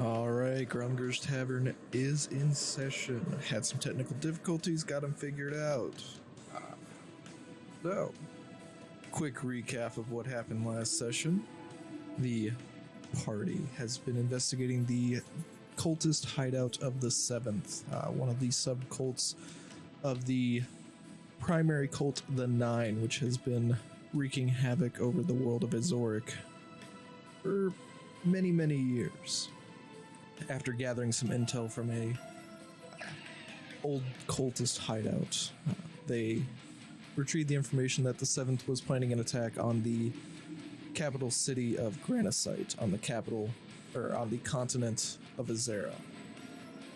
Alright, Grumgur's Tavern is in session. Had some technical difficulties, got them figured out. So, quick recap of what happened last session. The party has been investigating the cultist hideout of the 7th, one of the subcults of the primary cult, the 9, which has been wreaking havoc over the world of Azoric for many, many years. After gathering some intel from a old cultist hideout, they retrieved the information that the 7th was planning an attack on the capital city of Granicite, on the continent of Azera.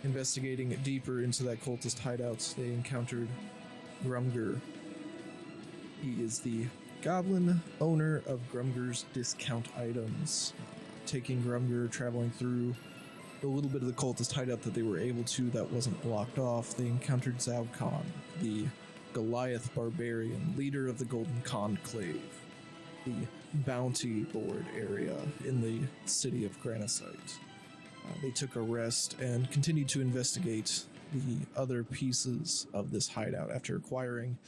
Investigating deeper into that cultist hideout, they encountered Grumgur. He is the goblin owner of Grumgur's discount items. Taking Grumgur, traveling through a little bit of the cultist hideout that they were able to that wasn't blocked off, they encountered Zaukon, the Goliath barbarian, leader of the Golden Conclave, the bounty board area in the city of Granicite. They took a rest and continued to investigate the other pieces of this hideout after acquiring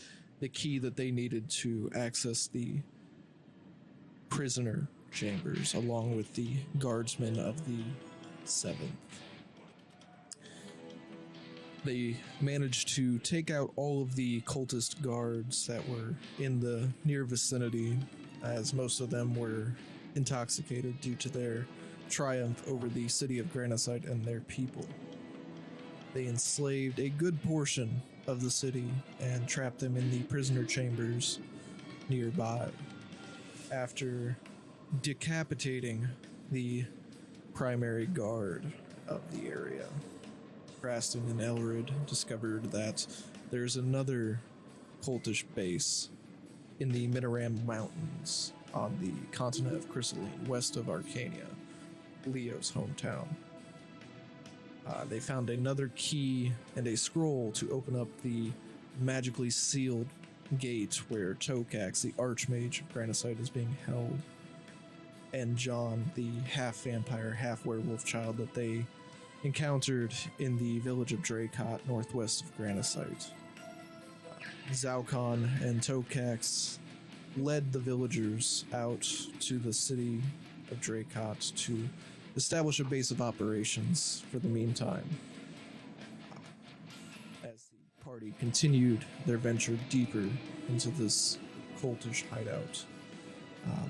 the key that they needed to access the prisoner chambers along with the guardsmen of the 7th. They managed to take out all of the cultist guards that were in the near vicinity, as most of them were intoxicated due to their triumph over the city of Granicite and their people. They enslaved a good portion of the city and trapped them in the prisoner chambers nearby. After decapitating the primary guard of the area, Kraston and Elrid discovered that there's another cultish base in the Minoram Mountains on the continent of Chrysaline, west of Arcanea, Leo's hometown. They found another key and a scroll to open up the magically sealed gate where Tokax, the archmage of Granicite, is being held, and John, the half-vampire, half-werewolf child that they encountered in the village of Dracot, northwest of Granicite. Zaukon and Tokax led the villagers out to the city of Dracot to establish a base of operations for the meantime. As the party continued their venture deeper into this cultish hideout,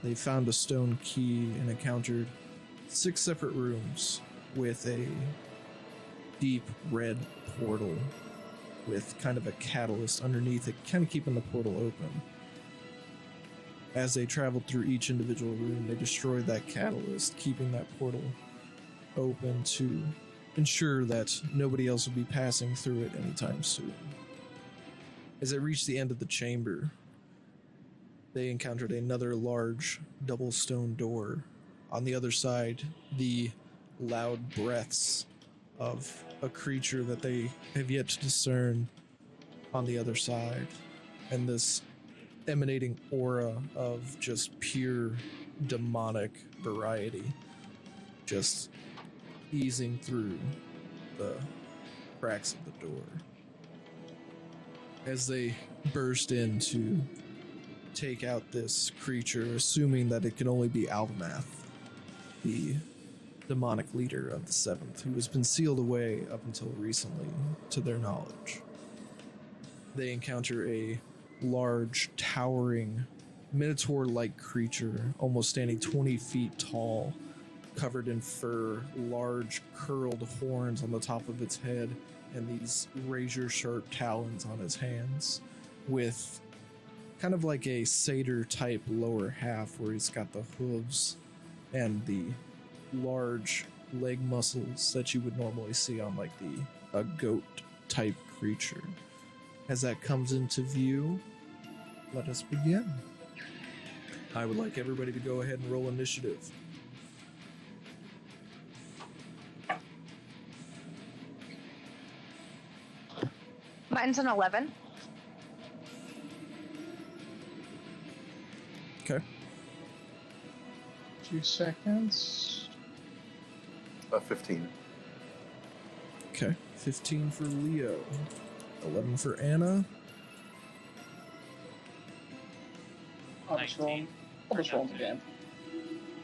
they found a stone key and encountered 6 separate rooms with a deep red portal with kind of a catalyst underneath it, kind of keeping the portal open. As they traveled through each individual room, they destroyed that catalyst, keeping that portal open to ensure that nobody else would be passing through it anytime soon. As they reached the end of the chamber, they encountered another large double stone door. On the other side, the loud breaths of a creature that they have yet to discern on the other side, and this emanating aura of just pure demonic variety just easing through the cracks of the door. As they burst in to take out this creature, assuming that it can only be Alvamath, the demonic leader of the 7th, who has been sealed away up until recently, to their knowledge. They encounter a large, towering, minotaur-like creature, almost standing 20 feet tall, covered in fur, large, curled horns on the top of its head, and these razor-sharp talons on its hands, with kind of like a satyr-type lower half where he's got the hooves and the large leg muscles that you would normally see on like a goat type creature. As that comes into view, let us begin. I would like everybody to go ahead and roll initiative. Mine's an 11. Okay. 2 seconds. 15. Okay, 15 for Leo, 11 for Anna, I'll just roll 'em again.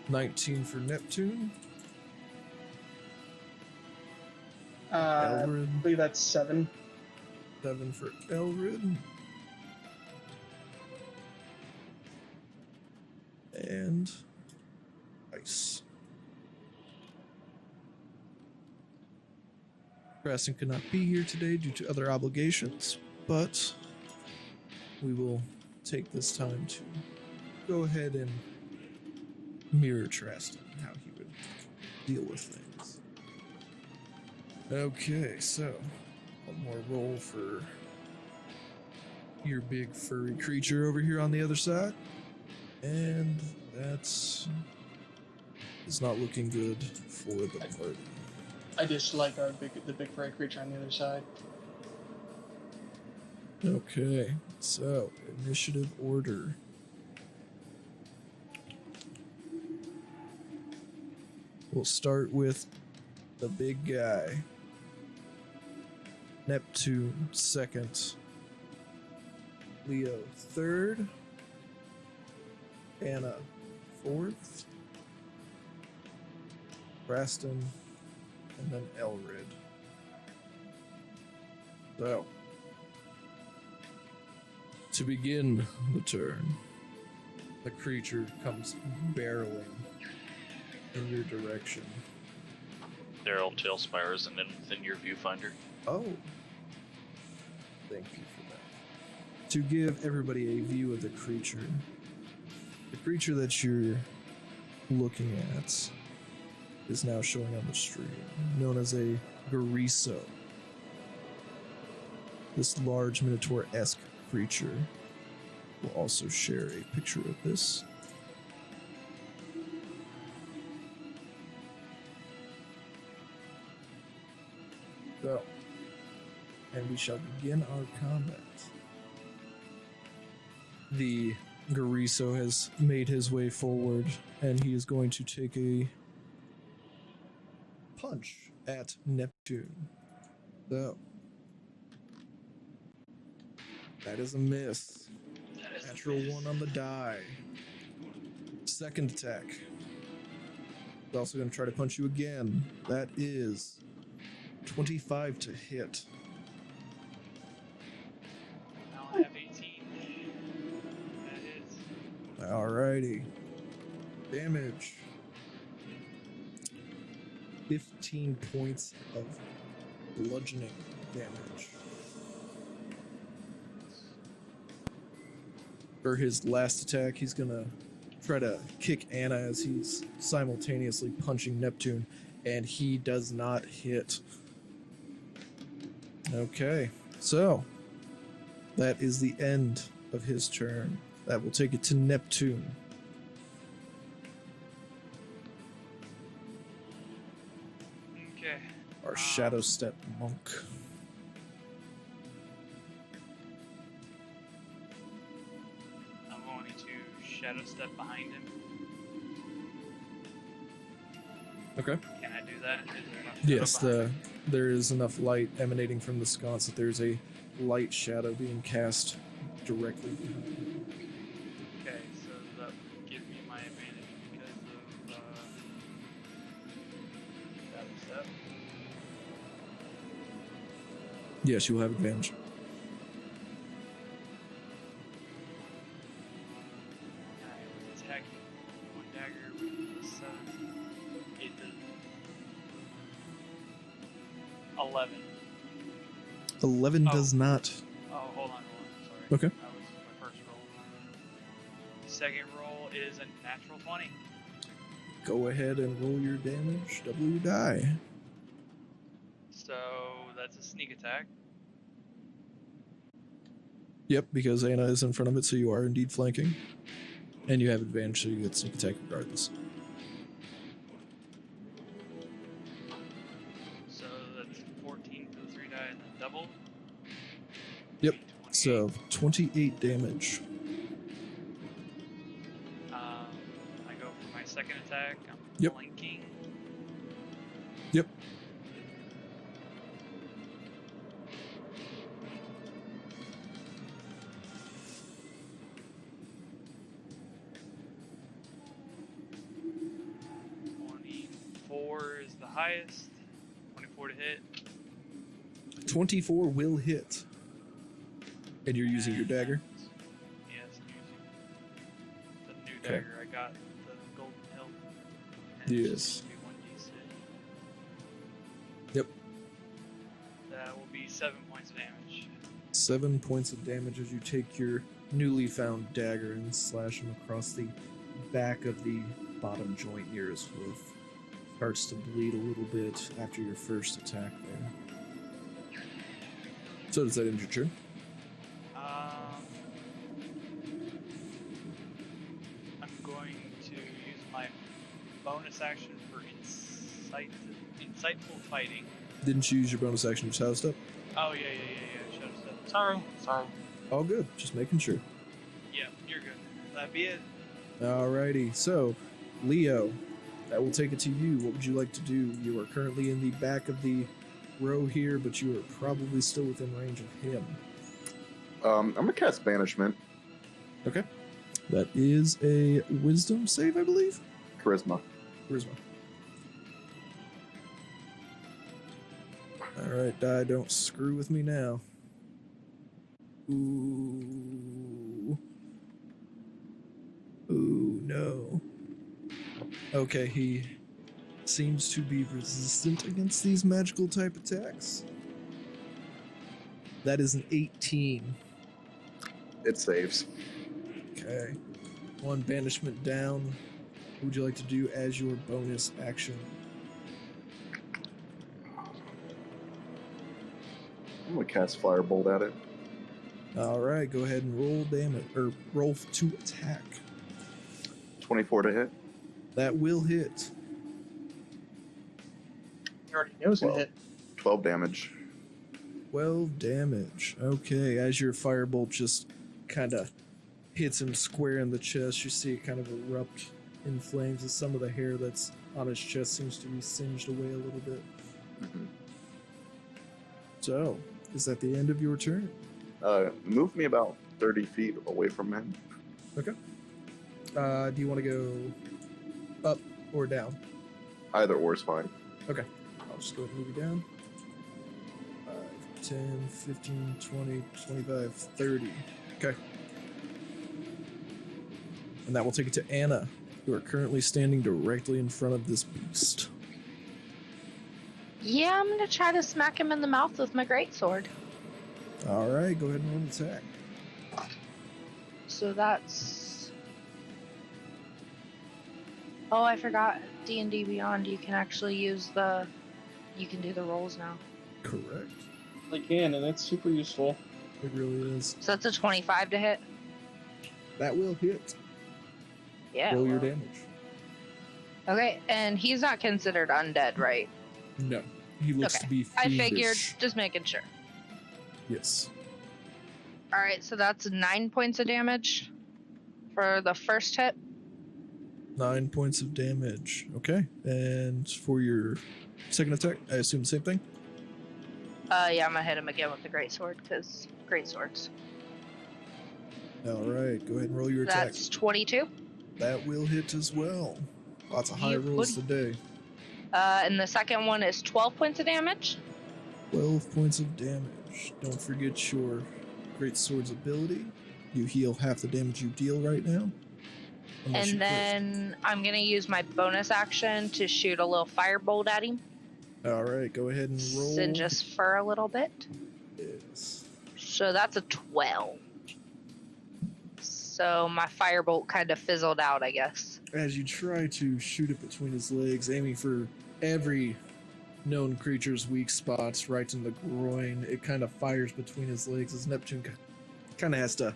19 for Neptune, I Elrid, believe that's 7. 7 for Elrid, and Ice. Preston could not be here today due to other obligations, but we will take this time to go ahead and mirror Traston, how he would deal with things. Okay, so one more roll for your big furry creature over here on the other side. And that's not looking good for the party. I dislike the big furry creature on the other side. Okay, so initiative order. We'll start with the big guy. Neptune second. Leo third. Anna fourth. Braston, and then Elrid. So, to begin the turn, the creature comes barreling in your direction. Their old tail spire isn't within your viewfinder. Oh, thank you for that. To give everybody a view of the creature that you're looking at is now showing on the stream, known as a Gariso. This large Minotaur-esque creature will also share a picture of this. So, and we shall begin our combat. The Gariso has made his way forward, and he is going to take a punch at Neptune. So, that is a miss. Natural 1 on the die. Second attack. He's also going to try to punch you again. That is 25 to hit. I'll have 18. That is. Alrighty. Damage. 15 points of bludgeoning damage. For his last attack, he's gonna try to kick Anna as he's simultaneously punching Neptune, and he does not hit. Okay, so that is the end of his turn. That will take it to Neptune. Okay. Our Shadow Step monk. I'm going to shadow step behind him. Okay. Can I do that? Is there enough Yes, shadow behind him? there is enough light emanating from the sconce that there's a light shadow being cast directly behind him. Okay, so that gives me my advantage because of shadow step. Yes, you'll have advantage. I was attacking one dagger with the sun. It does 11. 11 Oh. does not. Oh, hold on. Sorry. Okay. That was my first roll. Second roll is a natural 20. Go ahead and roll your damage. Double your die. So that's a sneak attack. Yep, because Anna is in front of it, so you are indeed flanking. And you have advantage, so you get sneak attack regardless. So that's 14 for the 3 die and then double. Yep. 28. So 28 damage. I go for my second attack. I'm Yep. flanking. Yep. Is the highest. 24 to hit. 24 will hit. And you're using your dagger? Yes, I'm using the new Okay. dagger. I got the golden hilt. Yes. 1d6. Yep. That will be 7 points of damage. 7 points of damage as you take your newly found dagger and slash him across the back of the bottom joint near his hoof. Starts to bleed a little bit after your first attack there. So does that end your turn? I'm going to use my bonus action for insightful fighting. Didn't you use your bonus action to shadow step? Oh yeah. Shadow step. Sorry. All good. Just making sure. Yeah, you're good. That'd be it. Alrighty. So, Leo, that will take it to you. What would you like to do? You are currently in the back of the row here, but you are probably still within range of him. I'm gonna cast Banishment. Okay. That is a wisdom save, I believe? Charisma. Charisma. Alright, die, don't screw with me now. Ooh. Ooh, no. Okay, he seems to be resistant against these magical type attacks. That is an 18. It saves. Okay. One banishment down. What would you like to do as your bonus action? I'm gonna cast Firebolt at it. Alright, go ahead and roll damage, or roll to attack. 24 to hit. That will hit. You already knew it was going to Well. hit. 12 damage. 12 damage. Okay, as your firebolt just kind of hits him square in the chest, you see it kind of erupt in flames as some of the hair that's on his chest seems to be singed away a little bit. Mhm. So, is that the end of your turn? Move me about 30 feet away from him. Okay. Do you want to go up or down? Either or is fine. Okay. I'll just go ahead and move you down. 5, 10, 15, 20, 25, 30. Okay. And that will take it to Anna. You are currently standing directly in front of this beast. Yeah, I'm gonna try to smack him in the mouth with my greatsword. Alright, go ahead and roll an attack. So that's... Oh, I forgot. D&DBeyond, you can actually use the... You can do the rolls now. Correct. They can, and it's super useful. It really is. So that's a 25 to hit. That will hit. Yeah. Roll your well. damage. Okay, and he's not considered undead, right? No. He looks Okay. to be I fiendish. figured, just making sure. Yes. Alright, so that's 9 points of damage for the first hit. 9 points of damage. Okay. And for your second attack, I assume the same thing? Yeah, I'm gonna hit him again with the greatsword, because greatswords. Alright, go ahead and roll your attack. That's 22. That will hit as well. Lots of high Yeah, rolls buddy. today. And the second one is 12 points of damage. 12 points of damage. Don't forget your great sword's ability. You heal half the damage you deal right now. Unless you And crit. then I'm gonna use my bonus action to shoot a little firebolt at him. Alright, go ahead and roll. Singe us for a little bit. Yes. So that's a 12. So my firebolt kind of fizzled out, I guess. As you try to shoot it between his legs, aiming for every known creature's weak spots right in the groin, it kind of fires between his legs as Neptune kind of has to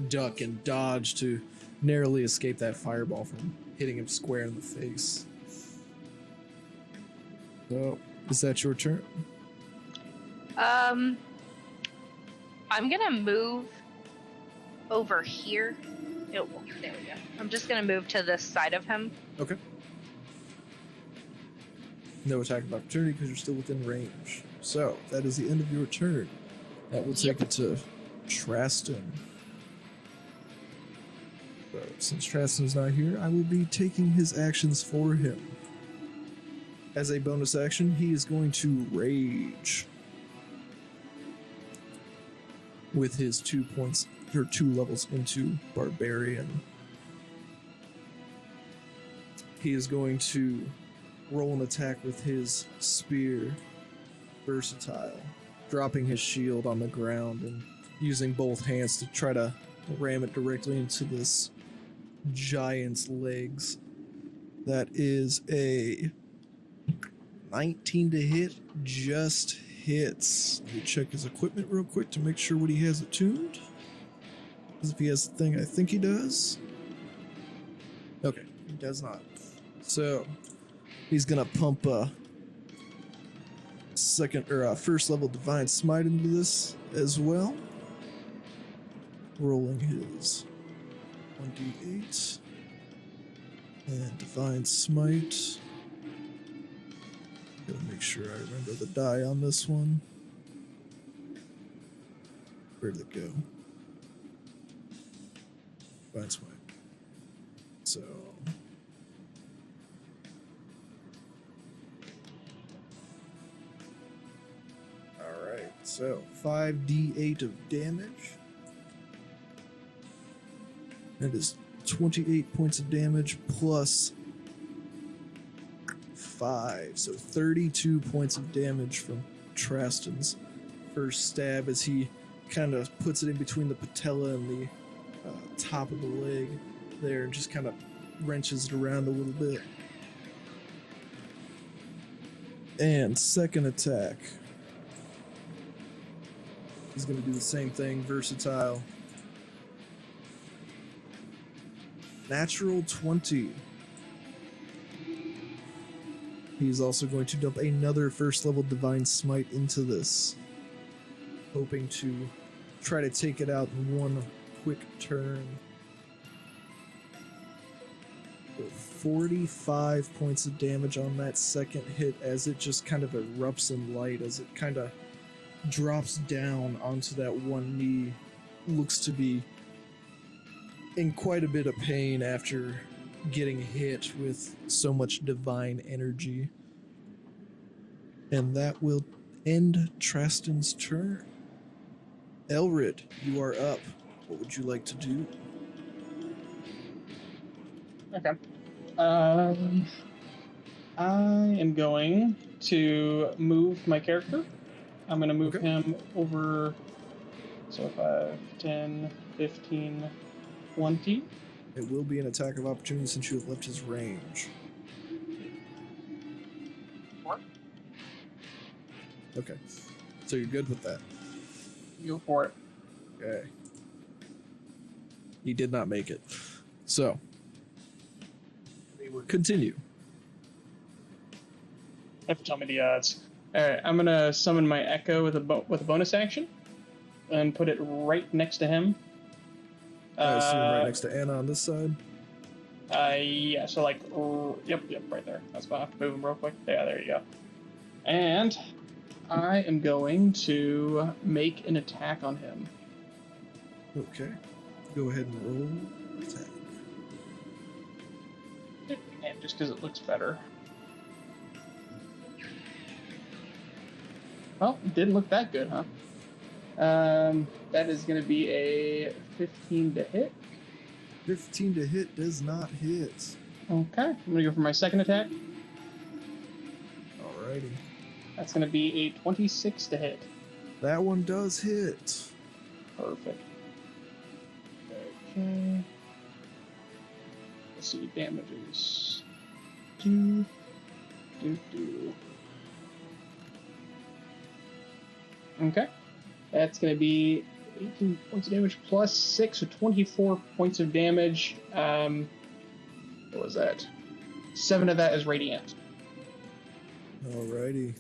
duck and dodge to narrowly escape that fireball from hitting him square in the face. So, is that your turn? I'm gonna move over here. Oh, there we go. I'm just gonna move to this side of him. Okay. No attack of opportunity because you're still within range. So, that is the end of your turn. That will take it to Traston. So, since Traston's not here, I will be taking his actions for him. As a bonus action, he is going to rage with his 2 points or 2 levels into Barbarian. He is going to roll an attack with his spear, Versatile, dropping his shield on the ground and using both hands to try to ram it directly into this giant's legs. That is a 19 to hit, just hits. Let me check his equipment real quick to make sure what he has attuned. Because if he has the thing I think he does. Okay, he does not. So he's gonna pump a first level Divine Smite into this as well. Rolling his 1d8 and Divine Smite. Gotta make sure I remember the die on this one. Where did it go? Divine Smite. So alright, so 5d8 of damage. That is 28 points of damage plus 5, so 32 points of damage from Traston's first stab as he kind of puts it in between the patella and the top of the leg there and just kind of wrenches it around a little bit. And second attack. He's going to do the same thing, Versatile. Natural 20. He's also going to dump another first level Divine Smite into this, hoping to try to take it out in one quick turn. So 45 points of damage on that second hit as it just kind of erupts in light, as it kind of drops down onto that one knee. Looks to be in quite a bit of pain after getting hit with so much divine energy. And that will end Traston's turn. Elrid, you are up. What would you like to do? Okay. I am going to move my character. I'm going to move him over. So 5, 10, 15, 20. It will be an attack of opportunity since you have left his range. What? Okay. So you're good with that? Go for it. Okay. He did not make it. So, we will continue. Have to tell me the odds. Alright, I'm going to summon my Echo with a bonus action and put it right next to him. I assume right next to Anna on this side? Yeah, so like, yep, right there. That's about, I have to move him real quick. Yeah, there you go. And I am going to make an attack on him. Okay. Go ahead and roll attack. And just because it looks better. Well, it didn't look that good, huh? That is going to be a 15 to hit. 15 to hit does not hit. Okay, I'm going to go for my second attack. Alrighty. That's going to be a 26 to hit. That one does hit. Perfect. Okay. Let's see, damages. Do. Okay. That's going to be 18 points of damage plus 6, so 24 points of damage. What was that? 7 of that is radiant. Alrighty.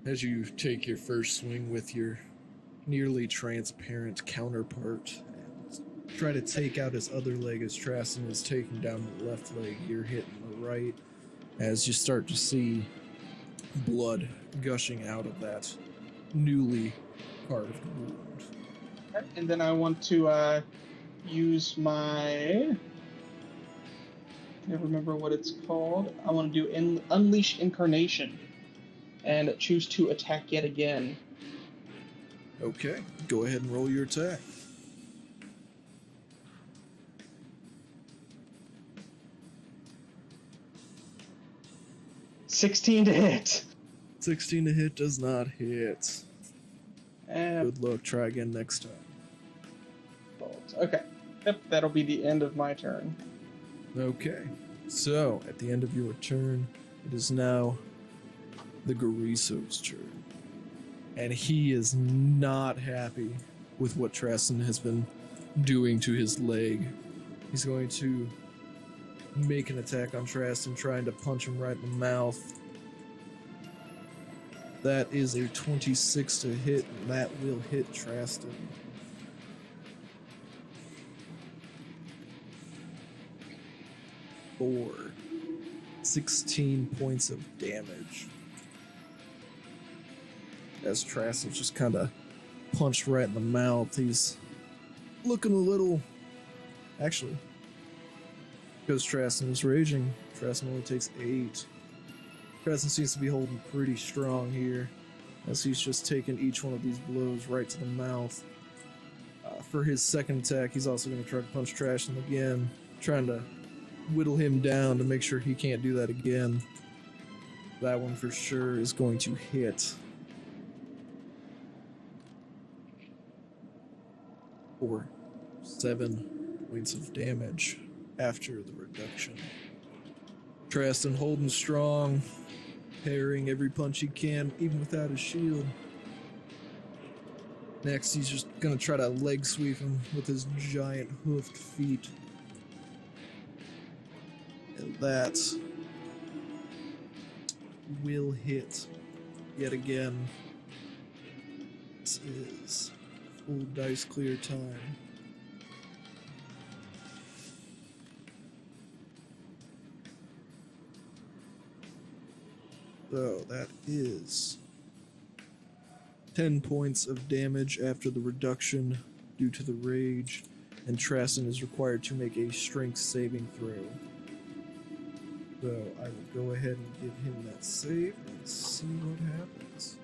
As you take your first swing with your nearly transparent counterpart and try to take out his other leg as Traston is taking down the left leg, you're hitting the right. as you start to see blood gushing out of that newly carved wound. Okay, and then I want to use my... I can't remember what it's called. I want to do Unleash Incarnation and choose to attack yet again. Okay, go ahead and roll your attack. $16 to hit. 16 to hit does not hit. And Good luck, try again next time. okay. Yep, that'll be the end of my turn. Okay, so at the end of your turn, it is now the Gariso's turn. And he is not happy with what Traston has been doing to his leg. He's going to make an attack on Traston, trying to punch him right in the mouth. That is a 26 to hit, and that will hit Traston. For 16 points of damage. As Traston's just kind of punched right in the mouth. He's looking a little... Actually, because Traston is raging, Traston only takes 8. Traston seems to be holding pretty strong here, as he's just taking each one of these blows right to the mouth. For his second attack, he's also going to try to punch Traston again, trying to whittle him down to make sure he can't do that again. That one for sure is going to hit. For 7 points of damage after the reduction. Traston holding strong, parrying every punch he can, even without his shield. Next, he's just gonna try to leg sweep him with his giant hoofed feet. And that will hit yet again. This is full dice clear time. So that is 10 points of damage after the reduction due to the rage, and Traston is required to make a strength saving throw. So I will go ahead and give him that save and see what happens.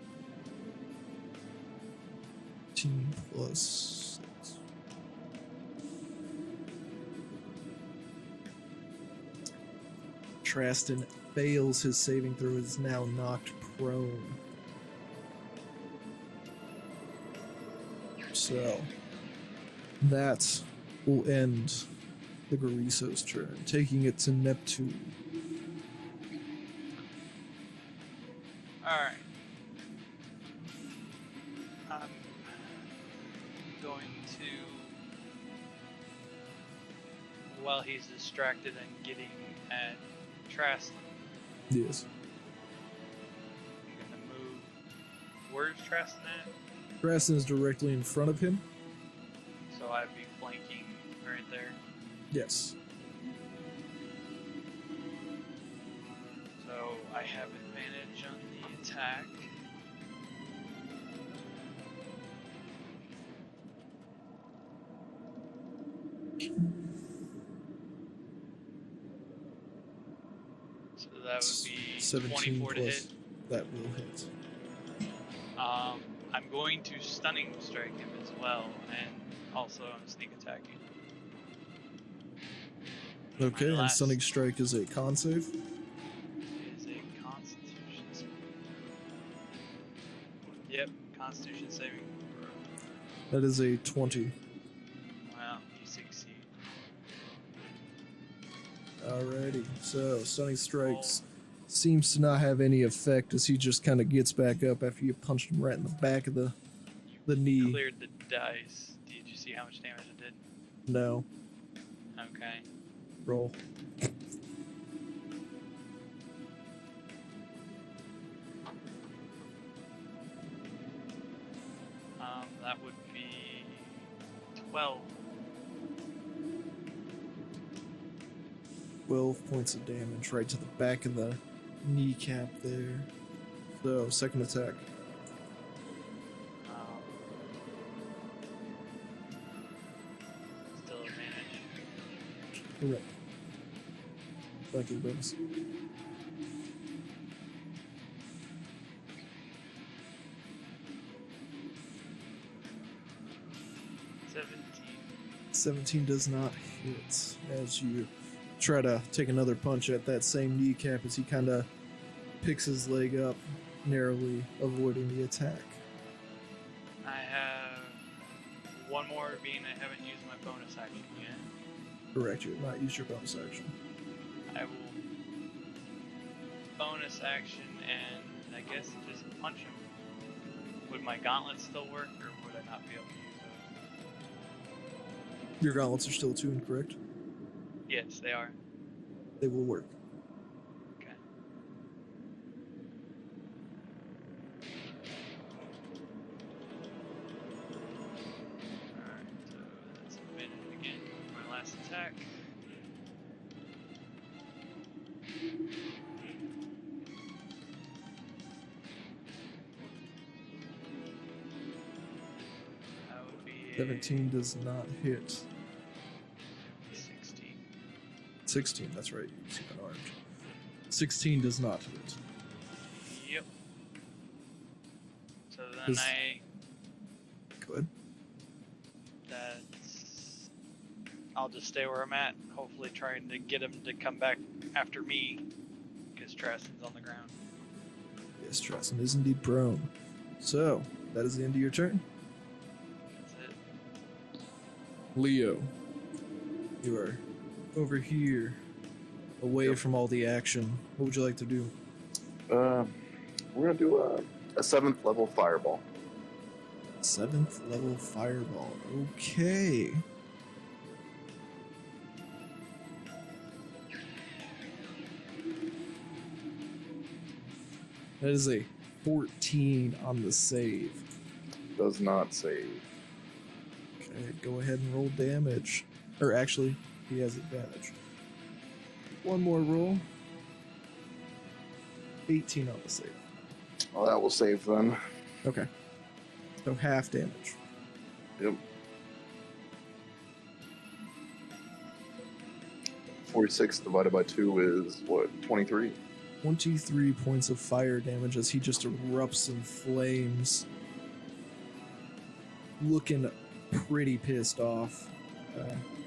18 plus 6. Traston fails his saving throw, is now knocked prone. So that will end the Gariso's turn, taking it to Neptune. Alright. I'm going to, while he's distracted and getting at Traston, Yes. I'm gonna move. Where's Traston at? Traston is directly in front of him. So I'd be flanking right there. Yes. So I have advantage on the attack. So that would be 17 24 to plus. hit. That will hit. I'm going to stunning strike him as well, and also I'm sneak attacking. Okay, and last- Stunning Strike is a con save. It is a Constitution saving. Yep, Constitution saving throw. That is a 20. Wow, you succeed. Alrighty, so Stunning Strikes seems to not have any effect as he just kind of gets back up after you punched him right in the back of the knee. Cleared the dice. Did you see how much damage it did? No. Okay. Roll. That would be 12. 12 points of damage right to the back of the kneecap there. So, second attack. Still advantage. Correct. Flanking bonus. Seventeen. 17 does not hit as you try to take another punch at that same kneecap as he kind of picks his leg up, narrowly avoiding the attack. I have one more, being I haven't used my bonus action yet. Correct, you have not used your bonus action. I will bonus action and I guess just punch him. Would my gauntlets still work, or would I not be able to use those? Your gauntlets are still tuned, correct? Yes, they are. They will work. Okay. Alright, so that's a minute again. My last attack. That would be 17 does not hit. 16. 16, that's right. He's unarmed. 16 does not hit. Yep. So then Is- Go ahead. I'll just stay where I'm at, hopefully trying to get him to come back after me, because Traston's on the ground. Yes, Traston is indeed prone. So, that is the end of your turn. That's it. Leo, you are over here, away from all the action. What would you like to do? We're gonna do a 7th level fireball. 7th level fireball. Okay. That is a 14 on the save. Does not save. Okay, go ahead and roll damage. Or actually, he has advantage. One more roll. 18 on the save. Oh, that will save then. Okay. So half damage. Yep. 46 divided by 2 is what? 23. 23 points of fire damage as he just erupts in flames. Looking pretty pissed off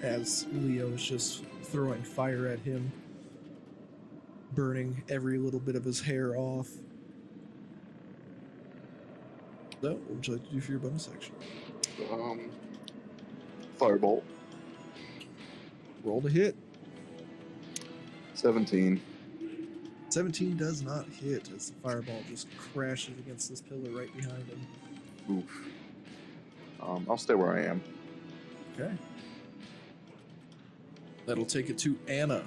as Leo is just throwing fire at him, burning every little bit of his hair off. So, what would you like to do for your bonus action? Firebolt. Roll to hit. 17. 17 does not hit as the fireball just crashes against this pillar right behind him. Oof. I'll stay where I am. Okay. That'll take it to Anna,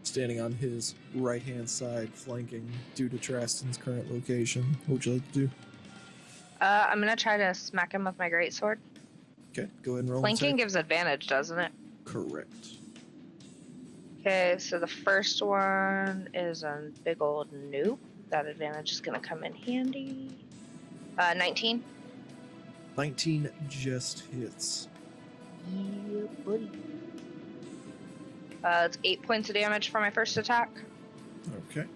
standing on his right-hand side, flanking due to Traston's current location. What would you like to do? I'm gonna try to smack him with my greatsword. Okay, go ahead and roll. an Flanking attack. gives advantage, doesn't it? Correct. Okay, so the first one is a big old noob. That advantage is gonna come in handy. 19. 19 just hits. Yeah, buddy. It's 8 points of damage for my first attack. Okay.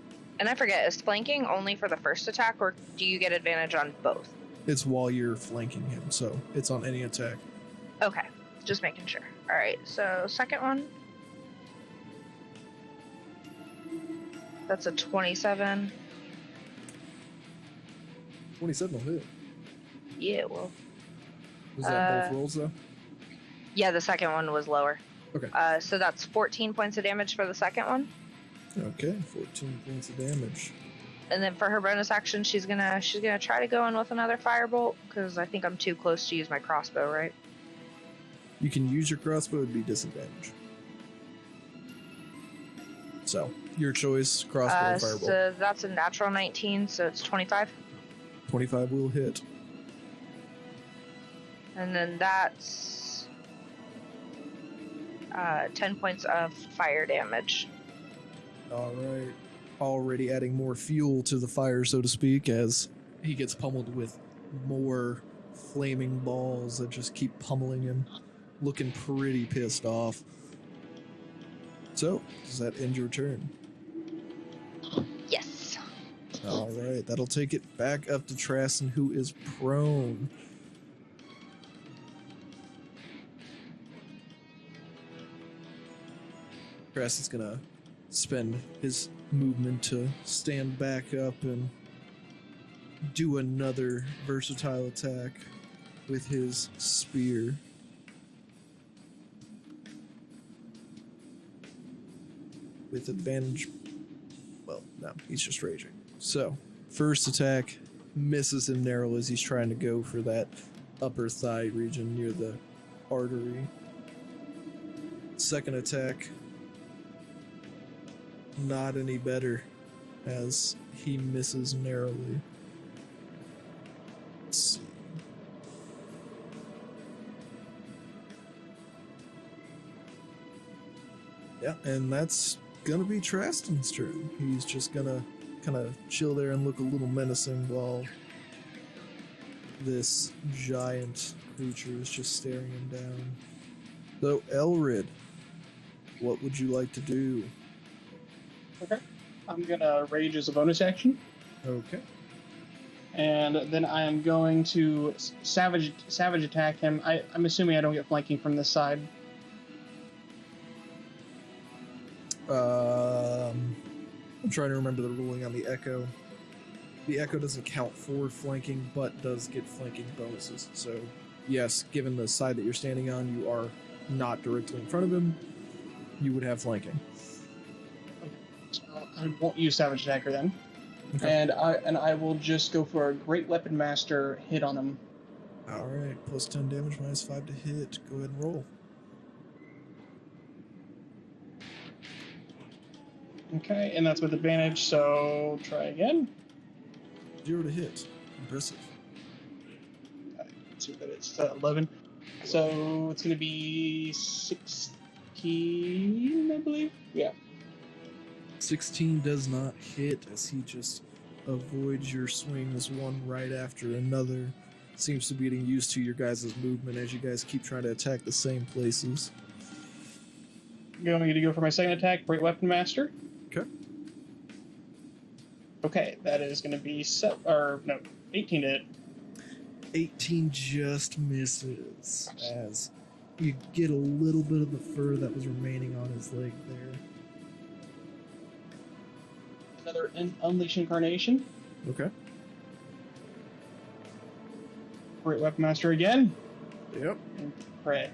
And I forget, is flanking only for the first attack, or do you get advantage on both? It's while you're flanking him, so it's on any attack. Okay, just making sure. Alright, so second one. That's a 27. 27 will hit. Yeah, well. Was that both rolls, though? Yeah, the second one was lower. Okay. So that's 14 points of damage for the second one. Okay, 14 points of damage. And then for her bonus action, she's gonna try to go in with another firebolt, because I think I'm too close to use my crossbow, right? You can use your crossbow, it'd be disadvantage. So, your choice, crossbow or firebolt. So that's a natural 19, so it's 25. 25 will hit. And then that's 10 points of fire damage. All right. Already adding more fuel to the fire, so to speak, as he gets pummeled with more flaming balls that just keep pummeling him, looking pretty pissed off. So, does that end your turn? Yes. All right, that'll take it back up to Traston, who is prone. Traston's gonna spend his movement to stand back up and do another versatile attack with his spear. With advantage. Well, no, he's just raging. So, first attack misses him narrow as he's trying to go for that upper thigh region near the artery. Second attack, not any better as he misses narrowly. Let's see. Yeah, and that's gonna be Traston's turn. He's just gonna kind of chill there and look a little menacing while this giant creature is just staring him down. So, Elrid, what would you like to do? Okay. I'm gonna rage as a bonus action, Okay. and then I am going to savage attack him. I'm assuming I don't get flanking from this side. I'm trying to remember the ruling on the Echo. The Echo doesn't count for flanking, but does get flanking bonuses. So, yes, given the side that you're standing on, you are not directly in front of him. You would have flanking. So I won't use savage attacker then, Okay. and I will just go for a great weapon master hit on him. All right, plus 10 damage, minus 5 to hit. Go ahead and roll. Okay, and that's with advantage. So try again. 0 to hit. Impressive. Let's see that it's 11. So it's going to be 16, I believe. Yeah. 16 does not hit as he just avoids your swings one right after another. Seems to be getting used to your guys' movement as you guys keep trying to attack the same places. You want me to go for my second attack, Great Weapon Master? Okay. Okay, that is going to be 18 to hit. 18 just misses as you get a little bit of the fur that was remaining on his leg there. Another Unleash Incarnation. Okay. Great Weapon Master again. Yep. And pray.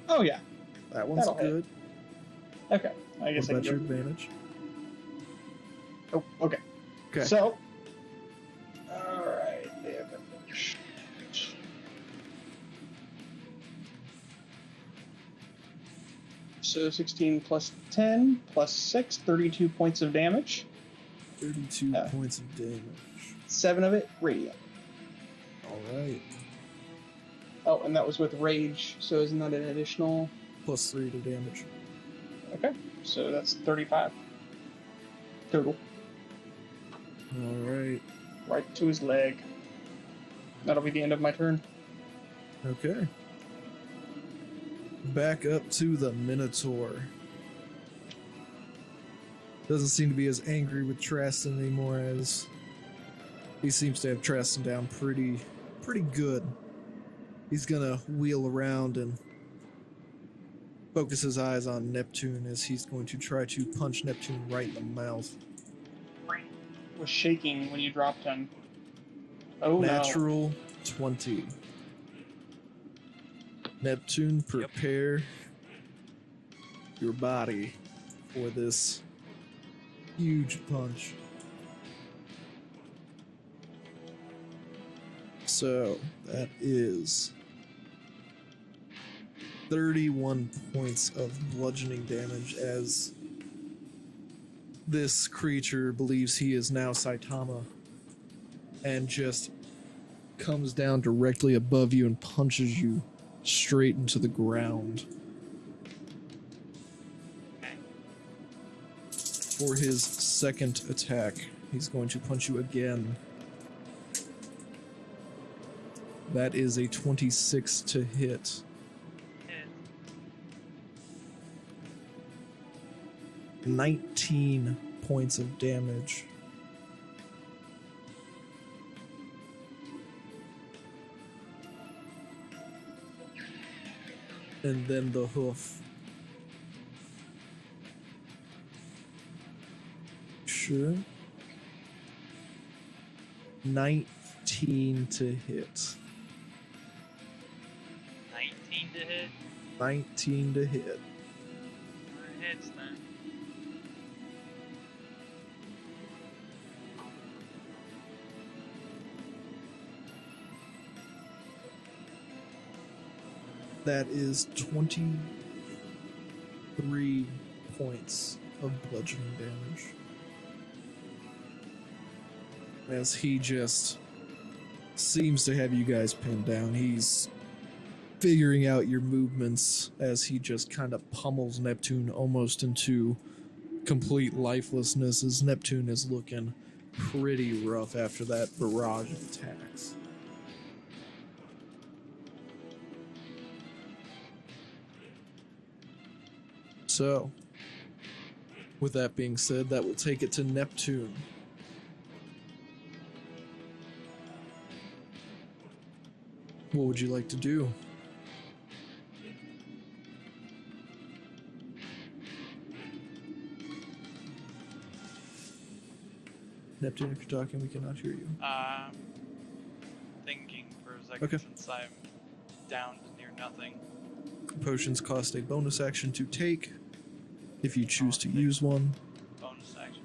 Oh, yeah. That one's That'll hit. good. Okay. I guess What I about can your go. advantage? Oh, okay. Okay. So, alright. They have advantage. So 16 plus 10 plus 6, 32 points of damage. 32 points of damage. 7 of it radiant. All right. Oh, and that was with rage, so isn't that an additional? Plus 3 to damage. Okay, so that's 35 total. All right. Right to his leg. That'll be the end of my turn. Okay. Back up to the Minotaur. Doesn't seem to be as angry with Traston anymore as he seems to have Traston down pretty good. He's gonna wheel around and focus his eyes on Neptune as he's going to try to punch Neptune right in the mouth. Was shaking when you dropped him. Oh Natural 20. Neptune, prepare your body for this huge punch. So that is 31 points of bludgeoning damage as this creature believes he is now Saitama and just comes down directly above you and punches you straight into the ground. Okay. For his second attack, he's going to punch you again. That is a 26 to hit. Hit. 19 points of damage. And then the hoof. Sure. 19 to hit. 19 to hit. 19 to hit. Alright, hits then. That is 23 points of bludgeoning damage. As he just seems to have you guys pinned down. He's figuring out your movements as he just kind of pummels Neptune almost into complete lifelessness, as Neptune is looking pretty rough after that barrage of attacks. So, with that being said, that will take it to Neptune. What would you like to do? Neptune, if you're talking, we cannot hear you. Thinking for a second Okay. since I'm down to near nothing. Potions cost a bonus action to take if you choose to use one. Bonus action.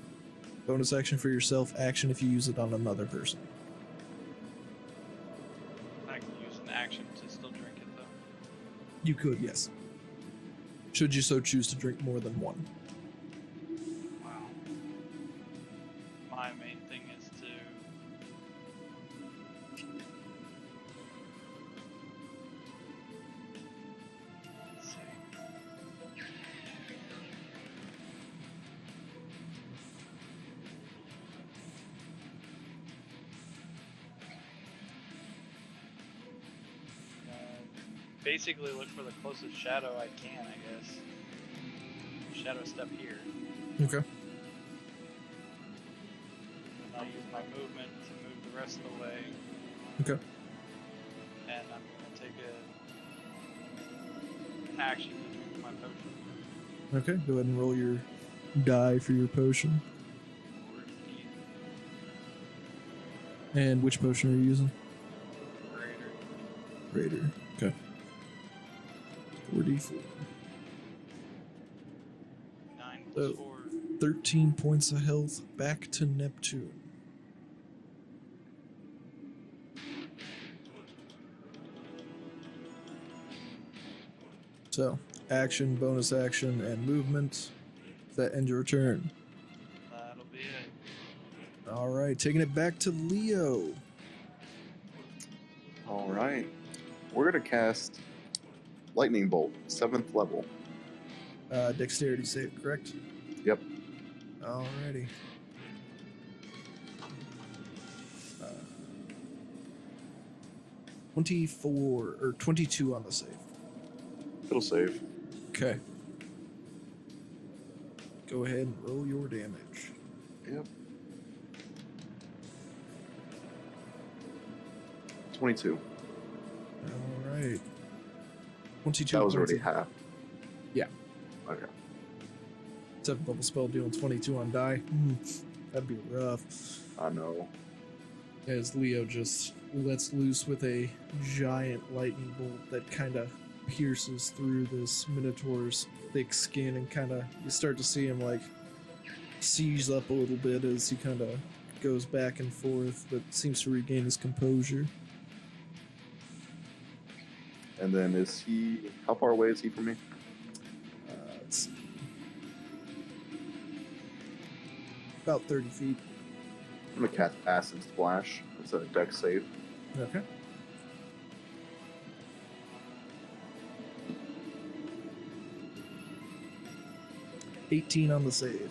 Bonus action for yourself, action if you use it on another person. I can use an action to still drink it though. You could, yes. Should you so choose to drink more than one. Wow. My main thing is to let's see. Basically look for the closest shadow I can, I guess. Shadow step here. Okay. And I'll use my movement to move the rest of the way. Okay. And I'm gonna take an action to drink my potion. Okay, go ahead and roll your die for your potion. Or eat And which potion are you using? greater. Raider. Okay. 44. 9 Oh. plus 4. 13 points of health back to Neptune. So, action, bonus action, and movement. Does that end your turn? That'll be it. Alright, taking it back to Leo. All right. We're going to cast Lightning Bolt, 7th level. Dexterity save, correct? Yep. Alrighty. 24 or 22 on the save. It'll save. Okay. Go ahead and roll your damage. Yep. 22. Alright. 22 That was points already of- half. Yeah. Okay. 7th level spell dealing 22 on die. That'd be rough. I know. As Leo just lets loose with a giant lightning bolt that kind of pierces through this Minotaur's thick skin, and kind of you start to see him like seize up a little bit as he kind of goes back and forth, but seems to regain his composure. And then is he... How far away is he from me? Let's see. About 30 feet. I'm going to cast Acid Splash. It's a dex save. Okay. 18 on the save.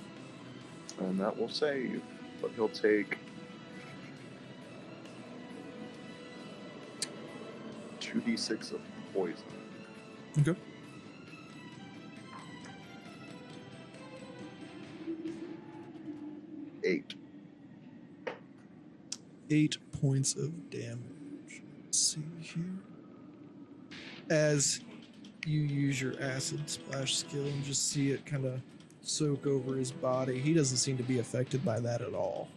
And that will save, but he'll take 2d6 of poison. Okay. Eight. 8 points of damage. Let's see here. As you use your acid splash skill and just see it kind of soak over his body, he doesn't seem to be affected by that at all.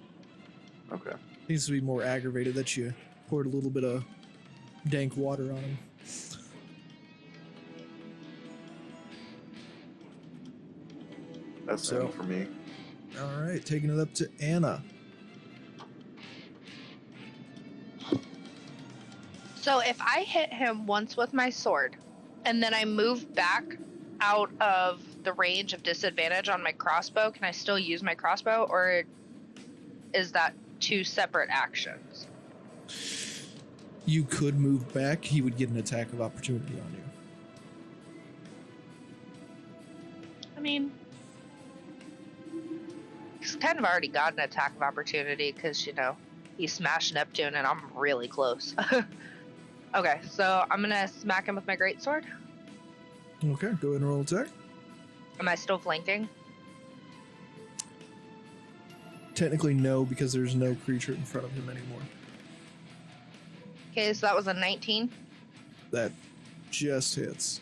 Okay. Seems to be more aggravated that you poured a little bit of dank water on him. That's So- it for me. All right, taking it up to Anna. So if I hit him once with my sword, and then I move back out of the range of disadvantage on my crossbow, can I still use my crossbow, or is that two separate actions? You could move back. He would get an attack of opportunity on you. I mean, he's kind of already got an attack of opportunity because, you know, he smashed Neptune and I'm really close. Okay, so I'm going to smack him with my greatsword. Okay, go ahead and roll attack. Am I still flanking? Technically, no, because there's no creature in front of him anymore. Okay, so that was a 19. That just hits.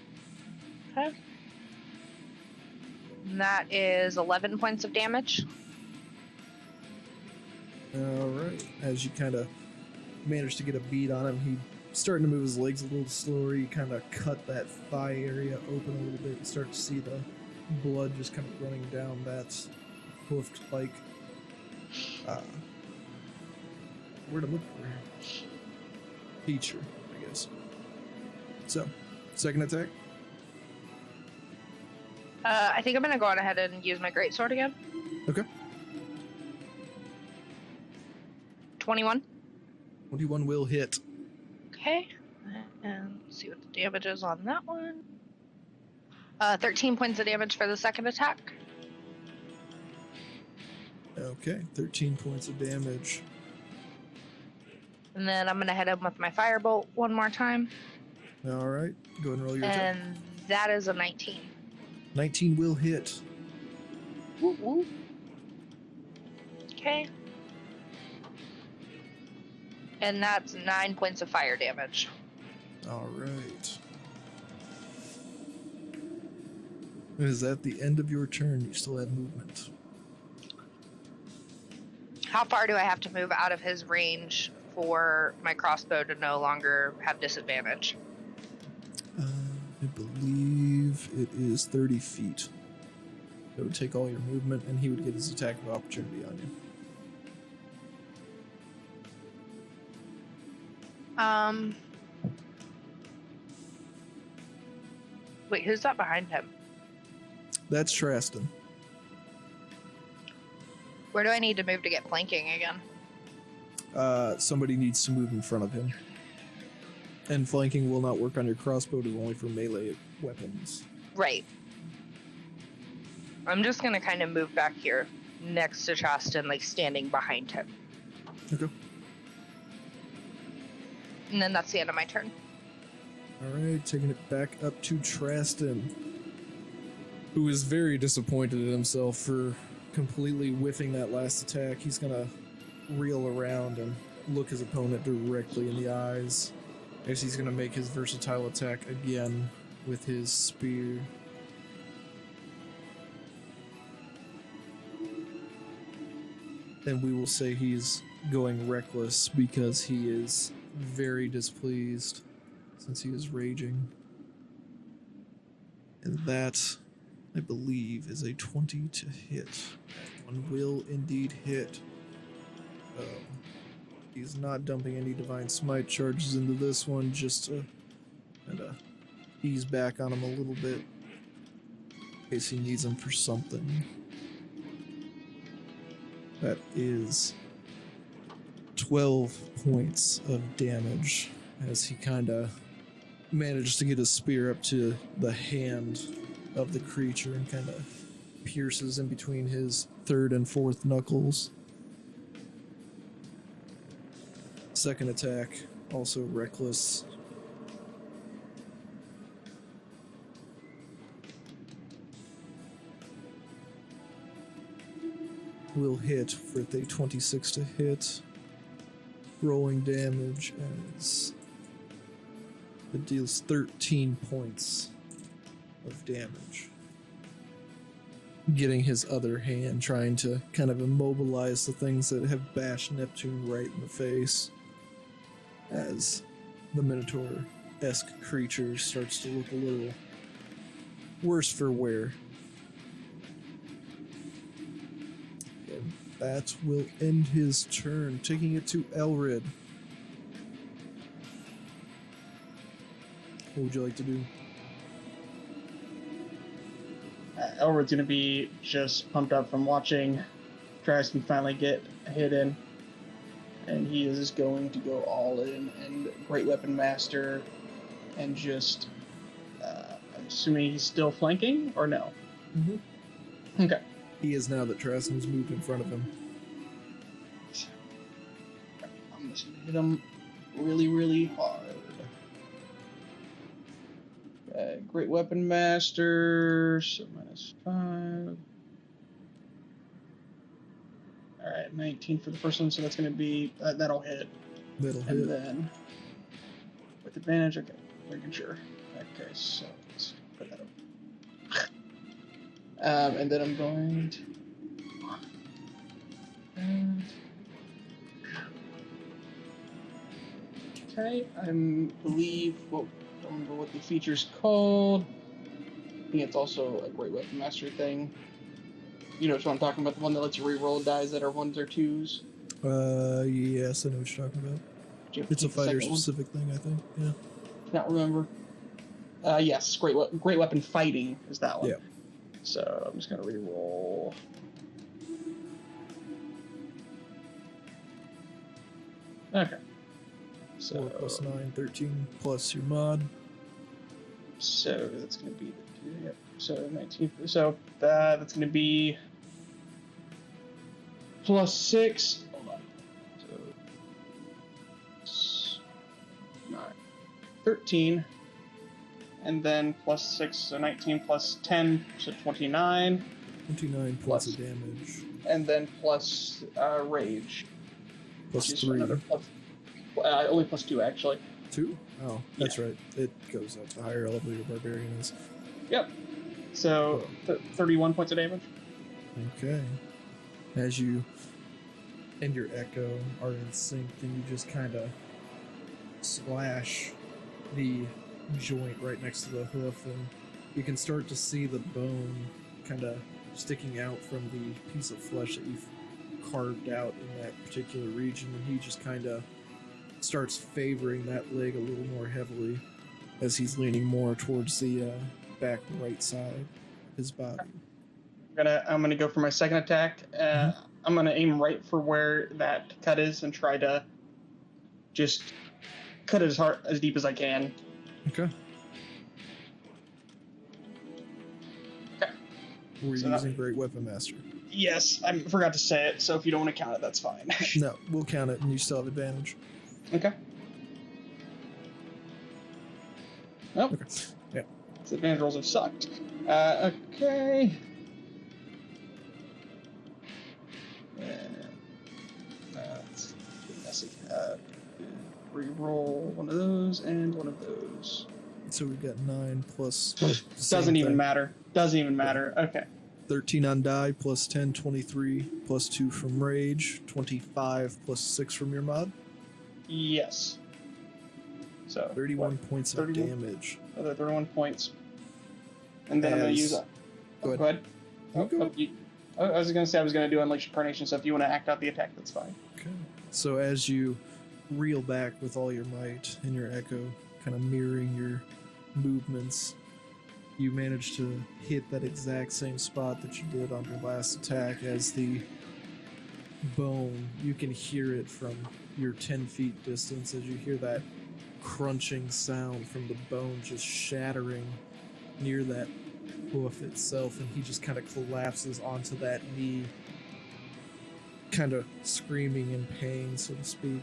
Okay. And that is 11 points of damage. All right. As you kind of manage to get a beat on him, he's starting to move his legs a little slower. You kind of cut that thigh area open a little bit and start to see the blood just kind of running down that hoofed-like. Word I'm looking for here. Feature, I guess. So, second attack. I think I'm going to go on ahead and use my greatsword again. Okay. 21. 21 will hit. Okay. And let's see what the damage is on that one. 13 points of damage for the second attack. Okay, 13 points of damage. And then I'm going to hit him with my firebolt one more time. All right, go ahead and roll your attack. And that is a 19. 19 will hit. Woo woo. Okay. And that's 9 points of fire damage. All right. Is that the end of your turn? You still have movement. How far do I have to move out of his range for my crossbow to no longer have disadvantage? I believe it is 30 feet. It would take all your movement, and he would get his attack of opportunity on you. Wait, who's that behind him? That's Traston. Where do I need to move to get flanking again? Somebody needs to move in front of him. And flanking will not work on your crossbow, it is only for melee weapons. Right. I'm just gonna kind of move back here next to Traston, like standing behind him. Okay. And then that's the end of my turn. Alright, taking it back up to Traston, who is very disappointed in himself for completely whiffing that last attack. He's gonna reel around and look his opponent directly in the eyes. As he's gonna make his versatile attack again with his spear. And we will say he's going reckless because he is very displeased since he is raging. And that, I believe, is a 20 to hit. That one will indeed hit. He's not dumping any Divine Smite charges into this one, just to kind of ease back on him a little bit in case he needs him for something. That is 12 points of damage as he kind of manages to get his spear up to the hand of the creature and kind of pierces in between his third and fourth knuckles. Second attack, also reckless. Will hit with a 26 to hit. Rolling damage as it deals 13 points of damage. Getting his other hand, trying to kind of immobilize the things that have bashed Neptune right in the face, as the Minotaur-esque creature starts to look a little worse for wear. And that will end his turn, taking it to Elrid. What would you like to do? Elrod's gonna be just pumped up from watching Dragon finally get a hit in, and he is going to go all in and Great Weapon Master, and just assuming he's still flanking or no. Mm-hmm. Okay. He is now that Trassen's moved in front of him. I'm just gonna hit him really, really hard. Great Weapon Master, so -5. Alright, 19 for the first one, so that's going to be, that'll hit. That'll And hit. then, with advantage, okay, making sure. Okay, so let's put that up. And then I'm going to... Okay, I believe, well, I don't remember what the feature's called. I think it's also a Great Weapon Master thing. You know what I'm talking about? The one that lets you re-roll dice that are 1s or 2s? Yes, I know what you're talking about. It's a fighter-specific thing, I think. Yeah. Can't remember. Yes, Great Weapon Fighting is that one. Yeah. So I'm just gonna re-roll. Okay. So 4 plus 9, 13 plus your mod. So that's gonna be the yep. So 19. So that's gonna be plus 6. Hold on. So 9, 13, and then plus 6, so 19 plus 10, so 29. 29 points of damage. And then plus rage. Plus which is 3. another plus, only plus 2 actually. 2? Oh, that's right. It goes up the higher level your barbarian is. Yep. So 31 points of damage. Okay. As you and your echo are in sync, and you just kind of slash the joint right next to the hoof, and you can start to see the bone kind of sticking out from the piece of flesh that you've carved out in that particular region, and he just kind of starts favoring that leg a little more heavily as he's leaning more towards the back right side of his body. I'm gonna go for my second attack. I'm gonna aim right for where that cut is and try to just cut it as deep as I can. Okay. Okay. We're So using Great Weapon Master. Yes, I forgot to say it. So if you don't want to count it, that's fine. No, we'll count it, and you still have advantage. Okay. Nope. Okay. Yeah. These advantage rolls have sucked. Okay. That's messy. Reroll one of those and one of those. So we've got 9 plus. Doesn't even matter. Doesn't even matter. Okay. 13 on die, plus 10, 23, plus 2 from rage, 25 plus 6 from your mod. Yes. So 31 points of 31? damage. Another 31 points. And then I'm going to use a... Go ahead. Go ahead. You go. I was going to say I was going to do Unleash Incarnation, so if you want to act out the attack, that's fine. Okay. So as you reel back with all your might and your echo, kind of mirroring your movements, you manage to hit that exact same spot that you did on your last attack as the bone. You can hear it from your 10 feet distance as you hear that crunching sound from the bone just shattering near that hoof itself, and he just kind of collapses onto that knee, kind of screaming in pain, so to speak.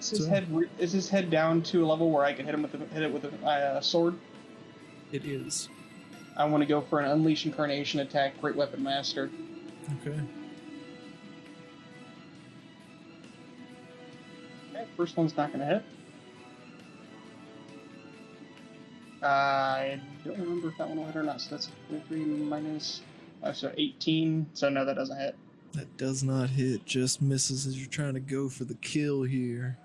Is his head down to a level where I can hit it with a sword? It is. I want to go for an Unleash Incarnation attack, Great Weapon Master. Okay. Okay, first one's not going to hit. I don't remember if that one will hit or not, so that's 23 minus... so 18, so no, that doesn't hit. That does not hit, just misses as you're trying to go for the kill here.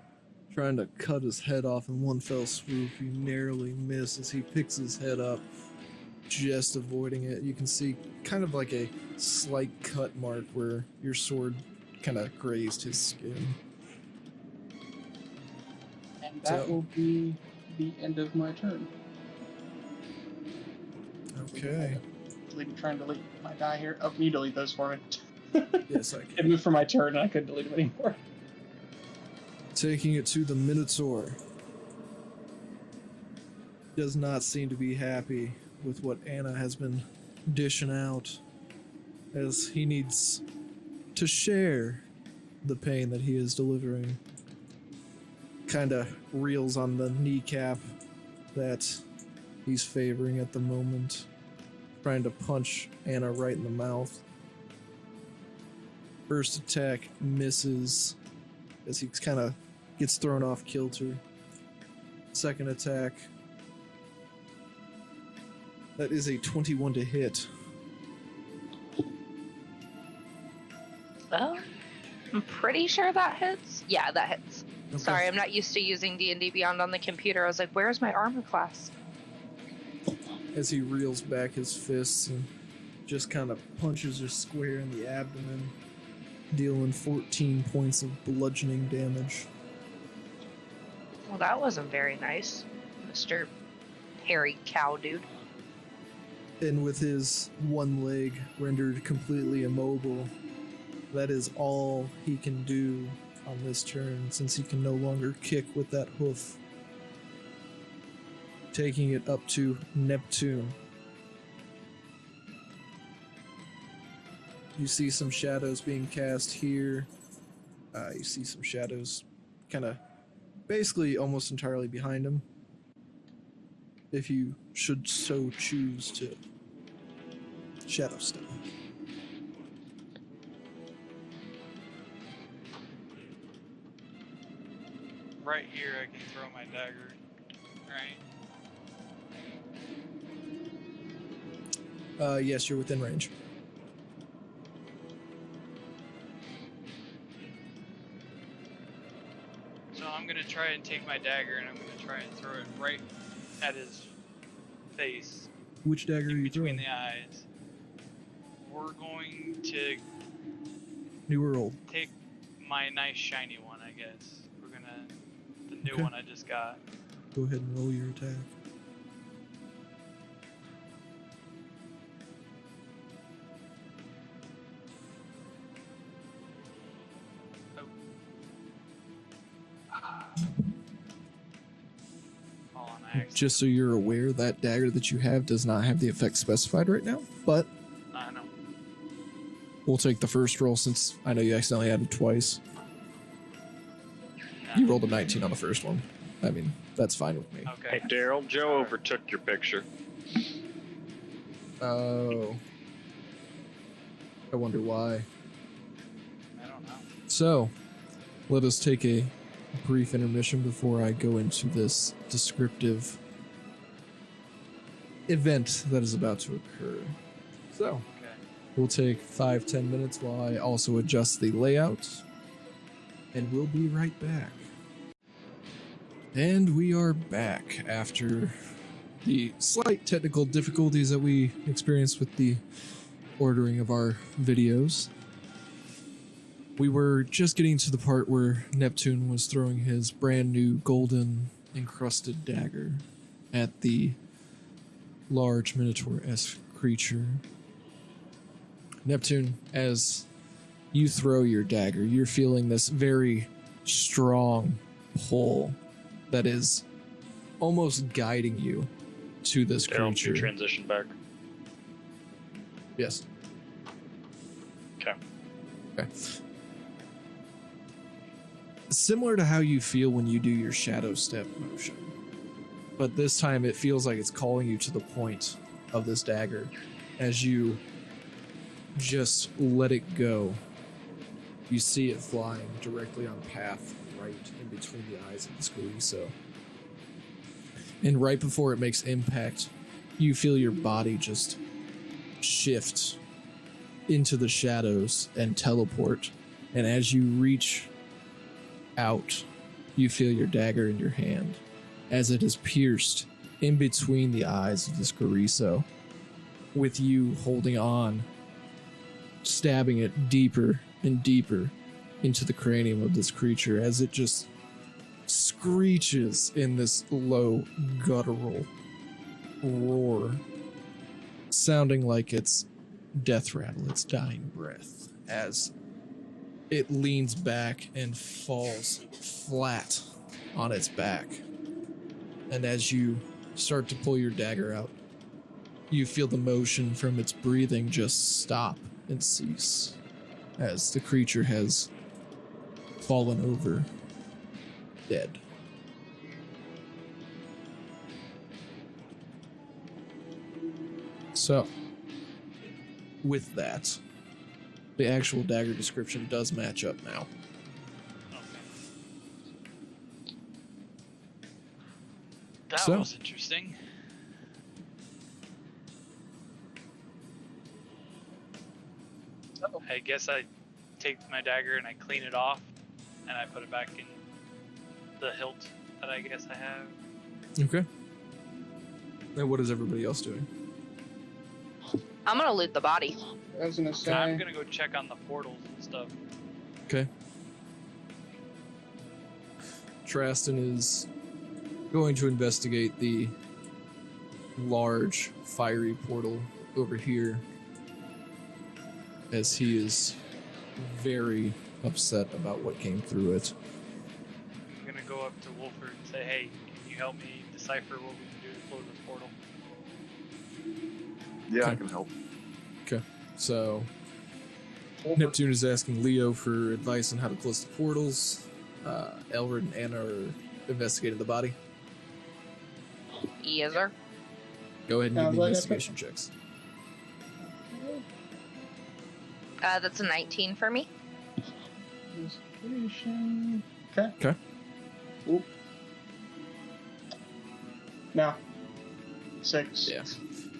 Trying to cut his head off in one fell swoop. You narrowly miss as he picks his head up, just avoiding it. You can see kind of like a slight cut mark where your sword kind of grazed his skin. And that will be the end of my turn. Okay. Trying to delete my die here. Oh, you delete those for me. Yes, I It can. moved for my turn and I couldn't delete them anymore. Taking it to the Minotaur. Does not seem to be happy with what Anna has been dishing out, as he needs to share the pain that he is delivering. Kinda reels on the kneecap that he's favoring at the moment, trying to punch Anna right in the mouth. First attack misses as he kind of gets thrown off kilter. Second attack, that is a 21 to hit. Well, I'm pretty sure that hits. Yeah, that hits. Okay. Sorry, I'm not used to using D&DBeyond on the computer. I was like, where's my armor class? As he reels back his fists and just kind of punches her square in the abdomen, dealing 14 points of bludgeoning damage. Well, that wasn't very nice, Mr. Hairy Cow Dude. And with his one leg rendered completely immobile, that is all he can do on this turn, since he can no longer kick with that hoof. Taking it up to Neptune. You see some shadows being cast here. You see some shadows kind of basically almost entirely behind him. If you should so choose to shadow step. Right here, I can throw my dagger. Right? Yes, you're within range. So I'm gonna try and take my dagger and I'm gonna try and throw it right at his face, Which dagger are in you between throwing? the eyes. We're going to New or old? take my nice shiny one, I guess. We're gonna the new Okay. one I just got. Go ahead and roll your attack. Hold on, I accidentally. Just so you're aware, that dagger that you have does not have the effect specified right now, but I know. we'll take the first roll since I know you accidentally added twice. You rolled a 19 on the first one. I mean, that's fine with me. Okay. Hey, Daryl, Joe overtook your picture. Oh. I wonder why. I don't know. So, let us take a brief intermission before I go into this descriptive event that is about to occur. So, Okay. we'll take 5-10 minutes while I also adjust the layout, and we'll be right back. And we are back after the slight technical difficulties that we experienced with the ordering of our videos. We were just getting to the part where Neptune was throwing his brand new golden encrusted dagger at the large Minotaur-esque creature. Neptune, as you throw your dagger, you're feeling this very strong pull that is almost guiding you to this Daryl, creature. you transition back. Yes. Okay. Okay. Similar to how you feel when you do your shadow step motion, but this time it feels like it's calling you to the point of this dagger. As you just let it go, you see it flying directly on path right in between the eyes of this Gariso. And right before it makes impact, you feel your body just shift into the shadows and teleport. And as you reach out, you feel your dagger in your hand as it is pierced in between the eyes of this Gariso, with you holding on, stabbing it deeper and deeper into the cranium of this creature as it just screeches in this low guttural roar, sounding like its death rattle, its dying breath, as it leans back and falls flat on its back. And as you start to pull your dagger out, you feel the motion from its breathing just stop and cease as the creature has fallen over, dead. So, with that, the actual dagger description does match up now. That So- was interesting. I guess I take my dagger and I clean it off and I put it back in the hilt that I guess I have. Okay. And what is everybody else doing? I'm gonna loot the body. I was gonna say. I'm gonna go check on the portals and stuff. Okay. Traston is going to investigate the large fiery portal over here, as he is very upset about what came through it. I'm gonna go up to Wolford and say, hey, can you help me decipher what we can do to close this portal? Yeah, I Okay. can help. So, Neptune is asking Leo for advice on how to close the portals. Elred and Anna are investigating the body. Yes, sir. Go ahead and give Sounds me like a- investigation checks. That's a 19 for me. Investigation. Okay. Okay. Oop. No. 6. Yeah.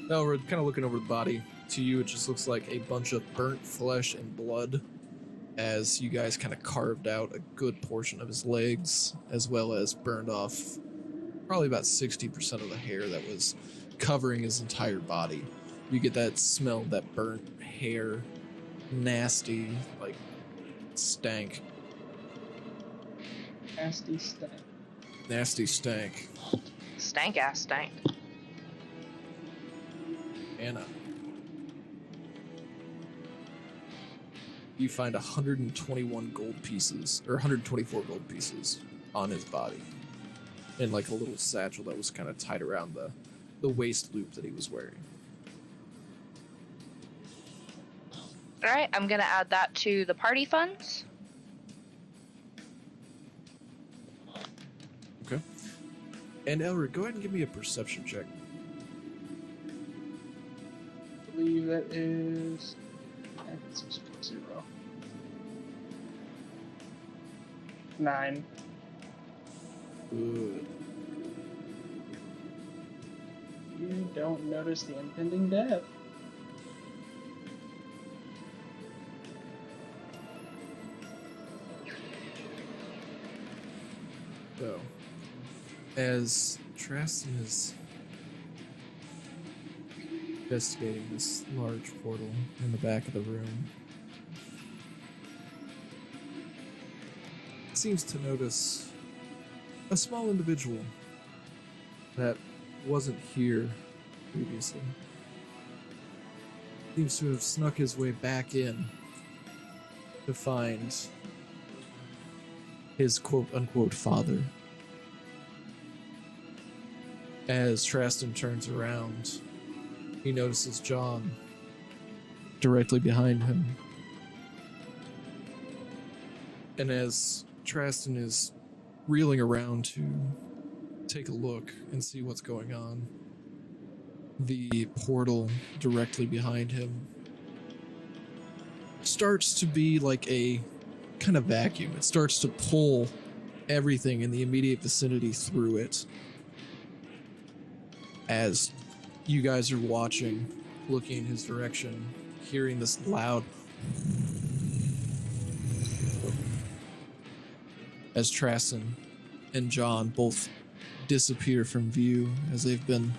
Elred, kind of looking over the body. To you, it just looks like a bunch of burnt flesh and blood, as you guys kind of carved out a good portion of his legs, as well as burned off probably about 60% of the hair that was covering his entire body. You get that smell of that burnt hair, nasty, like, stank. Nasty stuff. Nasty stank. Stank ass stank. Anna. You find 121 gold pieces, or 124 gold pieces on his body, in like a little satchel that was kind of tied around the waist loop that he was wearing. All right, I'm gonna add that to the party funds. Okay. And Elric, go ahead and give me a perception check. I believe that is 6.0. 9. Good. You don't notice the impending death. So, as Traston is investigating this large portal in the back of the room, seems to notice a small individual that wasn't here previously. Seems to have snuck his way back in to find his quote-unquote father. As Traston turns around, he notices John directly behind him. And as Traston is reeling around to take a look and see what's going on, the portal directly behind him starts to be like a kind of vacuum. It starts to pull everything in the immediate vicinity through it. As you guys are watching, looking in his direction, hearing this loud as Traston and John both disappear from view as they've been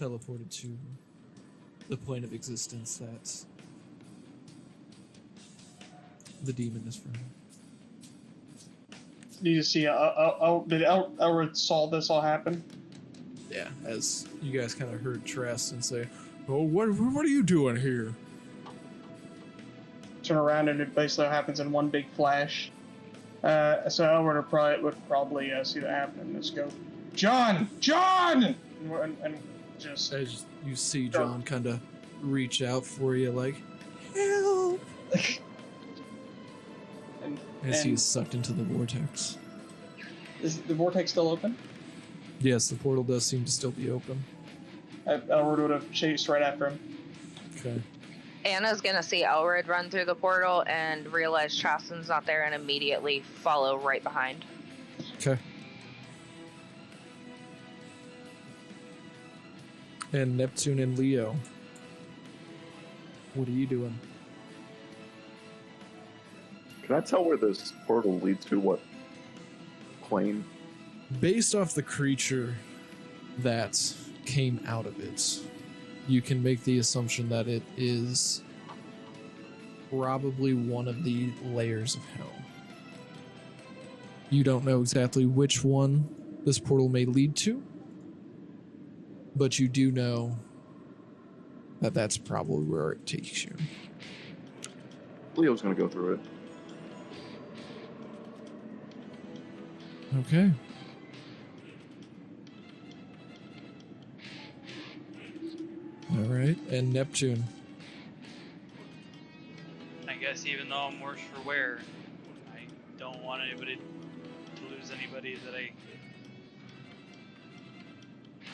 teleported to the plane of existence that the demon is from. You just see, did Elred saw this all happen? Yeah, as you guys kind of heard Traston say, "Oh, what are you doing here?" Turn around and it basically happens in one big flash. So Elred would probably see that happen and just go, John! And just... As you see John kind of reach out for you like, help! As he is sucked into the vortex. Is the vortex still open? Yes, the portal does seem to still be open. Elred would have chased right after him. Okay. Anna's gonna see Elred run through the portal and realize Traston's not there and immediately follow right behind. Okay. And Neptune and Leo, what are you doing? Can I tell where this portal leads to? What plane? Based off the creature that came out of it, you can make the assumption that it is probably one of the layers of hell. You don't know exactly which one this portal may lead to, but you do know that that's probably where it takes you. Leo's gonna go through it. Okay. All right, and Neptune. I guess even though I'm worse for wear, I don't want anybody to lose anybody that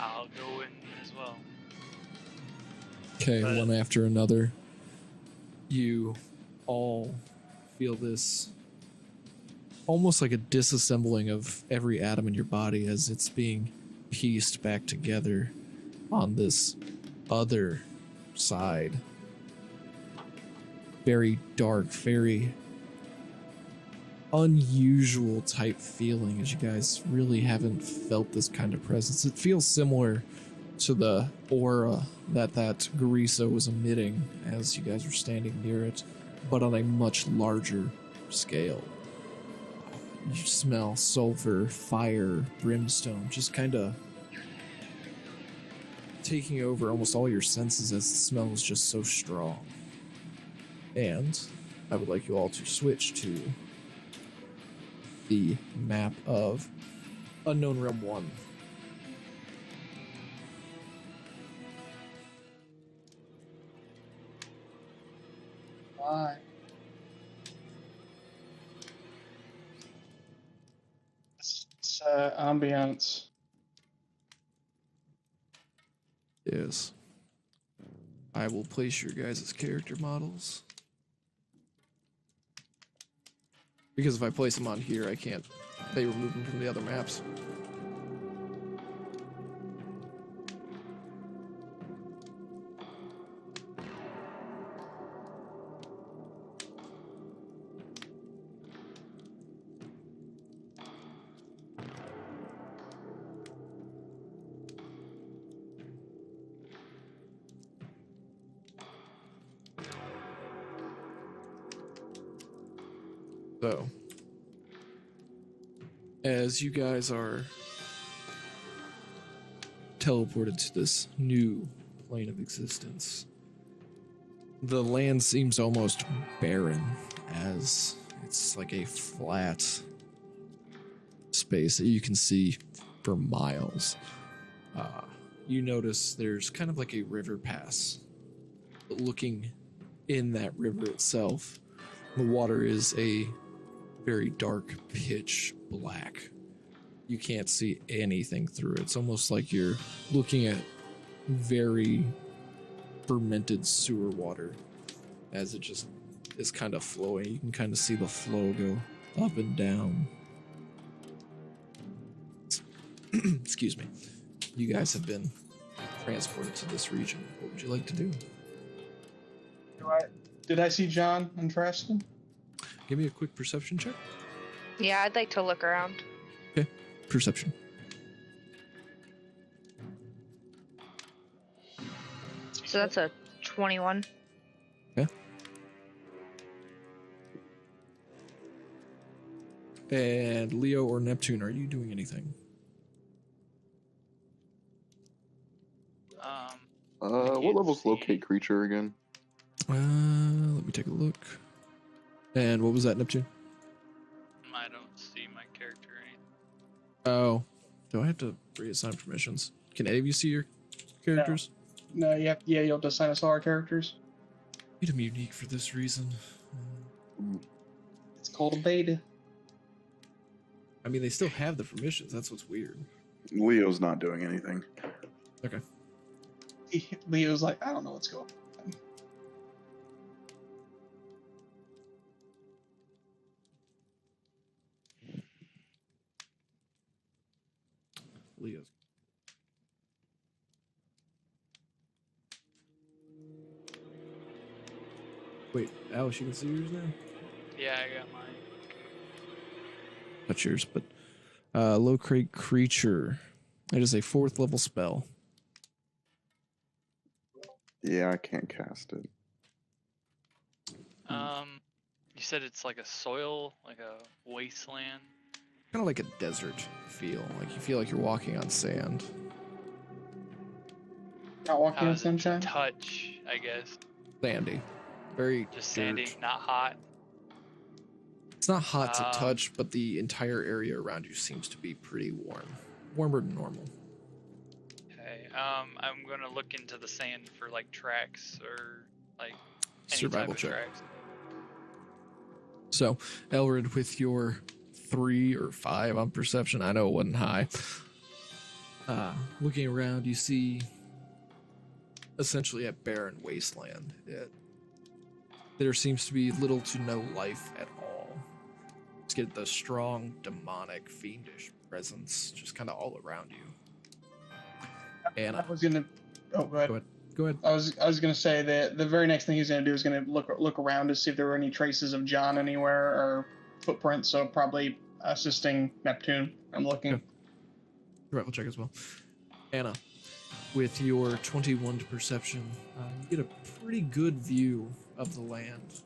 I'll go in as well. Okay, But- one after another. You all feel this almost like a disassembling of every atom in your body as it's being pieced back together on this other side. Very dark, very unusual type feeling as you guys really haven't felt this kind of presence. It feels similar to the aura that Garisa was emitting as you guys were standing near it, but on a much larger scale. You smell sulfur, fire, brimstone, just kind of taking over almost all your senses as the smell is just so strong. And I would like you all to switch to the map of Unknown Realm 1. Why? It's ambiance. Yes. I will place your guys' character models. Because if I place them on here, I can't. They remove them from the other maps. So, as you guys are teleported to this new plane of existence, the land seems almost barren, as it's like a flat space that you can see for miles. You notice there's kind of like a river pass. But looking in that river itself, the water is a very dark pitch black. You can't see anything through it. It's almost like you're looking at very fermented sewer water as it just is kind of flowing. You can kind of see the flow go up and down. Excuse me. You guys have been transported to this region. What would you like to do? Did I see John and Tristan? Give me a quick perception check. Yeah, I'd like to look around. Okay, perception. So that's a 21. Yeah. And Leo or Neptune, are you doing anything? What level's locate creature again? Let me take a look. And what was that, Neptune? I don't see my character Oh, do I have to reassign permissions? Can any of you see your characters? No, you have to assign us all our characters. Made them unique for this reason. It's called a beta. I mean, they still have the permissions. That's what's weird. Leo's not doing anything. Okay. Leo's like, I don't know what's going on. Leo's. Wait, Alice, you can see yours now? Yeah, I got mine. Not yours, but locate creature. It is a 4th level spell. Yeah, I can't cast it. You said it's like a soil, like a wasteland. Kind of like a desert feel. Like you feel like you're walking on sand. Not walking How in is it to sunshine. touch, I guess. Sandy. Very Just dirt. sandy, not hot. It's not hot to touch, but the entire area around you seems to be pretty warm. Warmer than normal. Okay. I'm gonna look into the sand for like tracks or like any Survival type check. of tracks. So, Elrid, with your 3 or 5 on perception, I know it wasn't high. Looking around, you see essentially a barren wasteland. There seems to be little to no life at all. Just get the strong, demonic, fiendish presence just kind of all around you. Anna, I was gonna. Oh, go ahead. Go ahead. I was gonna say that the very next thing he's gonna do is gonna look around to see if there were any traces of John anywhere or footprints. So probably assisting Neptune. I'm looking. Okay. Survival check as well. Anna, with your 21 to perception, you get a pretty good view of the land.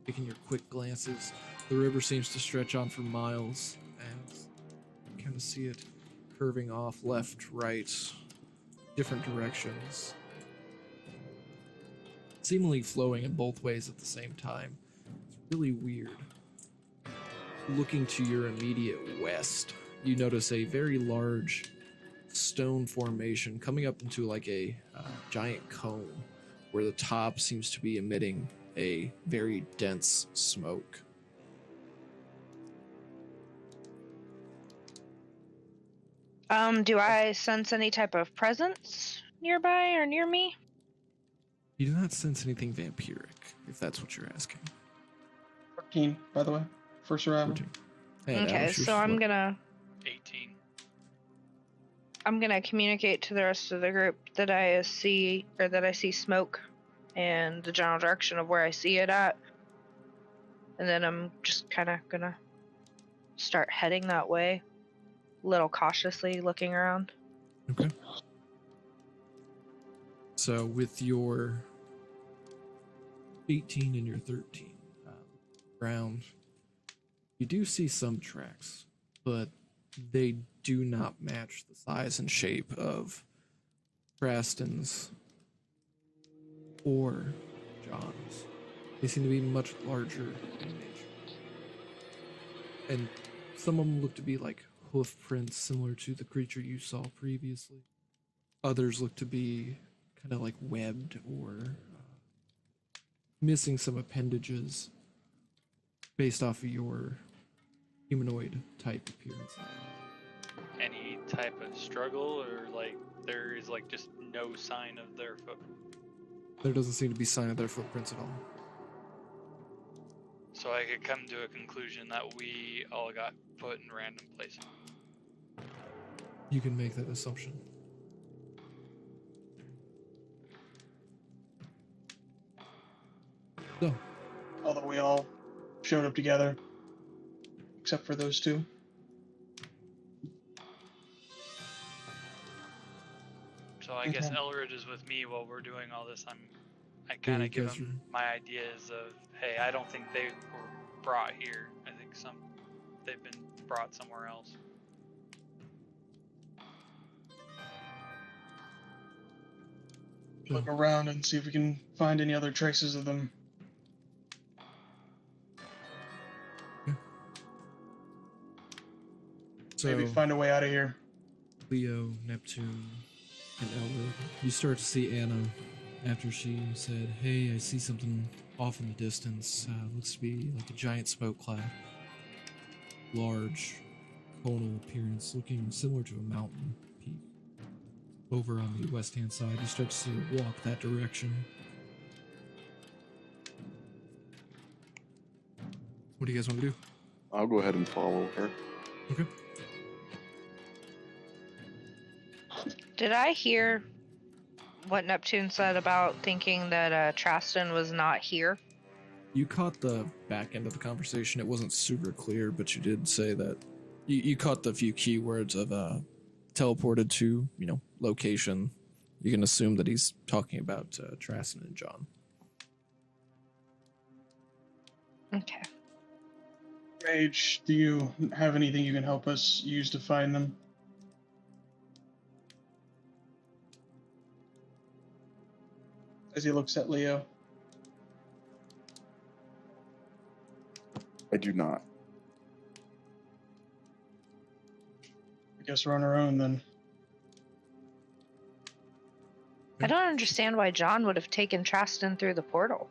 Taking your quick glances, the river seems to stretch on for miles, and you kind of see it curving off left, right, different directions, seemingly flowing in both ways at the same time. It's really weird. Looking to your immediate west, you notice a very large stone formation coming up into like a giant cone where the top seems to be emitting a very dense smoke. Do I sense any type of presence nearby or near me? You do not sense anything vampiric, if that's what you're asking. 14, by the way, for survival. 14. And Okay, Alex, so I'm gonna 18. communicate to the rest of the group that I see smoke and the general direction of where I see it at. And then I'm just kind of gonna start heading that way, a little cautiously looking around. Okay. So with your 18 and your 13 round, you do see some tracks, but they do not match the size and shape of Preston's or John's. They seem to be much larger in nature. And some of them look to be like hoof prints similar to the creature you saw previously. Others look to be kind of like webbed or missing some appendages based off of your humanoid type appearance. Any type of struggle, or like there is like just no sign of their foot? There doesn't seem to be sign of their footprints at all. So I could come to a conclusion that we all got put in random places. You can make that assumption. So, Although we all showed up together, except for those two. So I guess Okay. Elrid is with me while we're doing all this. I kind of give guys him my ideas of, hey, I don't think they were brought here. I think they've been brought somewhere else. Look around and see if we can find any other traces of them. So Maybe find a way out of here. Leo, Neptune, and Elwood, you start to see Anna after she said, "Hey, I see something off in the distance. Looks to be like a giant smoke cloud. Large, conal appearance, looking similar to a mountain peak. Over on the west-hand side, you start to see her walk that direction. What do you guys want to do? I'll go ahead and follow her. Okay. Did I hear what Neptune said about thinking that Traston was not here? You caught the back end of the conversation. It wasn't super clear, but you did say that you caught the few keywords of teleported to, location. You can assume that he's talking about Traston and John. Okay. Mage, do you have anything you can help us use to find them? As he looks at Leo. I do not. I guess we're on our own then. I don't understand why John would have taken Traston through the portal.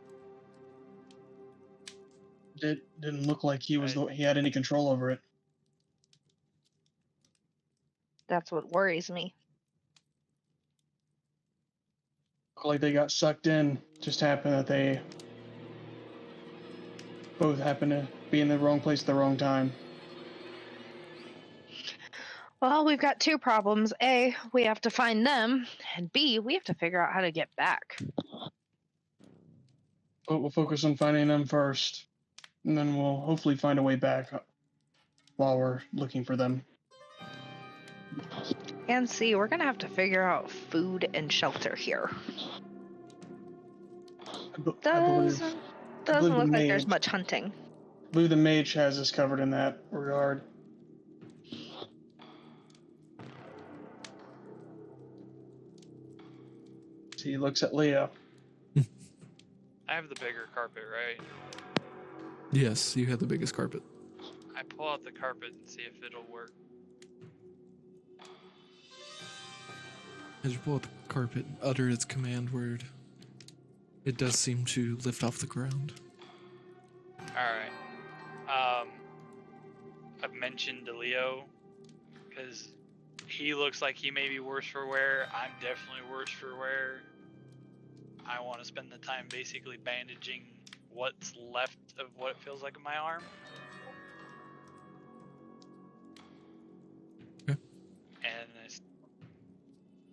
It didn't look like he had any control over it. That's what worries me. Looked like they got sucked in. Just happened that they both happened to be in the wrong place at the wrong time. Well, we've got two problems. A, we have to find them, and B, we have to figure out how to get back. But we'll focus on finding them first, and then we'll hopefully find a way back while we're looking for them. And C, we're gonna have to figure out food and shelter here. I believe Doesn't the look like there's mage- much hunting. I believe the mage has us covered in that regard. So he looks at Leo. I have the bigger carpet, right? Yes, you had the biggest carpet. I pull out the carpet and see if it'll work. As you pull out the carpet and utter its command word, it does seem to lift off the ground. Alright. I've mentioned to Leo, because he looks like he may be worse for wear. I'm definitely worse for wear. I want to spend the time basically bandaging what's left of what it feels like in my arm. Okay. And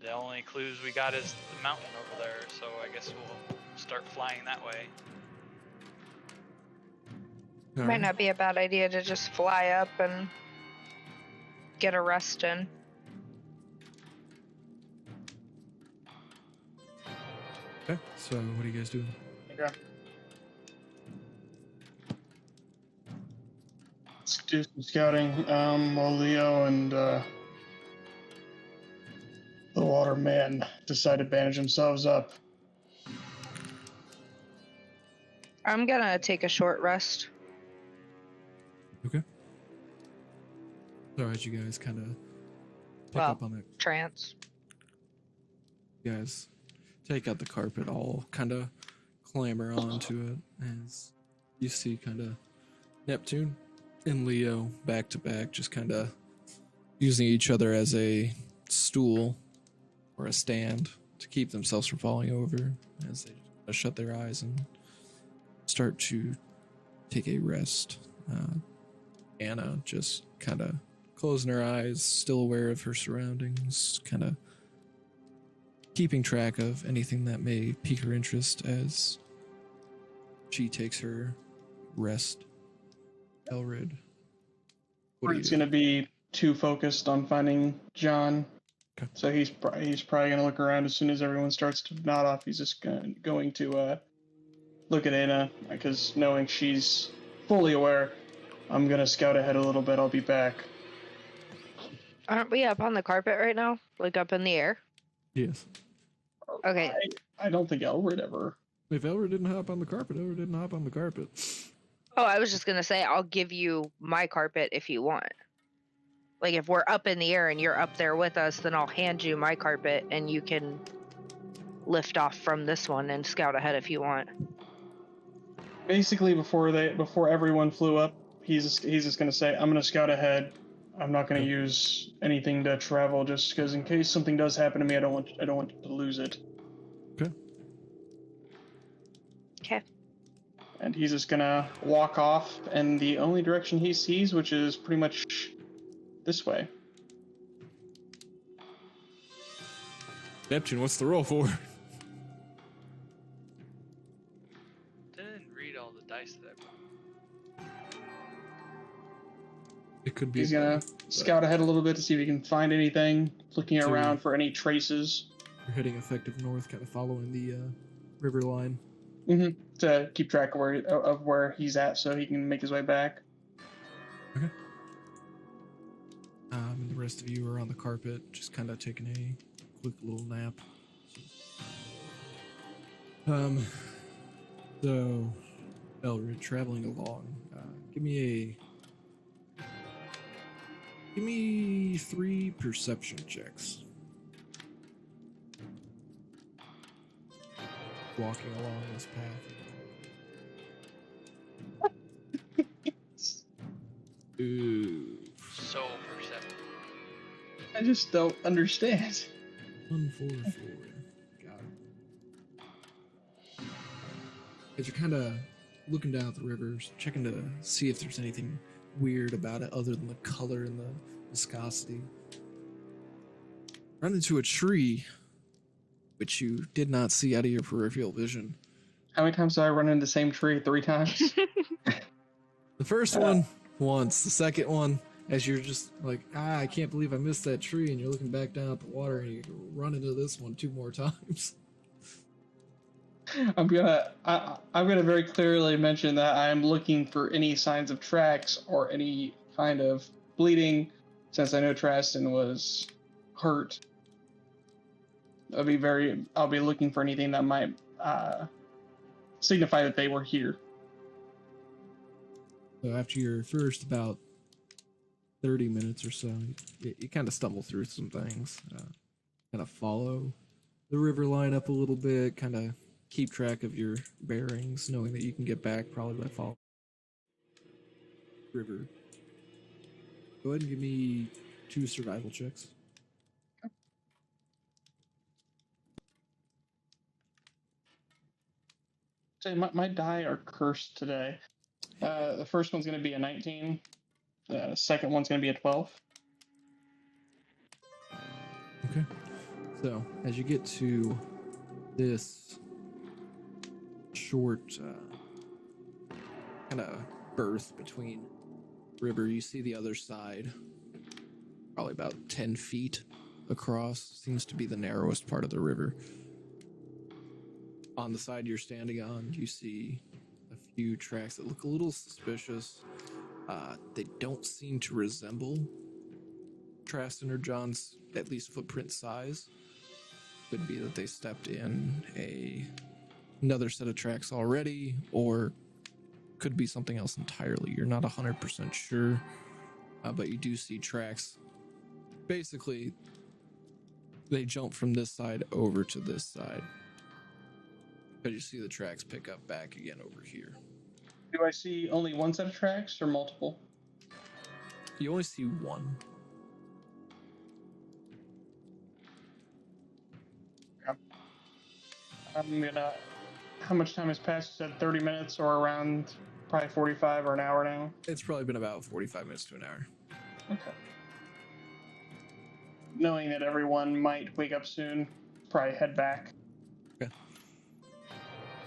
the only clues we got is the mountain over there, so I guess we'll start flying that way. All Might right. not be a bad idea to just fly up and get a rest in. Okay, so what are you guys doing? Okay. Let's do some scouting while Leo and the waterman decide to bandage themselves up. I'm gonna take a short rest. Okay. So as you guys kind of pick Well, up on that, Trance. you guys take out the carpet, all kind of clamber onto it as you see kind of Neptune and Leo back to back, just kind of using each other as a stool or a stand to keep themselves from falling over as they shut their eyes and start to take a rest. Anna just kind of closing her eyes, still aware of her surroundings, kind of keeping track of anything that may pique her interest as she takes her rest. Elrid, what do you It's do? going to be too focused on finding John. Okay. So he's probably going to look around as soon as everyone starts to nod off. He's just going to look at Anna, because knowing she's fully aware, I'm going to scout ahead a little bit. I'll be back. Aren't we up on the carpet right now? Like up in the air? Yes. Okay. I don't think Elrid ever. If Elrid didn't hop on the carpet, Elrid didn't hop on the carpet. Oh, I was just gonna say I'll give you my carpet if you want. Like if we're up in the air and you're up there with us, then I'll hand you my carpet and you can lift off from this one and scout ahead if you want. Basically, before everyone flew up, he's just going to say, "I'm going to scout ahead. I'm not going to use anything to travel, just because in case something does happen to me, I don't want to lose it." Okay. Okay. And he's just gonna walk off in the only direction he sees, which is pretty much this way. Neptune, what's the roll for? Didn't read all the dice that I It could be. He's gonna scout ahead a little bit to see if he can find anything, looking So- around for any traces. You're heading effective north, kind of following the river line. To keep track of where he's at, so he can make his way back. And the rest of you are on the carpet, just kind of taking a quick little nap. So Elrid traveling along. Give me 3 perception checks. Walking along this path. Ooh. so perceptive. I just don't understand. 144. Got it. As you're kind of looking down at the rivers, checking to see if there's anything weird about it other than the color and the viscosity. Run into a tree, which you did not see out of your peripheral vision. How many times did I run into the same tree? 3 times? The first one, once. The second one, as you're just like, I can't believe I missed that tree, and you're looking back down at the water, and you run into this one 2 more times. I'm gonna very clearly mention that I'm looking for any signs of tracks or any kind of bleeding, since I know Traston was hurt. I'll be looking for anything that might signify that they were here. So after your first about 30 minutes or so, you kind of stumble through some things. Kind of follow the river line up a little bit, kind of keep track of your bearings, knowing that you can get back probably by following the river. Go ahead and give me 2 survival checks. So my die are cursed today. The first one's going to be a 19. The second one's going to be a 12. Okay. So as you get to this short kind of berth between river, you see the other side, probably about 10 feet across, seems to be the narrowest part of the river. On the side you're standing on, you see a few tracks that look a little suspicious. They don't seem to resemble Traston or John's, at least footprint size. Could be that they stepped in another set of tracks already, or could be something else entirely. You're not 100% sure. but you do see tracks. Basically, they jump from this side over to this side. But you see the tracks pick up back again over here. Do I see only one set of tracks or multiple? You only see one. I'm gonna. How much time has passed? You said 30 minutes or around probably 45 or an hour now? It's probably been about 45 minutes to an hour. Okay. Knowing that everyone might wake up soon, probably head back. Okay.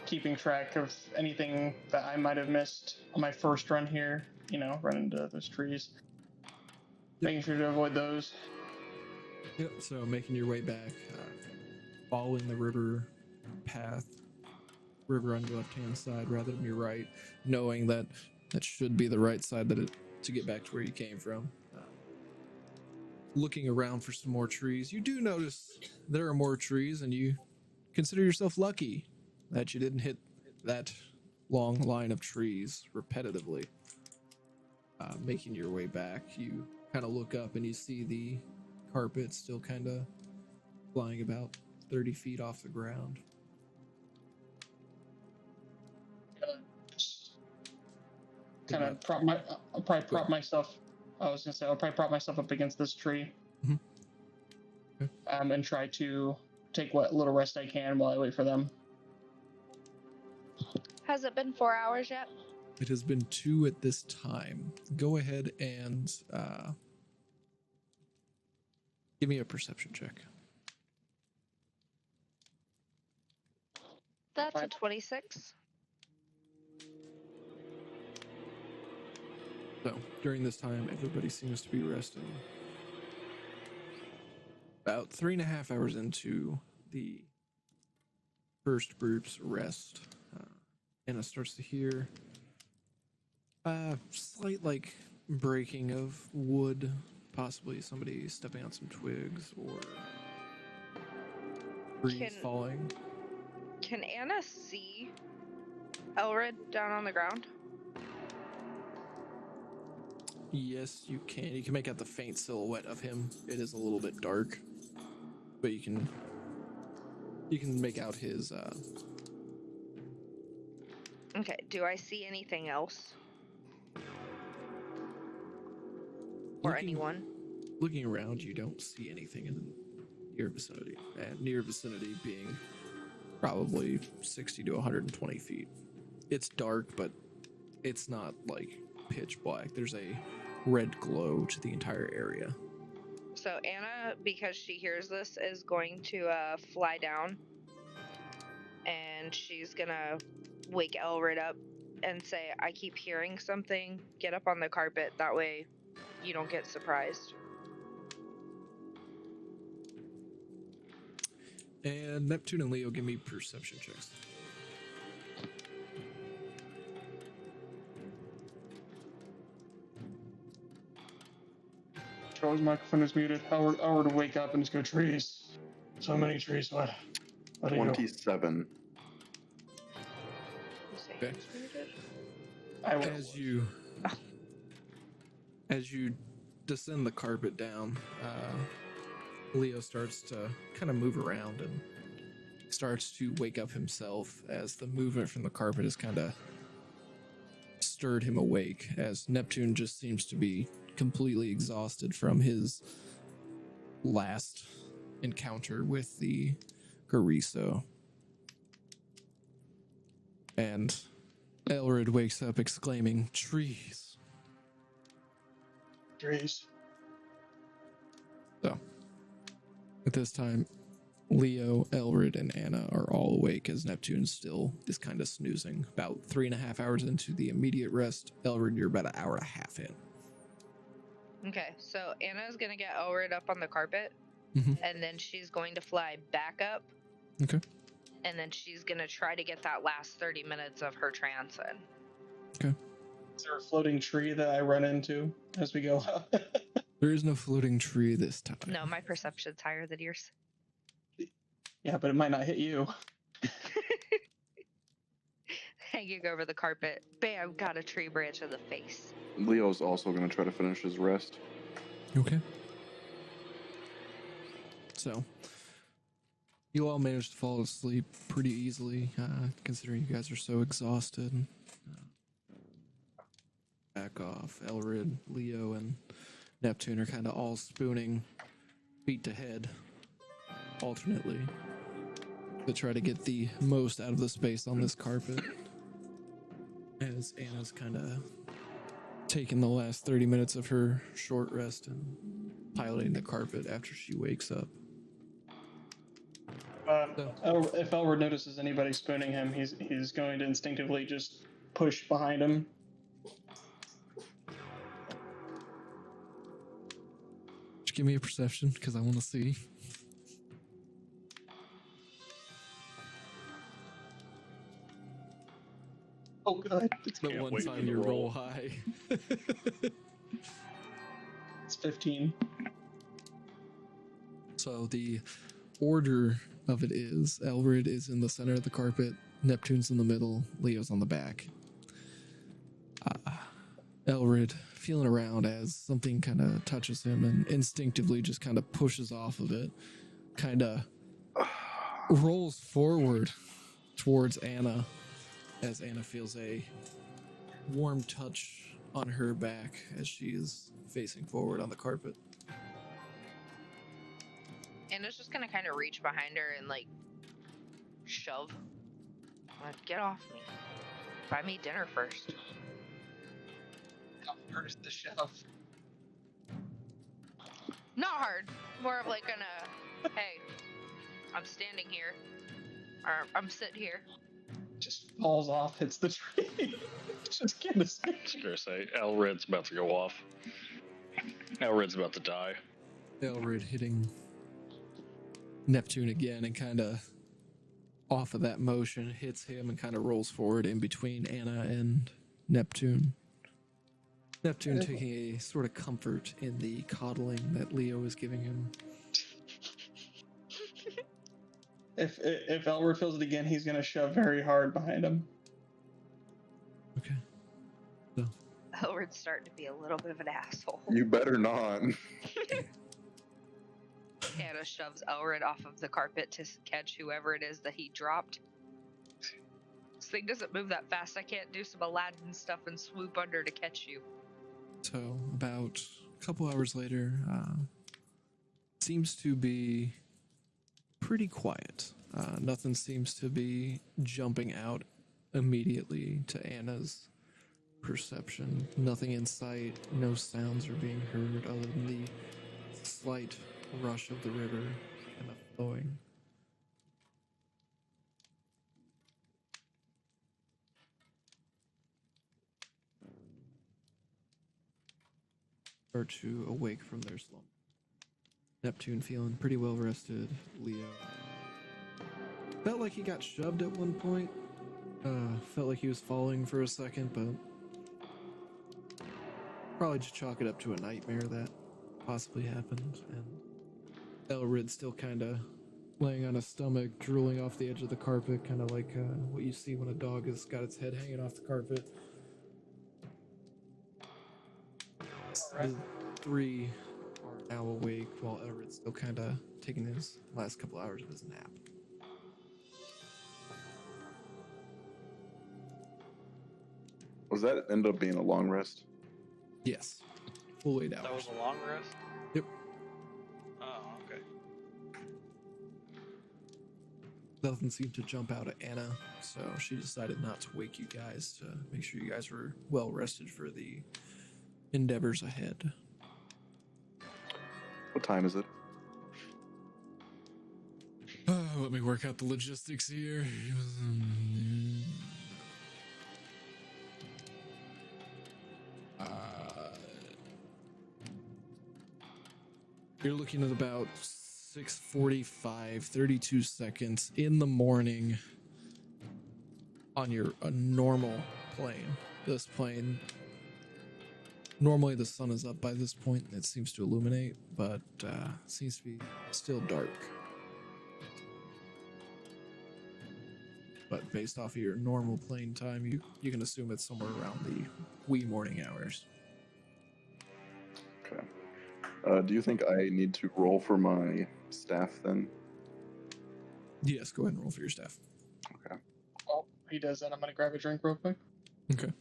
Keeping track of anything that I might have missed on my first run here, run into those trees. Making sure to avoid those. Yep, so making your way back, following the river path, river on your left-hand side rather than your right, knowing that that should be the right side to get back to where you came from. Looking around for some more trees, you do notice there are more trees, and you consider yourself lucky that you didn't hit that long line of trees repetitively. Making your way back, you kind of look up and you see the carpet still kind of flying about 30 feet off the ground. Kind of I'll probably prop myself. I was gonna say I'll probably prop myself up against this tree, Okay. And try to take what little rest I can while I wait for them. Has it been 4 hours yet? It has been 2 at this time. Go ahead and give me a perception check. That's a 26. So during this time, everybody seems to be resting. About 3.5 hours into the first group's rest, Anna starts to hear slight breaking of wood, possibly somebody stepping on some twigs or trees falling. Can Anna see Elred down on the ground? Yes, you can. You can make out the faint silhouette of him. It is a little bit dark, but you can make out his. Okay. Do I see anything else? Or anyone? Looking around, you don't see anything in your vicinity, and near vicinity being probably 60 to 120 feet. It's dark, but it's not pitch black. There's a red glow to the entire area. So Anna, because she hears this, is going to fly down, and she's gonna wake Elred up and say, "I keep hearing something. Get up on the carpet. That way, you don't get surprised." And Neptune and Leo, give me perception checks. Charles' microphone is muted. Howard to wake up and just go, trees. So many trees. What do you know? 27. Okay. I will. As you descend the carpet down, Leo starts to kind of move around and starts to wake up himself as the movement from the carpet has kind of stirred him awake, as Neptune just seems to be completely exhausted from his last encounter with the Gariso. And Elred wakes up exclaiming, "Trees." Trees. So, at this time, Leo, Elred, and Anna are all awake as Neptune still is kind of snoozing. About 3.5 hours into the immediate rest. Elred, you're about an hour and a half in. Okay, so Anna's gonna get Elred up on the carpet, and then she's going to fly back up. Okay. And then she's gonna try to get that last 30 minutes of her trance in. Okay. Is there a floating tree that I run into as we go up? There is no floating tree this time. No, my perception's higher than yours. Yeah, but it might not hit you. Hang hanging over the carpet. Bam, got a tree branch in the face. Leo's also going to try to finish his rest. Okay. So, you all managed to fall asleep pretty easily, considering you guys are so exhausted. Back off. Elrid, Leo, and Neptune are kind of all spooning feet to head, alternately, to try to get the most out of the space on this carpet. As Anna's kind of taking the last 30 minutes of her short rest and piloting the carpet after she wakes up. If Elward notices anybody spooning him, he's going to instinctively just push behind him. Just give me a perception, because I want to see. Oh, God. It's the one time you roll high. It's 15. So the order of it is, Elrid is in the center of the carpet, Neptune's in the middle, Leo's on the back. Elrid feeling around as something kind of touches him and instinctively just kind of pushes off of it, kind of rolls forward towards Anna as Anna feels a warm touch on her back as she is facing forward on the carpet. Anna's just gonna kind of reach behind her and like shove. Like, get off me. Buy me dinner first. First the shove. Not hard. More of like hey, I'm standing here. Or I'm sitting here. Just falls off, hits the tree. Just get a I was gonna say, Elred's about to go off. Elred's about to die. Elrid hitting Neptune again and kind of off of that motion hits him and kind of rolls forward in between Anna and Neptune. Neptune taking a sort of comfort in the coddling that Leo is giving him. If Elward feels it again, he's gonna shove very hard behind him. Okay. So Elred's starting to be a little bit of an asshole. You better not. Anna shoves Elred off of the carpet to catch whoever it is that he dropped. This thing doesn't move that fast. I can't do some Aladdin stuff and swoop under to catch you. So about a couple hours later, seems to be pretty quiet. Nothing seems to be jumping out immediately to Anna's perception. Nothing in sight. No sounds are being heard other than the slight rush of the river kind of flowing. Start to awake from their slumber. Neptune feeling pretty well rested. Leo felt like he got shoved at one point. Felt like he was falling for a second, but probably just chalk it up to a nightmare that possibly happened. And Elrid still kind of laying on his stomach, drooling off the edge of the carpet, kind of like what you see when a dog has got its head hanging off the carpet. The three are now awake while Elrid's still kind of taking his last couple hours of his nap. Was that end up being a long rest? Yes. Full 8 hours. That was a long rest? Yep. Oh, okay. Nothing seemed to jump out at Anna, so she decided not to wake you guys to make sure you guys were well rested for the endeavors ahead. What time is it? Let me work out the logistics here. You're looking at about 6:45, 32 seconds in the morning on a normal plane. This plane, normally the sun is up by this point and it seems to illuminate, but seems to be still dark. but based off of your normal playing time, you can assume it's somewhere around the wee morning hours. Okay. Do you think I need to roll for my staff then? Yes, go ahead and roll for your staff. Okay. While he does that, I'm going to grab a drink real quick. Okay.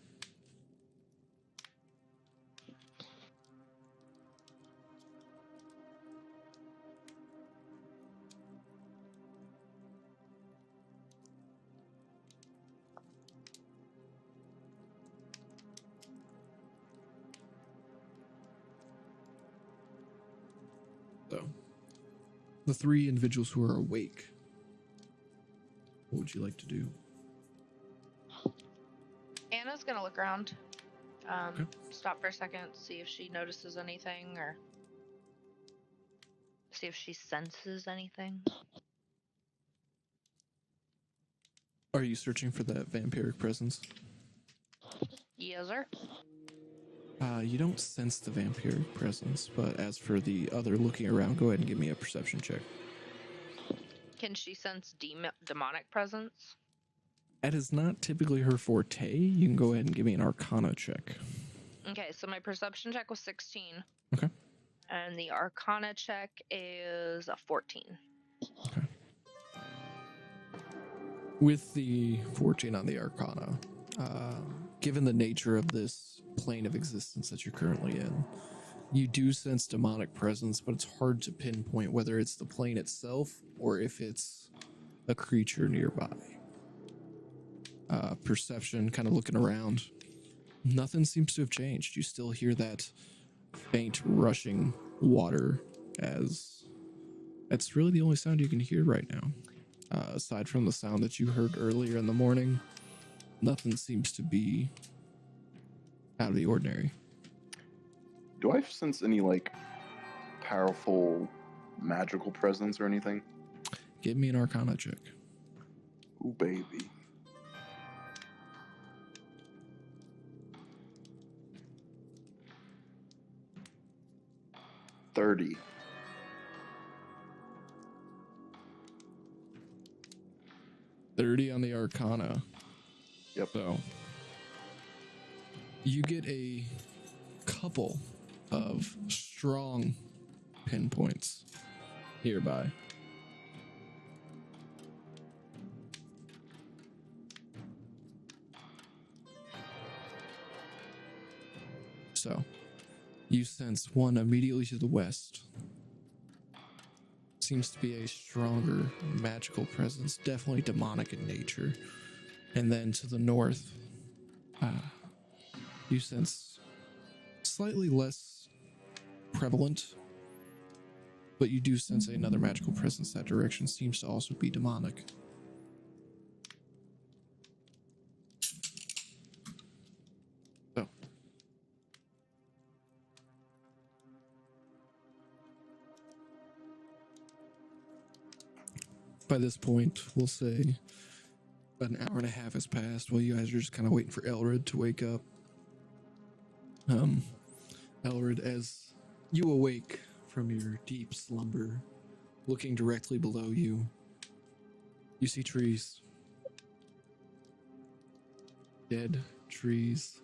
So, the three individuals who are awake, what would you like to do? Anna's gonna look around. Okay. Stop for a second, see if she notices anything, or see if she senses anything. Are you searching for that vampiric presence? Yes, sir. You don't sense the vampiric presence, but as for the other looking around, go ahead and give me a perception check. Can she sense demonic presence? That is not typically her forte. You can go ahead and give me an Arcana check. Okay, so my perception check was 16. Okay. And the Arcana check is a 14. Okay. With the 14 on the Arcana, given the nature of this plane of existence that you're currently in, you do sense demonic presence, but it's hard to pinpoint whether it's the plane itself or if it's a creature nearby. Perception, kind of looking around, nothing seems to have changed. You still hear that faint rushing water, as that's really the only sound you can hear right now. Aside from the sound that you heard earlier in the morning, nothing seems to be out of the ordinary. Do I sense any, like, powerful magical presence or anything? Give me an Arcana check. Ooh, baby. $30. 30 on the Arcana. Yep. So you get a couple of strong pinpoints nearby. So you sense one immediately to the west. Seems to be a stronger magical presence, definitely demonic in nature. And then to the north, you sense slightly less prevalent, but you do sense another magical presence that direction. Seems to also be demonic. So by this point, we'll say about an hour and a half has passed while you guys are just kind of waiting for Elred to wake up. Elred, as you awake from your deep slumber, looking directly below you, you see trees. Dead trees.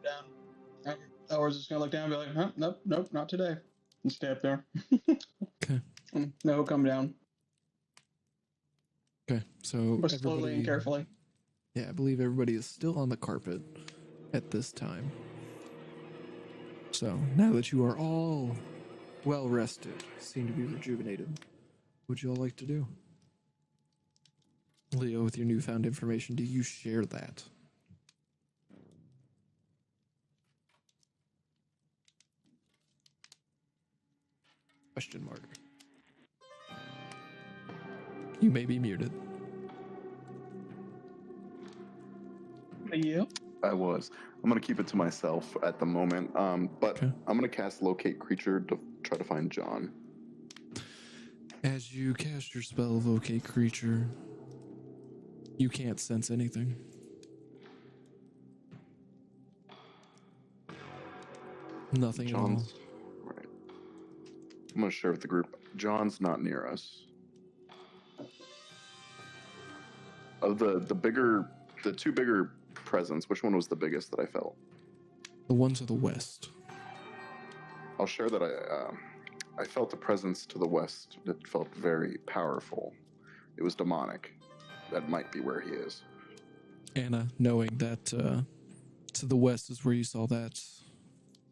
Down. Elred's just going to look down and be like, huh? Nope, not today. And stay up there. Okay. No, he'll come down. Okay, so But slowly and carefully. Yeah, I believe everybody is still on the carpet at this time. So now that you are all well rested, seem to be rejuvenated, what would you all like to do? Leo, with your newfound information, do you share that? Question mark. You may be muted. Yeah. I was. I'm going to keep it to myself at the moment, but Okay. I'm going to cast Locate Creature to try to find John. As you cast your spell, Locate Creature, you can't sense anything. Nothing at all. John's... Right. I'm going to share with the group. John's not near us. Of the two bigger presents, which one was the biggest that I felt? The one to the west. I'll share that I felt the presence to the west that felt very powerful. It was demonic. That might be where he is. Anna, knowing that to the west is where you saw that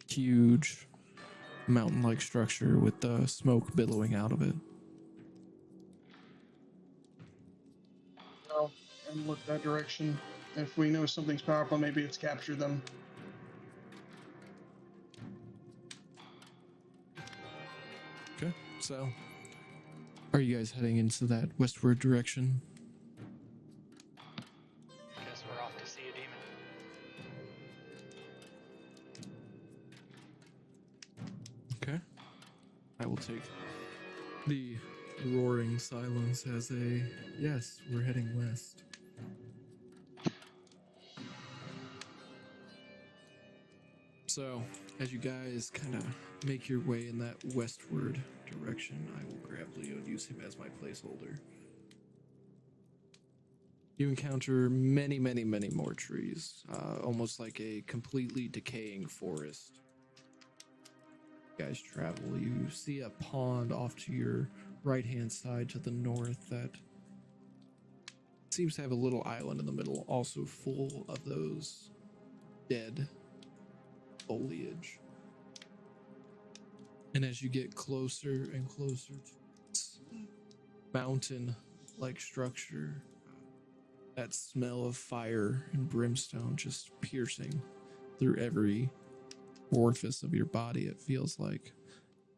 huge mountain-like structure with the smoke billowing out of it. Go and look that direction. If we know something's powerful, maybe it's captured them. Okay, so are you guys heading into that westward direction? Guess we're off to see a demon. Okay. I will take the roaring silence as a yes, we're heading west. So, as you guys kind of make your way in that westward direction, I will grab Leo and use him as my placeholder. You encounter many, many, many more trees, almost like a completely decaying forest. You guys travel, you see a pond off to your right-hand side to the north that seems to have a little island in the middle, also full of those dead foliage. And as you get closer and closer to this mountain-like structure, that smell of fire and brimstone just piercing through every orifice of your body. It feels like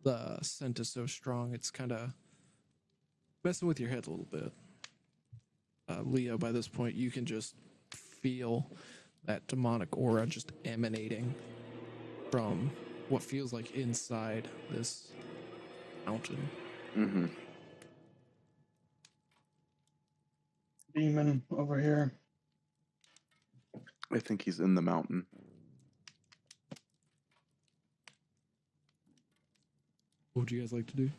the scent is so strong, it's kind of messing with your head a little bit. Leo, by this point, you can just feel that demonic aura just emanating from what feels like inside this mountain. Mm-hmm. Demon over here. I think he's in the mountain. What would you guys like to do?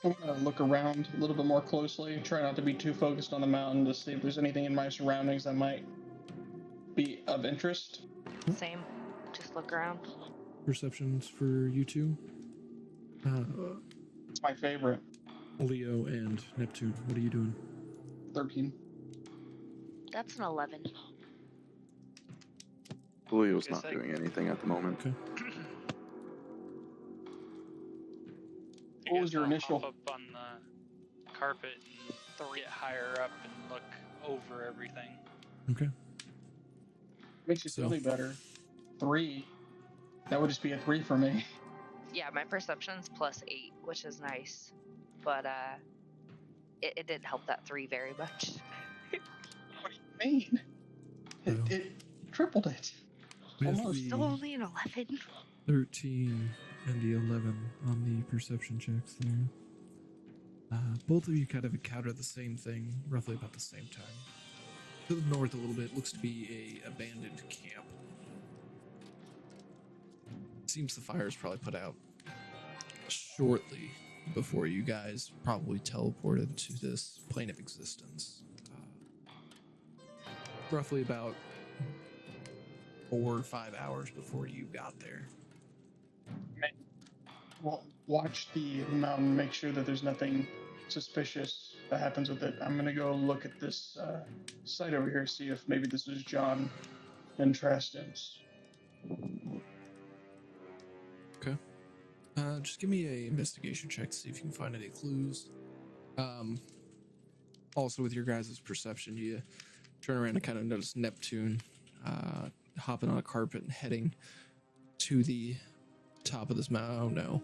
I'm gonna look around a little bit more closely. Try not to be too focused on the mountain to see if there's anything in my surroundings that might be of interest. Same. Just look around. Perceptions for you two? It's my favorite. Leo and Neptune, what are you doing? 13. That's an 11. Julio's Guess not I- doing anything at the moment. Okay. I What was guess your I'll initial? hop up on the carpet and get higher up and look over everything. Okay. Makes you feel So- any better. 3. That would just be a 3 for me. Yeah, my perception's +8, which is nice. But it didn't help that 3 very much. What do you mean? Oh. It tripled it. With Almost. Still only an 11. 13 and the 11 on the perception checks there. Both of you kind of encounter the same thing roughly about the same time. To the north a little bit looks to be a abandoned camp. Seems the fire's probably put out shortly before you guys probably teleported to this plane of existence. Roughly about 4 or 5 hours before you got there. Well, watch the mountain, make sure that there's nothing suspicious that happens with it. I'm gonna go look at this site over here, see if maybe this is John and Traston's. Okay. Just give me a investigation check to see if you can find any clues. Also, with your guys' perception, you turn around and kind of notice Neptune hopping on a carpet and heading to the top of this mountain.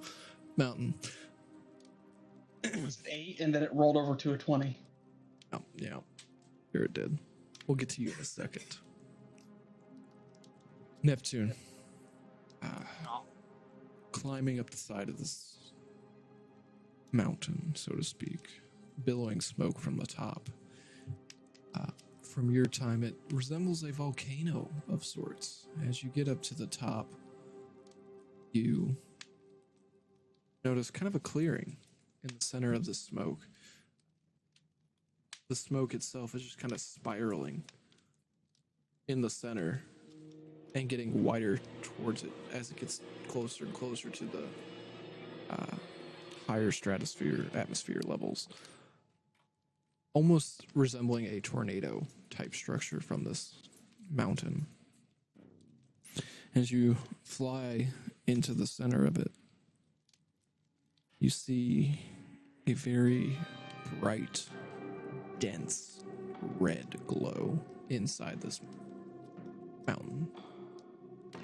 It was 8, and then it rolled over to a 20. Oh, yeah. Here it did. We'll get to you in a second. Neptune. Climbing up the side of this mountain, so to speak, billowing smoke from the top. From your time, it resembles a volcano of sorts. As you get up to the top, you notice kind of a clearing in the center of the smoke. the smoke itself is just kind of spiraling in the center and getting wider towards it as it gets closer and closer to the higher atmosphere levels, almost resembling a tornado type structure from this mountain. As you fly into the center of it, you see a very bright, dense red glow inside this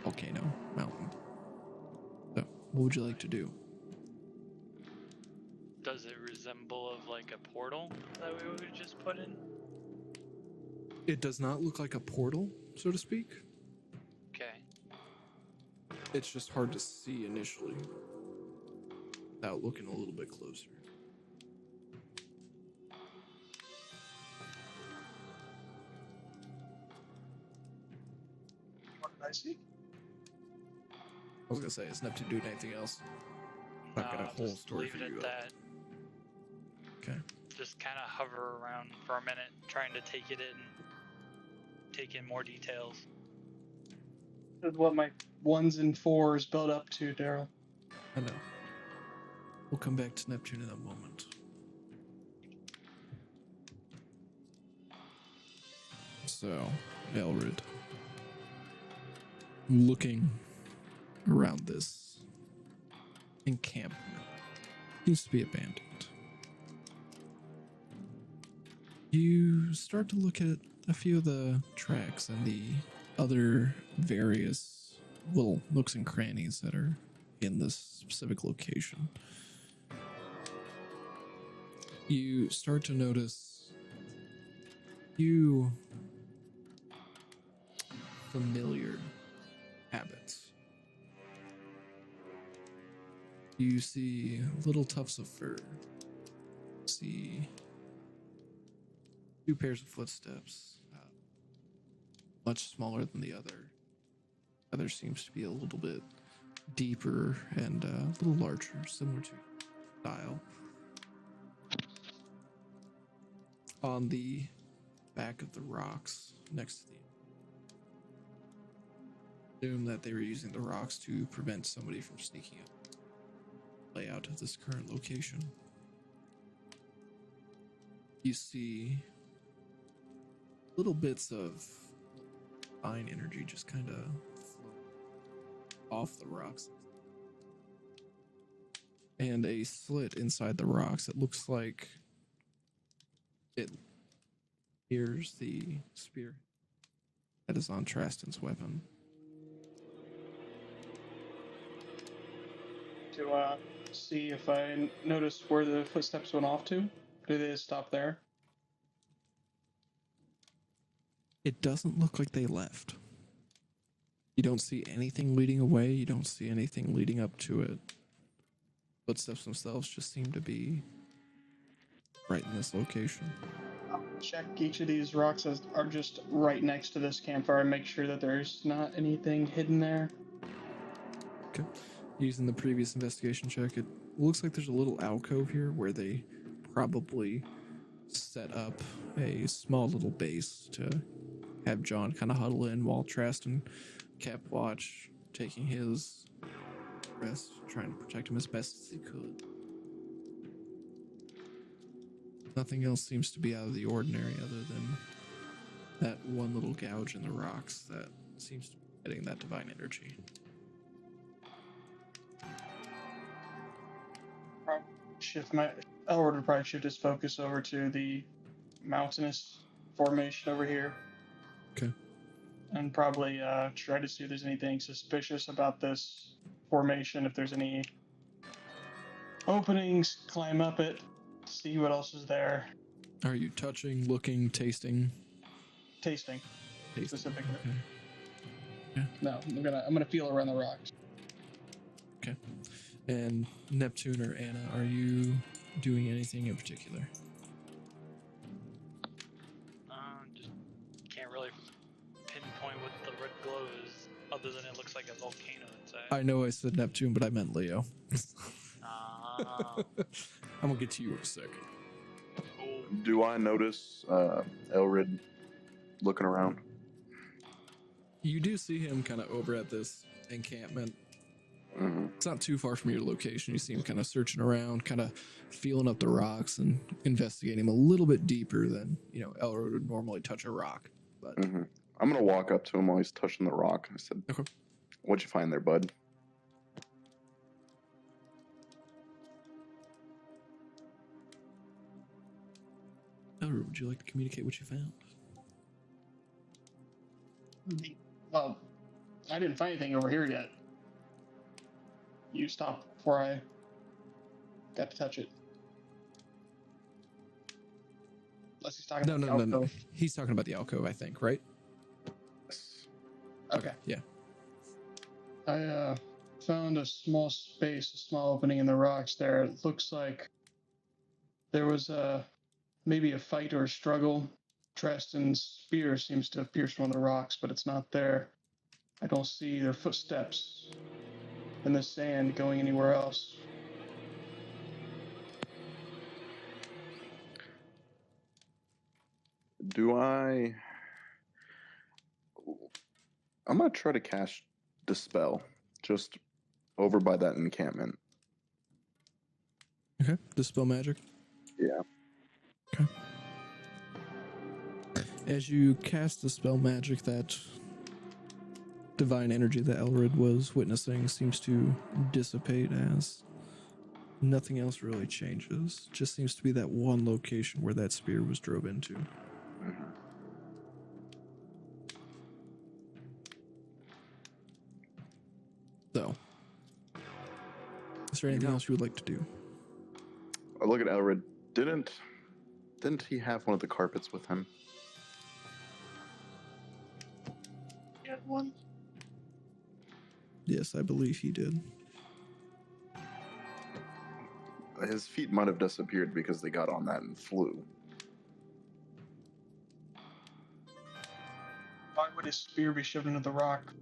volcano mountain. So, what would you like to do? Does it resemble of like a portal that we would just put in? It does not look like a portal, so to speak. Okay. It's just hard to see initially without looking a little bit closer. What did I see? I was gonna say, is Neptune doing anything else? I've got a whole just story leave for it you. at that. Okay. Just kind of hover around for a minute, trying to take it in, take in more details. This is what my 1s and 4s build up to, Daryl. I know. We'll come back to Neptune in a moment. So, Elrid, looking around this encampment, seems to be abandoned. You start to look at a few of the tracks and the other various little nooks and crannies that are in this specific location. You start to notice few familiar habits. You see little tufts of fur. See 2 pairs of footsteps, much smaller than the other. The other seems to be a little bit deeper and a little larger, similar to style. On the back of the rocks next to the assume that they were using the rocks to prevent somebody from sneaking up. Layout of this current location. You see little bits of fine energy just kind of off the rocks. And a slit inside the rocks. It looks like it mirrors the spear that is on Traston's weapon. To see if I notice where the footsteps went off to. Do they stop there? It doesn't look like they left. You don't see anything leading away. You don't see anything leading up to it. Footsteps themselves just seem to be right in this location. I'll check each of these rocks as are just right next to this campfire and make sure that there's not anything hidden there. Okay. Using the previous investigation check, it looks like there's a little alcove here where they probably set up a small little base to have John kind of huddle in while Traston kept watch, taking his rest, trying to protect him as best as he could. Nothing else seems to be out of the ordinary other than that one little gouge in the rocks that seems to be getting that divine energy. Elwood would probably shift his focus over to the mountainous formation over here. Okay. And probably try to see if there's anything suspicious about this formation, if there's any openings, climb up it, see what else is there. Are you touching, looking, tasting? Tasting. Specifically. Okay. Yeah. No, I'm gonna feel around the rocks. Okay. And Neptune or Anna, are you doing anything in particular? Just can't really pinpoint what the red glow is, other than it looks like a volcano inside. I know I said Neptune, but I meant Leo. Ah. I'm gonna get to you in a second. Oh. Do I notice Elrid looking around? You do see him kind of over at this encampment. Mm-hmm. It's not too far from your location. You see him kind of searching around, kind of feeling up the rocks and investigating them a little bit deeper than, Elrod would normally touch a rock. But Mm-hmm. I'm going to walk up to him while he's touching the rock. I said, Okay. What'd you find there, bud? Elrod, would you like to communicate what you found? Well, I didn't find anything over here yet. You stopped before I got to touch it. Unless he's talking about the No. alcove. He's talking about the alcove, I think, right? Yes. Okay. Yeah. I found a small space, a small opening in the rocks there. It looks like there was maybe a fight or a struggle. Treston's spear seems to have pierced one of the rocks, but it's not there. I don't see their footsteps in the sand going anywhere else. I'm going to try to cast Dispel just over by that encampment. Okay. Dispel magic. Yeah. Okay. As you cast the spell magic, that divine energy that Elrid was witnessing seems to dissipate as nothing else really changes. Just seems to be that one location where that spear was drove into. Mm-hmm. So, is there anything else you would like to do? I look at Elrid. Didn't he have one of the carpets with him? One. Yes, I believe he did. His feet might have disappeared because they got on that and flew. Why would his spear be shoved into the rock?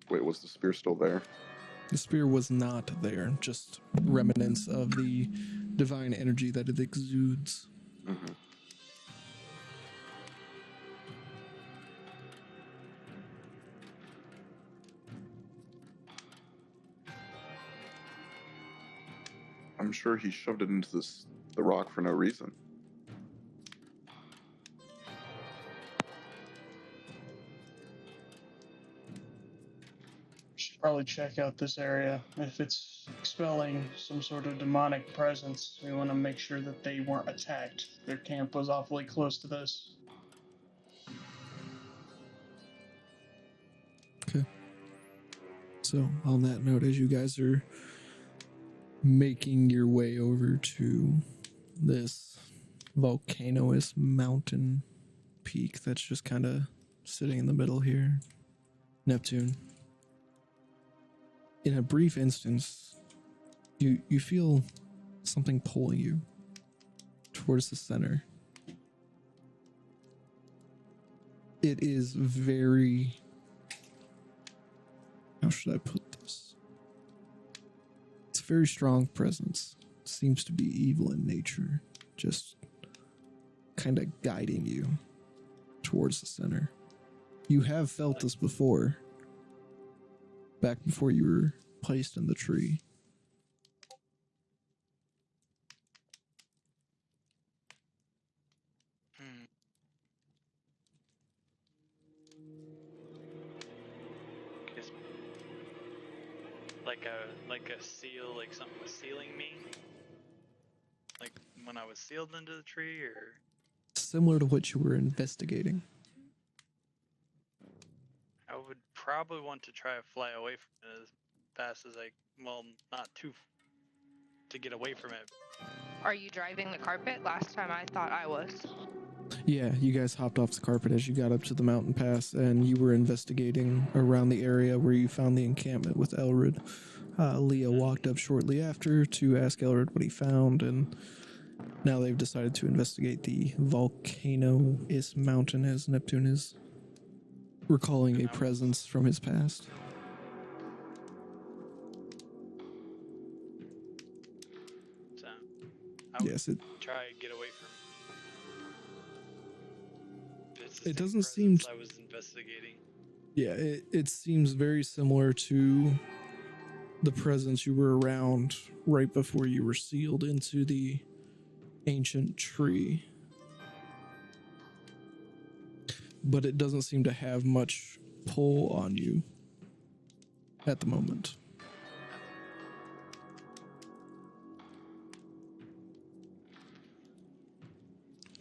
Wait, was the spear still there? The spear was not there, just remnants of the divine energy that it exudes. Mm-hmm. I'm sure he shoved it into the rock for no reason. Should probably check out this area. If it's expelling some sort of demonic presence, we want to make sure that they weren't attacked. Their camp was awfully close to this. Okay. So, on that note, as you guys are making your way over to this volcanoous mountain peak that's just kind of sitting in the middle here, Neptune, in a brief instance, you feel something pulling you towards the center. It is very... How should I put this? It's a very strong presence. Seems to be evil in nature. Just kind of guiding you towards the center. You have felt this before. Back before you were placed in the tree. Is like a seal, like something was sealing me? Like when I was sealed into the tree, or Similar to what you were investigating. I would probably want to try to fly away from it as fast as not to get away from it. Are you driving the carpet? Last time I thought I was. Yeah, you guys hopped off the carpet as you got up to the mountain pass, and you were investigating around the area where you found the encampment with Elrid. Leah walked up shortly after to ask Elrid what he found, and now they've decided to investigate the volcanoous mountain as Neptune is recalling a presence from his past. yes, try and get away from. If it's the It same doesn't seem presence I was investigating. yeah, it seems very similar to the presence you were around right before you were sealed into the ancient tree. But it doesn't seem to have much pull on you at the moment.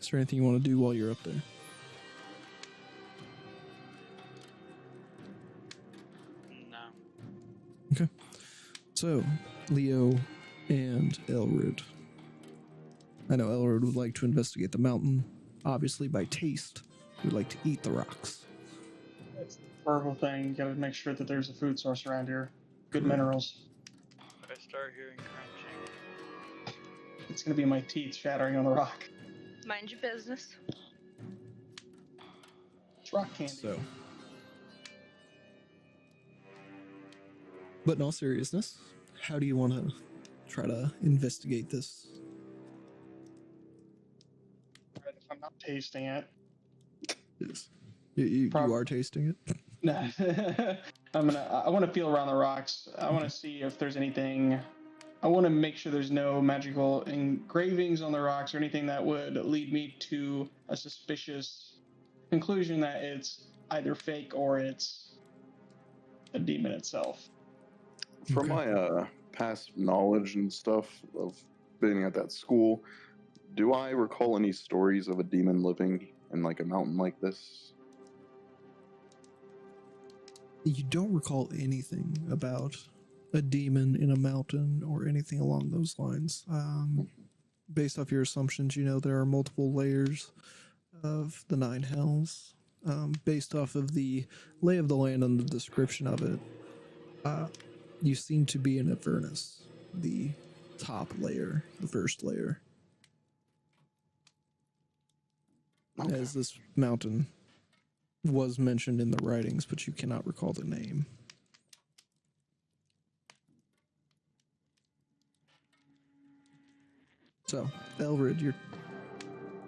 Is there anything you want to do while you're up there? No. Okay. So, Leo and Elrid. I know Elrid would like to investigate the mountain. Obviously, by taste, he would like to eat the rocks. That's the purple thing. You gotta make sure that there's a food source around here. Good Correct. minerals. If I start hearing crunching, It's gonna be my teeth shattering on the rock. Mind your business. It's rock candy. So, but in all seriousness, how do you want to try to investigate this? Right, if I'm not tasting it. Is you are tasting it? No. I want to feel around the rocks. I want to see if there's anything. I want to make sure there's no magical engravings on the rocks or anything that would lead me to a suspicious conclusion that it's either fake or it's a demon itself. From my past knowledge and stuff of being at that school, do I recall any stories of a demon living in like a mountain like this? You don't recall anything about a demon in a mountain or anything along those lines. Based off your assumptions, you know there are multiple layers of the Nine Hells. Based off of the lay of the land and the description of it, you seem to be in Avernus, the top layer, the first layer. Okay. As this mountain was mentioned in the writings, but you cannot recall the name. So, Elrid, you're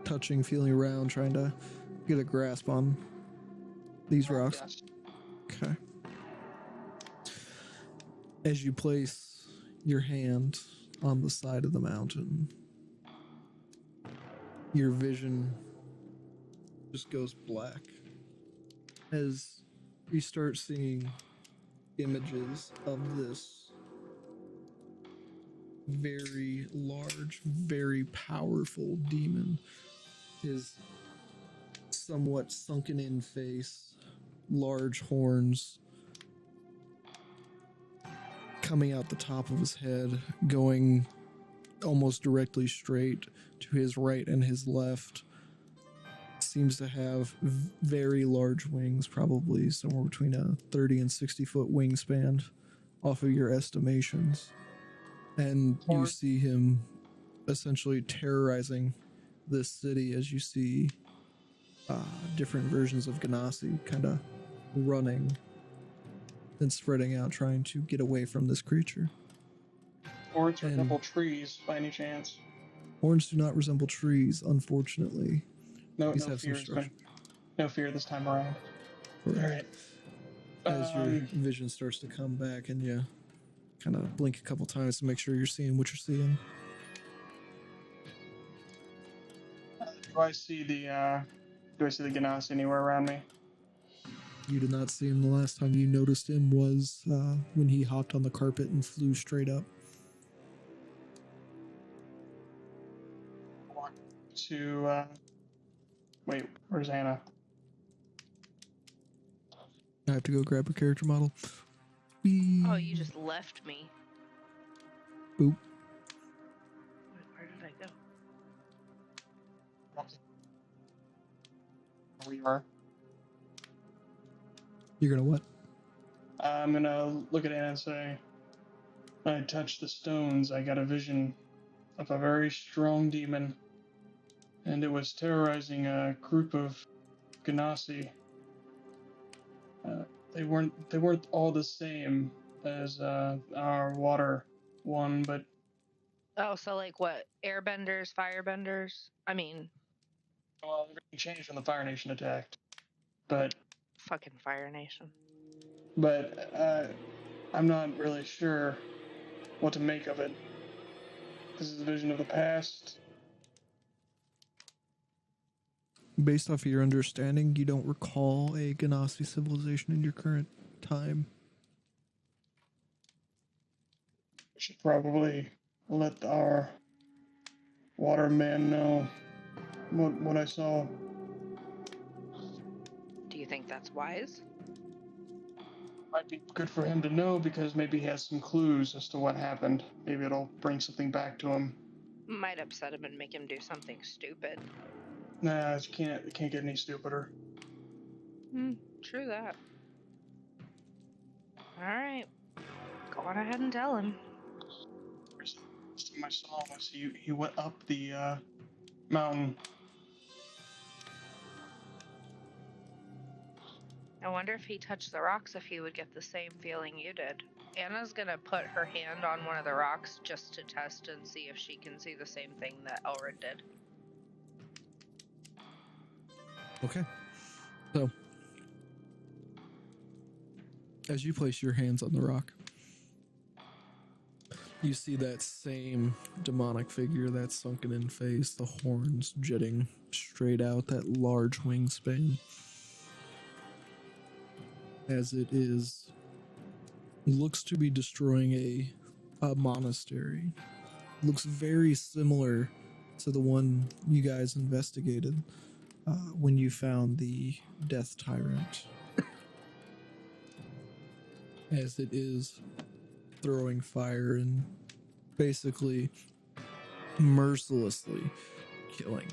touching, feeling around, trying to get a grasp on these rocks. Yes. Okay. As you place your hand on the side of the mountain, your vision just goes black as you start seeing images of this very large, very powerful demon. His somewhat sunken in face, large horns coming out the top of his head, going almost directly straight to his right and his left. Seems to have very large wings, probably somewhere between a 30 and 60 foot wingspan off of your estimations. And you see him essentially terrorizing this city as you see different versions of Ganassi kind of running and spreading out, trying to get away from this creature. Horns resemble trees by any chance? Horns do not resemble trees, unfortunately. No, These no have some fear. structure. No fear this time around. Correct. All right. As your vision starts to come back, and you kind of blink a couple times to make sure you're seeing what you're seeing. Do I see the Ganassi anywhere around me? You did not see him. The last time you noticed him was when he hopped on the carpet and flew straight up. Walk to wait, where's Anna? I have to go grab a character model. Oh, you just left me. Boop. Where did I go? Where you are. You're gonna what? I'm gonna look at Anna and say, when I touched the stones, I got a vision of a very strong demon, and it was terrorizing a group of Ganassi. They weren't all the same as our water one, but Oh, so like what? Airbenders, firebenders? I mean, Well, everything changed when the Fire Nation attacked. But fucking Fire Nation. I'm not really sure what to make of it. This is a vision of the past. Based off of your understanding, you don't recall a Ganassi civilization in your current time. I should probably let our waterman know what I saw. Do you think that's wise? Might be good for him to know because maybe he has some clues as to what happened. Maybe it'll bring something back to him. Might upset him and make him do something stupid. Nah, it can't get any stupider. True that. Alright. Go on ahead and tell him. First time I saw him was he went up the mountain. I wonder if he touched the rocks if he would get the same feeling you did. Anna's gonna put her hand on one of the rocks just to test and see if she can see the same thing that Elred did. Okay. So, as you place your hands on the rock, you see that same demonic figure, that sunken in face, the horns jutting straight out, that large wingspan. As it looks to be destroying a monastery. Looks very similar to the one you guys investigated when you found the Death Tyrant. As it is throwing fire and basically mercilessly killing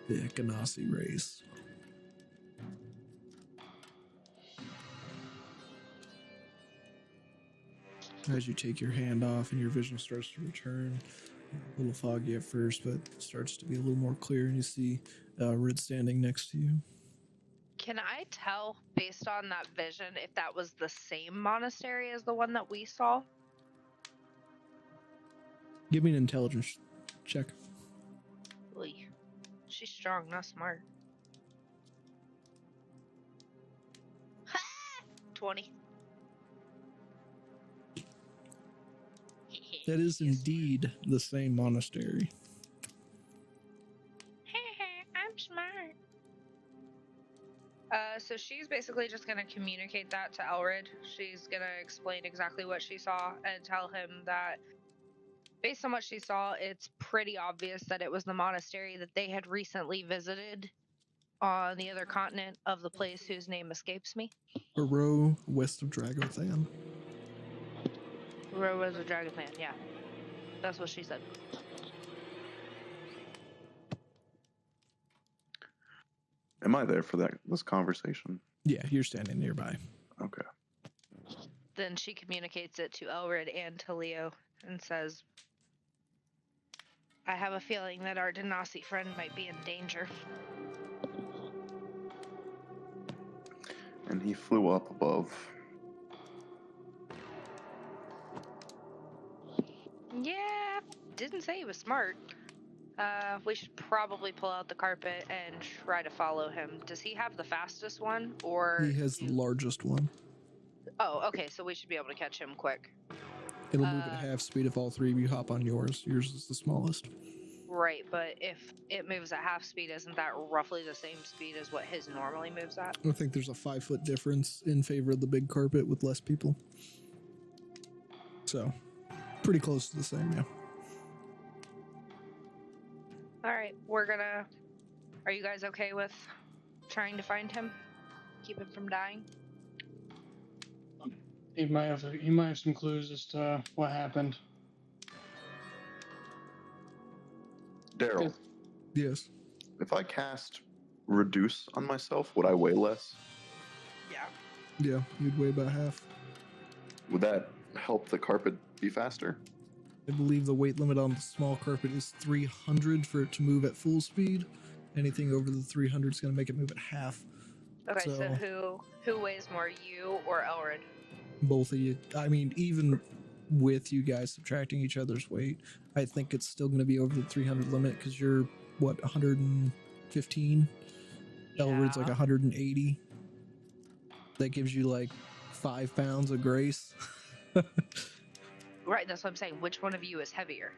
the Ganassi race. As you take your hand off and your vision starts to return, a little foggy at first, but starts to be a little more clear, and you see Rid standing next to you. Can I tell, based on that vision, if that was the same monastery as the one that we saw? Give me an intelligence check. Oy. She's strong, not smart. 20. That is indeed the same monastery. I'm smart. So she's basically just going to communicate that to Elred. She's going to explain exactly what she saw and tell him that based on what she saw, it's pretty obvious that it was the monastery that they had recently visited on the other continent of the place whose name escapes me. A row west of Dragothan. Where was the Dragonland? Yeah. That's what she said. Am I there for this conversation? Yeah, you're standing nearby. Okay. Then she communicates it to Elred and to Leo and says, I have a feeling that our Ganassi friend might be in danger. And he flew up above. Yeah, didn't say he was smart. We should probably pull out the carpet and try to follow him. Does he have the fastest one, or... He has the largest one. Oh, okay, so we should be able to catch him quick. It'll move at half speed if all three of you hop on yours. Yours is the smallest. Right, but if it moves at half speed, isn't that roughly the same speed as what his normally moves at? I think there's a 5-foot difference in favor of the big carpet with less people. So, pretty close to the same, yeah. Alright, are you guys okay with trying to find him? Keep him from dying? He might have some clues as to what happened. Daryl, Yes. if I cast Reduce on myself, would I weigh less? Yeah. Yeah, you'd weigh about half. Would that help the carpet be faster? I believe the weight limit on the small carpet is 300 for it to move at full speed. Anything over the 300 is going to make it move at half. Okay, so So- who weighs more, you or Elred? Both of you. I mean, even with you guys subtracting each other's weight, I think it's still going to be over the 300 limit because you're, what, 115? Elred's like 180. That gives you like 5 pounds of grace. Right, that's what I'm saying. Which one of you is heavier?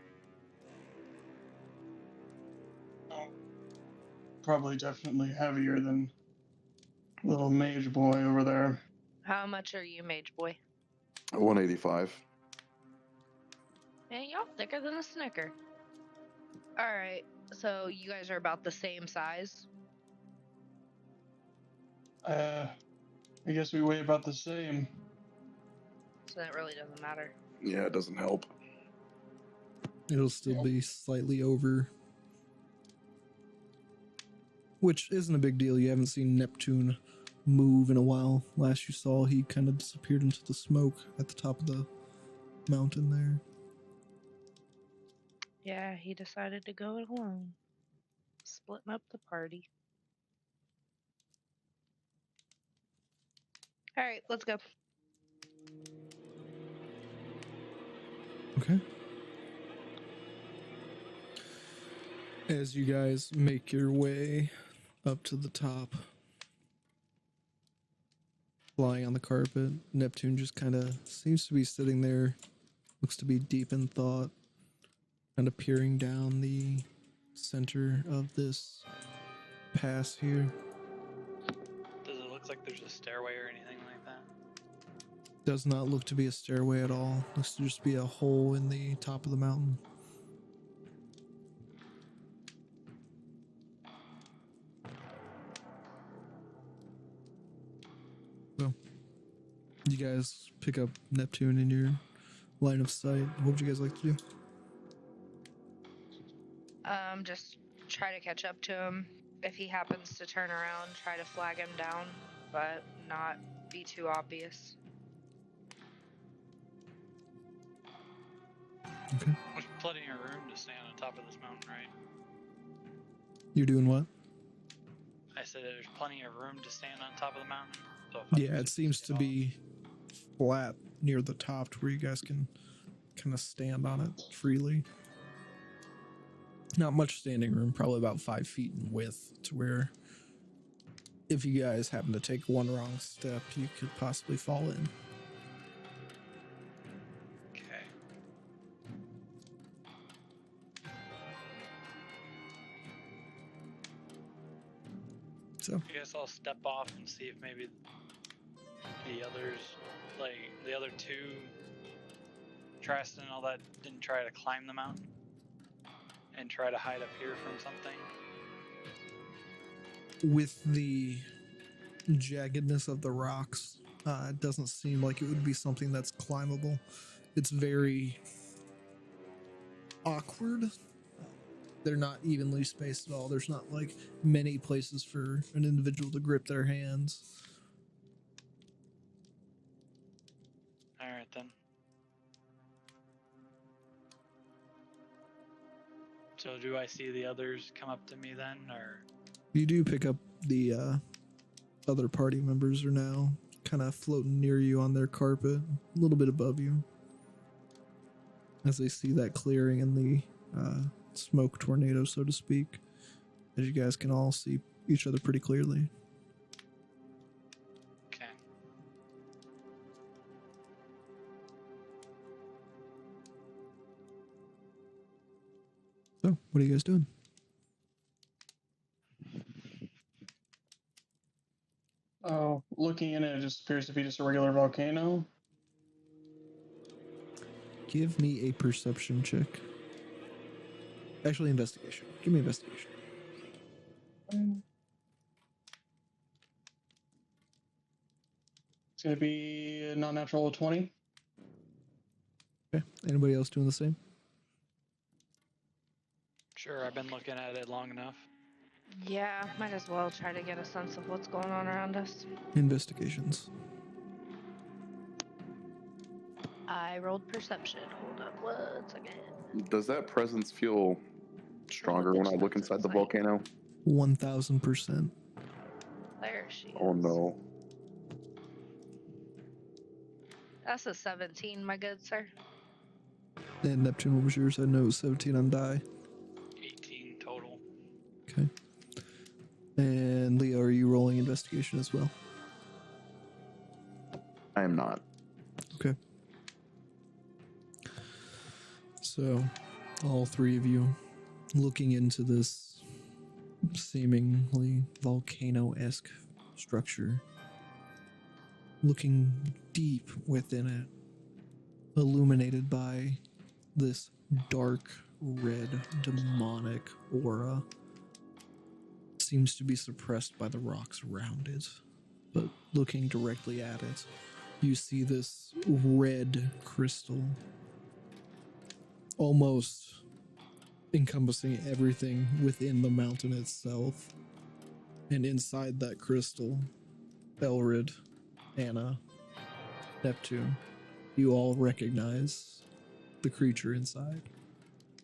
Probably definitely heavier than little mage boy over there. How much are you, mage boy? 185. Man, y'all thicker than a snicker. Alright, so you guys are about the same size? I guess we weigh about the same. So that really doesn't matter. Yeah, it doesn't help. It'll still be slightly over. Which isn't a big deal. You haven't seen Neptune move in a while. Last you saw, he kind of disappeared into the smoke at the top of the mountain there. Yeah, he decided to go it alone. Splitting up the party. Alright, let's go. Okay. As you guys make your way up to the top, lying on the carpet, Neptune just kind of seems to be sitting there, looks to be deep in thought, kind of peering down the center of this pass here. Does it look like there's a stairway or anything like that? Does not look to be a stairway at all. Looks to just be a hole in the top of the mountain. So, you guys pick up Neptune in your line of sight. What would you guys like to do? Just try to catch up to him. If he happens to turn around, try to flag him down, but not be too obvious. Okay. There's plenty of room to stand on top of this mountain, right? You're doing what? I said there's plenty of room to stand on top of the mountain. So if I Yeah, was it seems to get be flat near the top to where you guys can kind of stand on it freely. Not much standing room, probably about 5 feet in width, to where if you guys happen to take one wrong step, you could possibly fall in. Okay. So, I guess I'll step off and see if maybe the others, like the other two, Tristan and all that, didn't try to climb the mountain and try to hide up here from something. with the jaggedness of the rocks, it doesn't seem like it would be something that's climbable. It's very awkward. They're not evenly spaced at all. There's not like many places for an individual to grip their hands. All right then. So do I see the others come up to me then, or? You do pick up the other party members are now kind of floating near you on their carpet, a little bit above you, as they see that clearing in the smoke tornado, so to speak, as you guys can all see each other pretty clearly. Okay. So, what are you guys doing? Oh, looking in it, it just appears to be just a regular volcano. Give me a perception check. Actually, investigation. Give me investigation. It's going to be a non-natural 20. Okay. Anybody else doing the same? Sure, I've been looking at it long enough. Yeah, might as well try to get a sense of what's going on around us. Investigations. I rolled perception. Hold up, one second. Does that presence feel stronger when I look inside the volcano? 1000%. There she is. Oh no. That's a 17, my good sir. And Neptune, what was yours? I know it was 17 on die. 18 total. Okay. And Leo, are you rolling investigation as well? I am not. Okay. So, all three of you looking into this seemingly volcano-esque structure, looking deep within it, illuminated by this dark red demonic aura, seems to be suppressed by the rocks around it. But looking directly at it, you see this red crystal almost encompassing everything within the mountain itself. And inside that crystal, Elrid, Anna, Neptune, you all recognize the creature inside.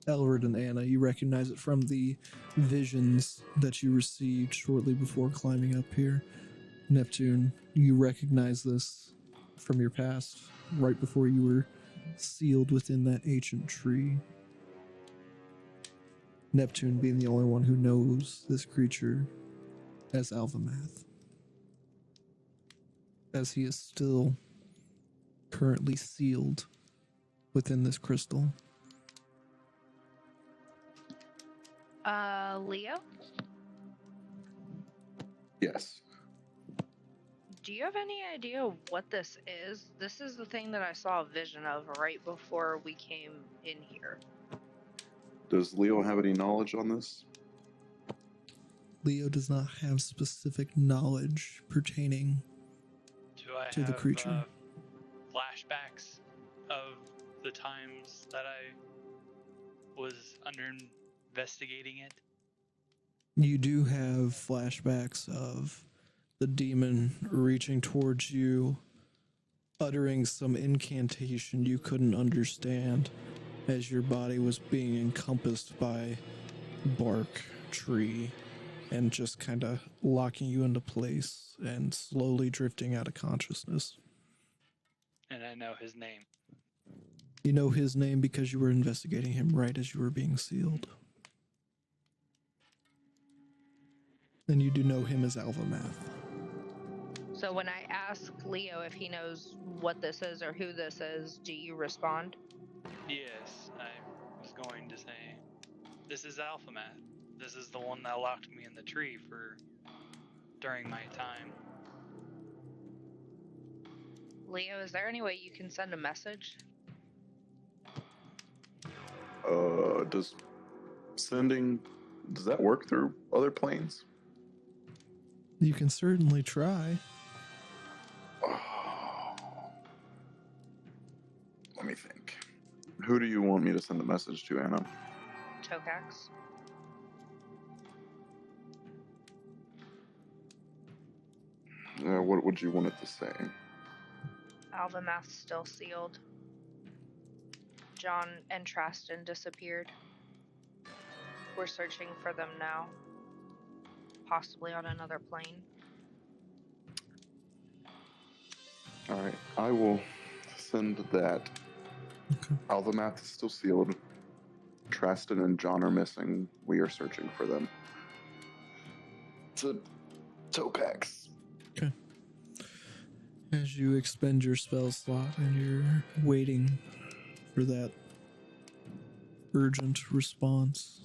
Elrid and Anna, you recognize it from the visions that you received shortly before climbing up here. Neptune, you recognize this from your past, right before you were sealed within that ancient tree. Neptune being the only one who knows this creature as Alvamath, as he is still currently sealed within this crystal. Leo, Yes. do you have any idea what this is? This is the thing that I saw a vision of right before we came in here. Does Leo have any knowledge on this? Leo does not have specific knowledge pertaining Do I to have the creature. Flashbacks of the times that I was investigating it? You do have flashbacks of the demon reaching towards you, uttering some incantation you couldn't understand as your body was being encompassed by bark, tree, and just kind of locking you into place and slowly drifting out of consciousness. And I know his name. You know his name because you were investigating him right as you were being sealed. And you do know him as Alvamath. So when I ask Leo if he knows what this is or who this is, do you respond? Yes, I was going to say, this is Alvamath. This is the one that locked me in the tree during my time. Leo, is there any way you can send a message? Does that work through other planes? You can certainly try. Let me think. Who do you want me to send a message to, Anna? Tokax? What would you want it to say? Alvamath's still sealed. John and Traston disappeared. We're searching for them now. Possibly on another plane. Alright, I will send that. Okay. Alvamath is still sealed. Traston and John are missing. We are searching for them. To Tokax. Okay. As you expend your spell slot and you're waiting for that urgent response,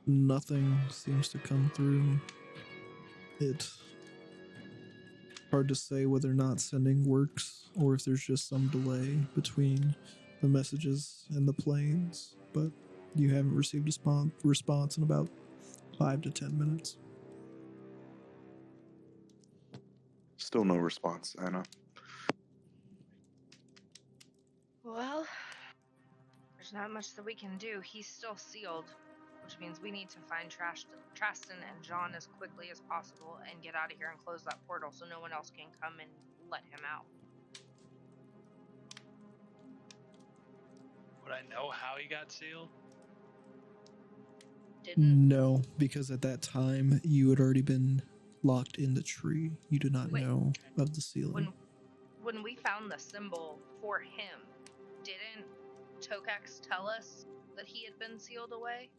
nothing seems to come through. It's hard to say whether or not sending works or if there's just some delay between the messages and the planes, but you haven't received a response in about 5 to 10 minutes. Still no response, Anna. Well, there's not much that we can do. He's still sealed, which means we need to find Traston and John as quickly as possible and get out of here and close that portal so no one else can come and let him out. Would I know how he got sealed? Didn't. No, because at that time you had already been locked in the tree. You do not Wait. know of the sealing. When we found the symbol for him, didn't Tokax tell us that he had been sealed away?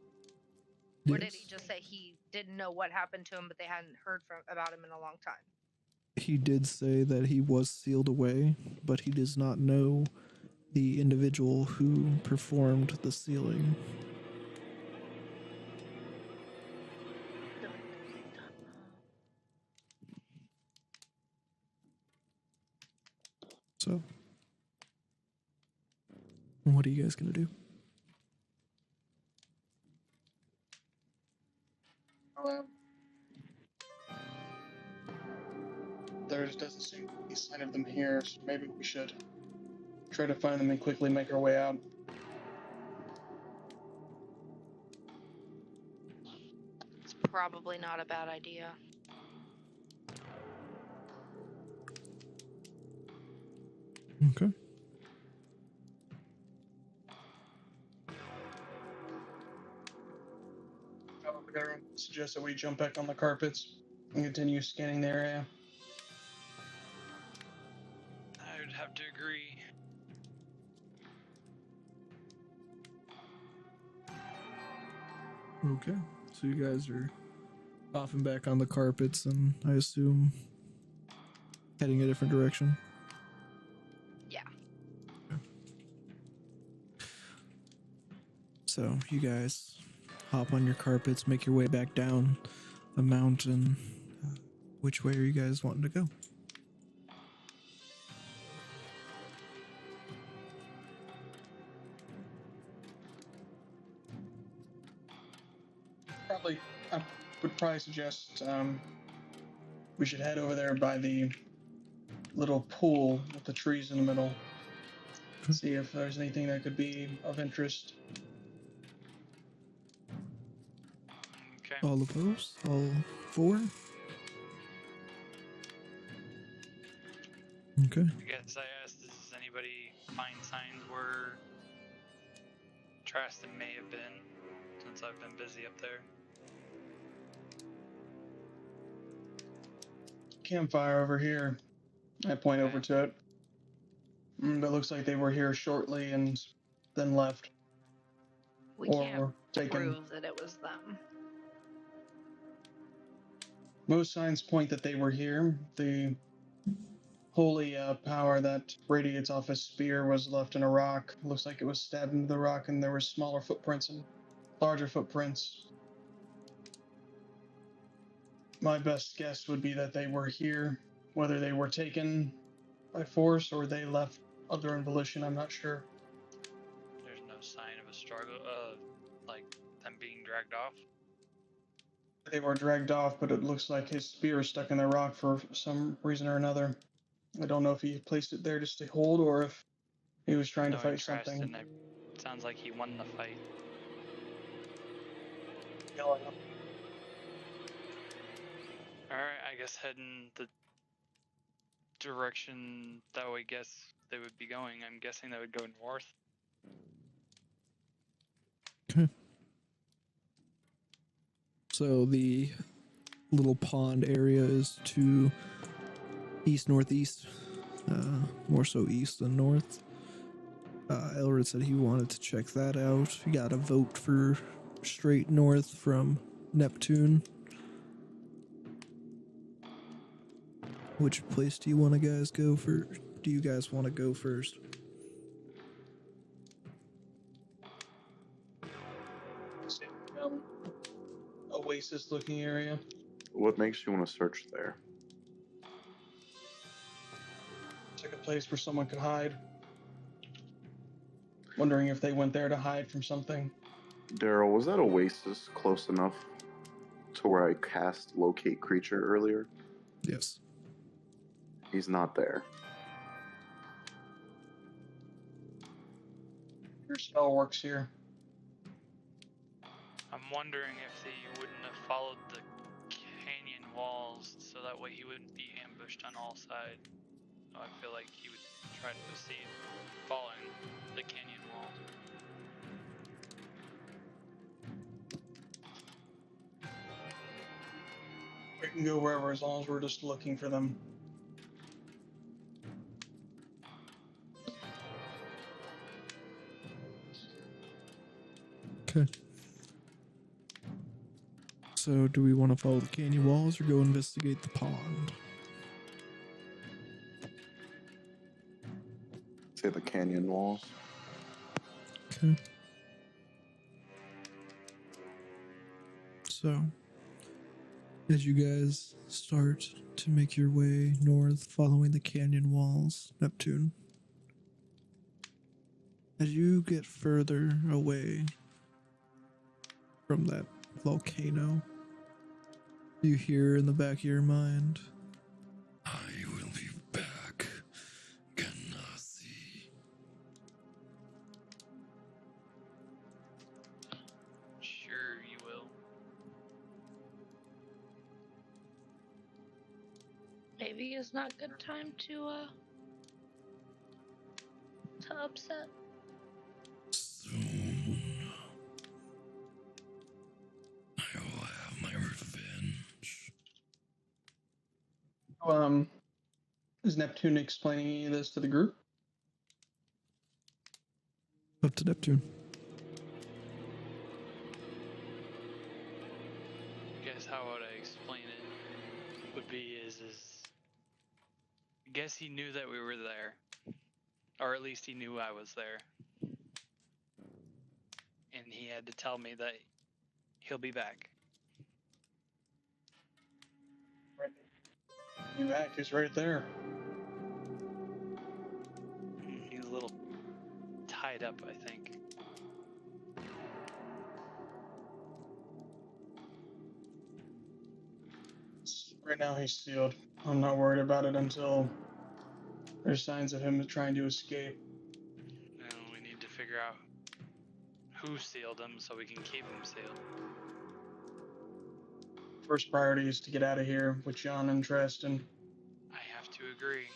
Or did he Yes. just say he didn't know what happened to him, but they hadn't heard about him in a long time? He did say that he was sealed away, but he does not know the individual who performed the sealing. So, what are you guys gonna do? Well, there doesn't seem to be a sign of them here, so maybe we should try to find them and quickly make our way out. It's probably not a bad idea. Okay. I suggest that we jump back on the carpets and continue scanning the area. I would have to agree. Okay. So you guys are off and back on the carpets, and I assume heading a different direction. Yeah. Okay. So you guys hop on your carpets, make your way back down the mountain. Which way are you guys wanting to go? I would probably suggest we should head over there by the little pool with the trees in the middle. See if there's anything that could be of interest. Okay. All opposed? All for? Okay. I guess I asked, does anybody find signs where Traston may have been, since I've been busy up there? Campfire over here. I point over to it. It looks like they were here shortly and then left. We Or can't were taken. prove that it was them. Most signs point that they were here. The holy power that radiates off his spear was left in a rock. Looks like it was stabbed into the rock, and there were smaller footprints and larger footprints. My best guess would be that they were here. Whether they were taken by force or they left of their own volition, I'm not sure. There's no sign of a struggle, like them being dragged off. They were dragged off, but it looks like his spear is stuck in the rock for some reason or another. I don't know if he placed it there just to hold or if he was trying to fight something. And it sounds like he won the fight. Alright, I guess heading the direction that I guess they would be going. I'm guessing they would go north. Okay. So the little pond area is to east-northeast, more so east than north. Elred said he wanted to check that out. You got a vote for straight north from Neptune. Which place do you want to guys go for? Do you guys want to go first? Oasis-looking area. What makes you want to search there? It's like a place where someone could hide. Wondering if they went there to hide from something. Daryl, was that oasis close enough to where I cast locate creature earlier? Yes. He's not there. Your spell works here. I'm wondering if they wouldn't have followed the canyon walls so that way he wouldn't be ambushed on all sides. So I feel like he would try to proceed following the canyon walls. We can go wherever as long as we're just looking for them. So, do we want to follow the canyon walls or go investigate the pond? Say the canyon walls. Okay. So, as you guys start to make your way north following the canyon walls, Neptune, as you get further away from that volcano, you hear in the back of your mind, I will be back, Ganassi. Sure, you will. Maybe it's not good time to upset. Soon, I will have my revenge. Is Neptune explaining any of this to the group? Up to Neptune. I guess how would I explain it would be is I guess he knew that we were there. Or at least he knew I was there. And he had to tell me that he'll be back. Your back is right there. He's a little tied up, I think. Right now he's sealed. I'm not worried about it until there's signs of him trying to escape. And we need to figure out who sealed him so we can keep him sealed. First priority is to get out of here with John and Tristan. I have to agree.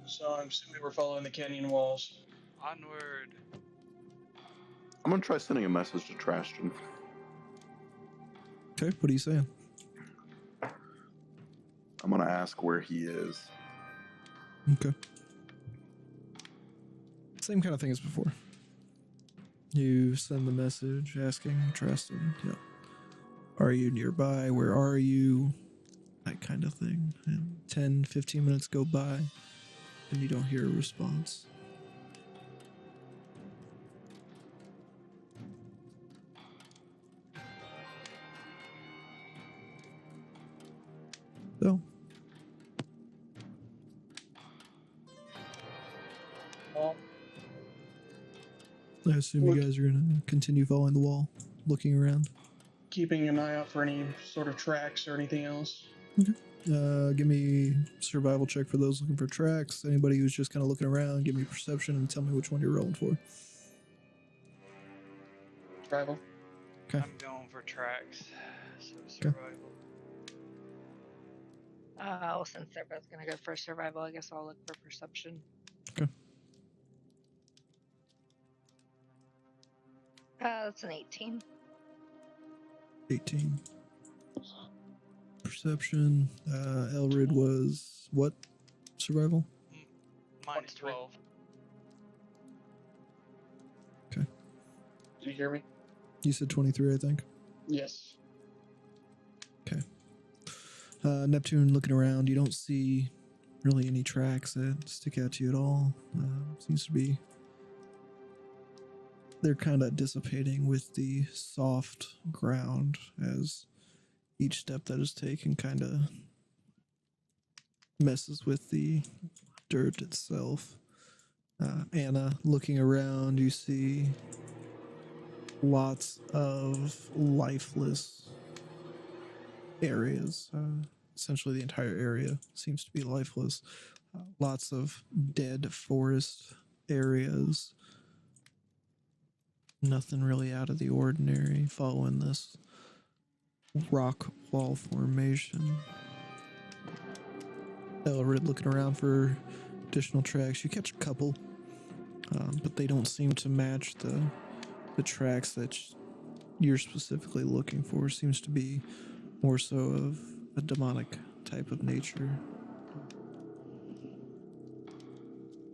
So I'm assuming we're following the canyon walls. Onward. I'm gonna try sending a message to Traston. Okay, what are you saying? I'm gonna ask where he is. Okay. Same kind of thing as before. You send the message asking Tristan, yeah, are you nearby? Where are you? That kind of thing. And 10, 15 minutes go by and you don't hear a response. So, Well, I assume you guys are going to continue following the wall, looking around. keeping an eye out for any sort of tracks or anything else. Give me survival check for those looking for tracks. Anybody who's just kind of looking around, give me perception and tell me which one you're rolling for. Survival. Okay. I'm going for tracks. So survival. Well, since they're both gonna go for survival, I guess I'll look for perception. Okay. That's an 18. 18. Perception. Elrid was what? Survival? Mine's 23. 12. Okay. Did you hear me? You said 23, I think. Yes. Okay. Neptune, looking around, you don't see really any tracks that stick out to you at all. Seems to be... They're kind of dissipating with the soft ground as each step that is taken kind of messes with the dirt itself. Anna, looking around, you see lots of lifeless areas. Essentially, the entire area seems to be lifeless. Lots of dead forest areas. Nothing really out of the ordinary following this rock wall formation. Elrid looking around for additional tracks. You catch a couple, but they don't seem to match the tracks that you're specifically looking for. Seems to be more so of a demonic type of nature.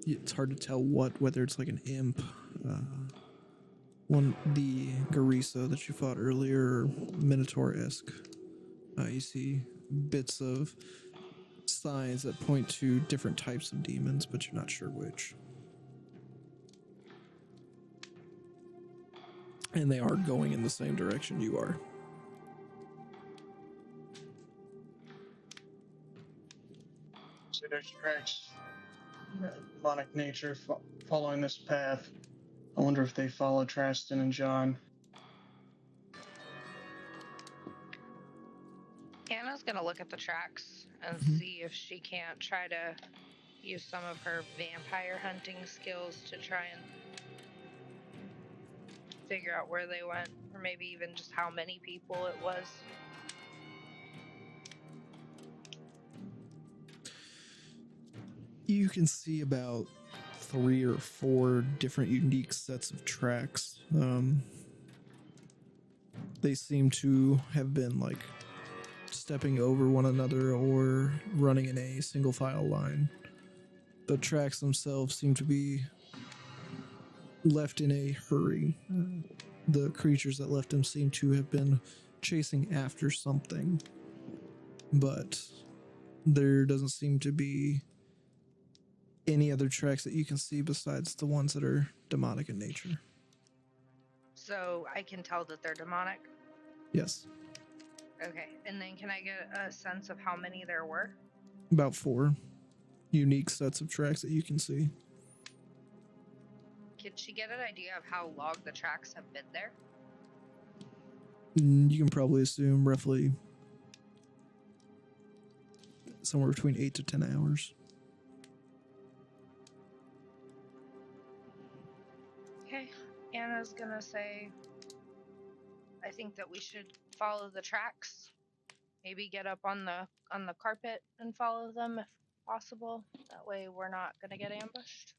It's hard to tell whether it's like an imp, the Garisa that you fought earlier, Minotaur-esque. You see bits of signs that point to different types of demons, but you're not sure which. And they are going in the same direction you are. So there's tracks, demonic nature following this path. I wonder if they follow Traston and John. Anna's gonna look at the tracks and see if she can't try to use some of her vampire hunting skills to try and figure out where they went, or maybe even just how many people it was. You can see about 3 or 4 different unique sets of tracks. They seem to have been like stepping over one another or running in a single file line. The tracks themselves seem to be left in a hurry. The creatures that left them seem to have been chasing after something, but there doesn't seem to be any other tracks that you can see besides the ones that are demonic in nature. So I can tell that they're demonic? Yes. Okay, and then can I get a sense of how many there were? About 4 unique sets of tracks that you can see. Can she get an idea of how long the tracks have been there? You can probably assume roughly somewhere between 8 to 10 hours. Okay, Anna's gonna say, I think that we should follow the tracks. Maybe get up on the carpet and follow them if possible. That way we're not gonna get ambushed.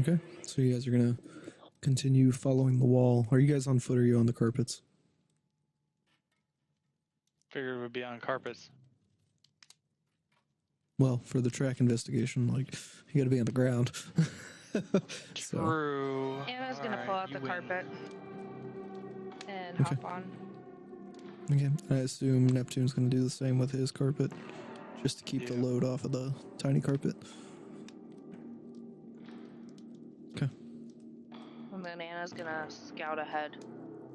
Okay, so you guys are gonna continue following the wall. Are you guys on foot or are you on the carpets? Figured it would be on carpets. Well, for the track investigation, like, you gotta be on the ground. So, True. Anna's gonna pull out the carpet and Okay. hop on. okay, I assume Neptune's gonna do the same with his carpet, just to keep the Yeah. load off of the tiny carpet. Okay. And then Anna's gonna scout ahead.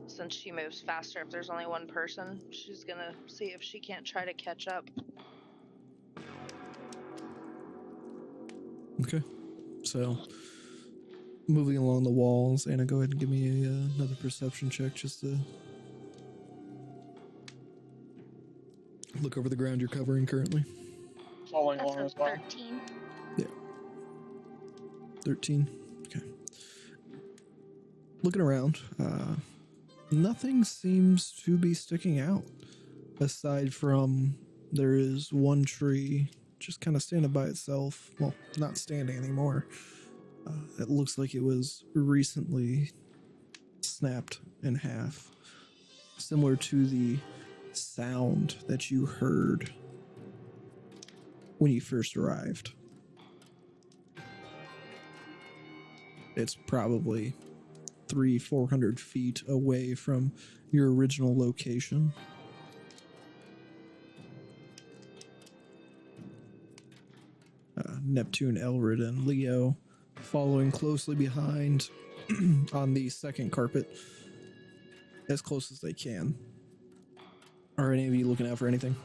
Since she moves faster, if there's only one person, she's gonna see if she can't try to catch up. Okay. So, moving along the walls, Anna, go ahead and give me another perception check just to look over the ground you're covering currently. Following That's along a as well. 13. 13. Okay. Looking around, nothing seems to be sticking out aside from there is one tree just kind of standing by itself. Well, not standing anymore. It looks like it was recently snapped in half, similar to the sound that you heard when you first arrived. It's probably 300-400 feet away from your original location. Neptune, Elrid, and Leo following closely behind on the second carpet as close as they can. Are any of you looking out for anything?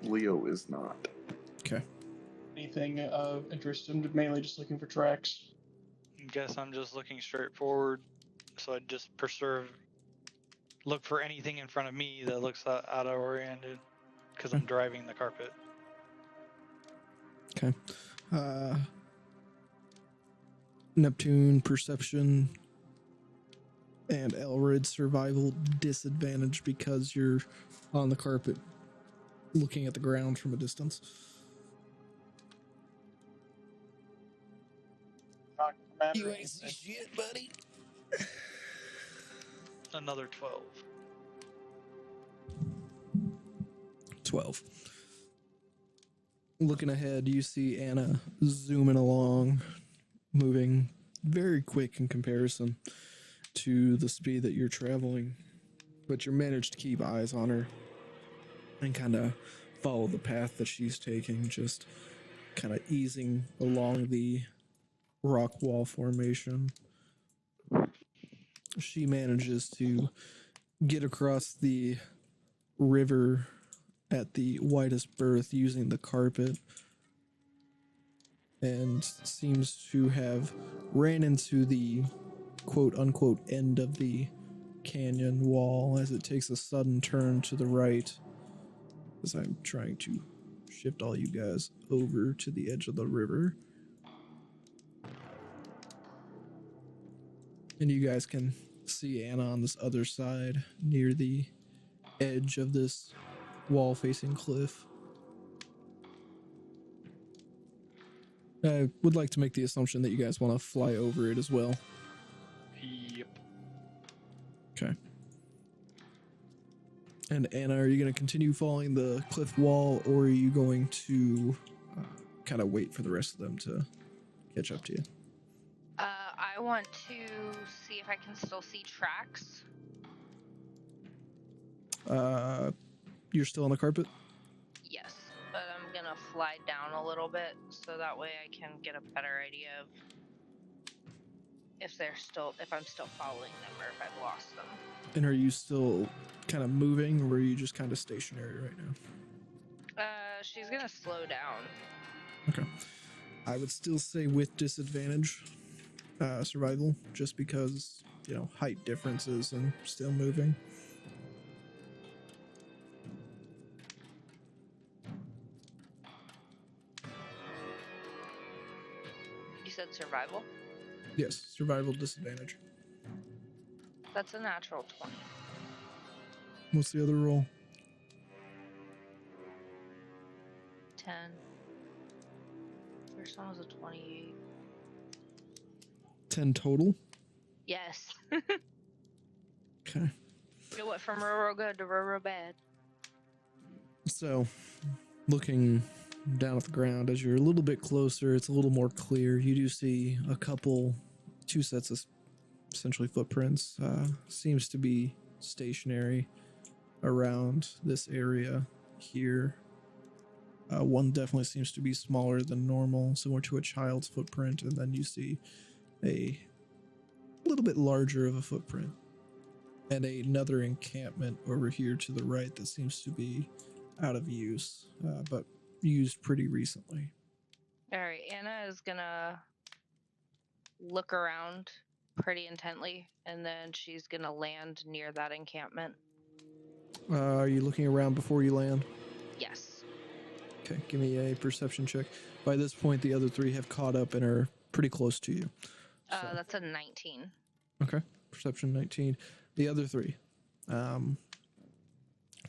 Leo is not. Okay. Anything of interest? I'm mainly just looking for tracks. Guess I'm just looking straight forward, so I just look for anything in front of me that looks out of oriented, because I'm driving the carpet. Okay. Neptune, perception, and Elrid, survival disadvantage because you're on the carpet looking at the ground from a distance. You ain't see shit, buddy. Another 12. 12. Looking ahead, you see Anna zooming along, moving very quick in comparison to the speed that you're traveling, but you managed to keep eyes on her and kind of follow the path that she's taking, just kind of easing along the rock wall formation. She manages to get across the river at the widest berth using the carpet and seems to have ran into the quote-unquote end of the canyon wall as it takes a sudden turn to the right, as I'm trying to shift all you guys over to the edge of the river. And you guys can see Anna on this other side near the edge of this wall facing cliff. I would like to make the assumption that you guys want to fly over it as well. Yep. Okay. And Anna, are you going to continue following the cliff wall, or are you going to kind of wait for the rest of them to catch up to you? I want to see if I can still see tracks. You're still on the carpet? Yes, but I'm gonna fly down a little bit so that way I can get a better idea of if I'm still following them or if I've lost them. And are you still kind of moving, or are you just kind of stationary right now? She's gonna slow down. Okay. I would still say with disadvantage, survival, just because, height differences and still moving. You said survival? Yes, survival disadvantage. That's a natural 20. What's the other roll? 10. First one was a 28. 10 total? Yes. Okay. You went from real good to real bad. So, looking down at the ground, as you're a little bit closer, it's a little more clear. You do see two sets of essentially footprints. Seems to be stationary around this area here. One definitely seems to be smaller than normal, similar to a child's footprint, and then you see a little bit larger of a footprint. And another encampment over here to the right that seems to be out of use, but used pretty recently. All right, Anna is gonna look around pretty intently, and then she's gonna land near that encampment. Are you looking around before you land? Yes. Okay, give me a perception check. By this point, the other three have caught up and are pretty close to you. So. That's a 19. Okay, perception 19. The other three.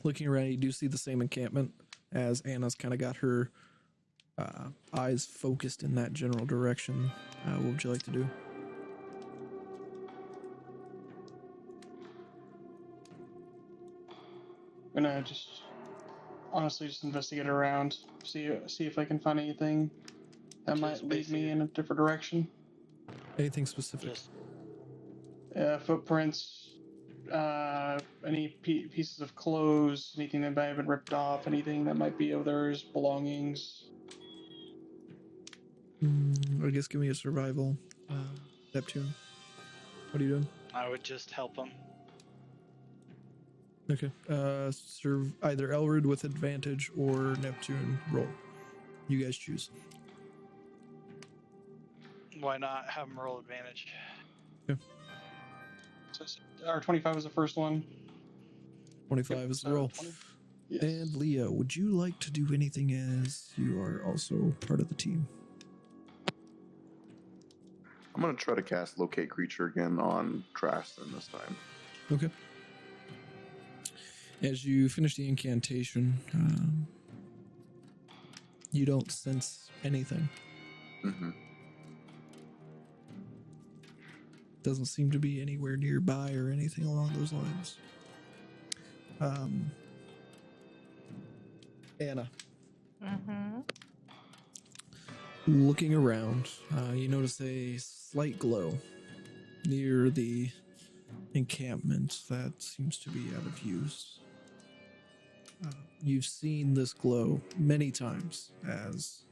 Looking around, you do see the same encampment as Anna's kind of got her eyes focused in that general direction. What would you like to do? I'm gonna just investigate around, see if I can find anything that might lead me in a different direction. Anything specific? Just Footprints, any pieces of clothes, anything that might have been ripped off, anything that might be of theirs belongings. I guess give me a survival. Neptune. What are you doing? I would just help him. Okay. Either Elrid with advantage or Neptune roll. You guys choose. Why not have him roll advantage? Okay. So, our 25 is the first one. 25 is the roll. 20. Yes. And Leo, would you like to do anything as you are also part of the team? I'm going to try to cast Locate Creature again on Traston this time. Okay. As you finish the incantation, you don't sense anything. Mm-hmm. Doesn't seem to be anywhere nearby or anything along those lines. Anna. Mm-hmm. Looking around, you notice a slight glow near the encampment that seems to be out of use. You've seen this glow many times, as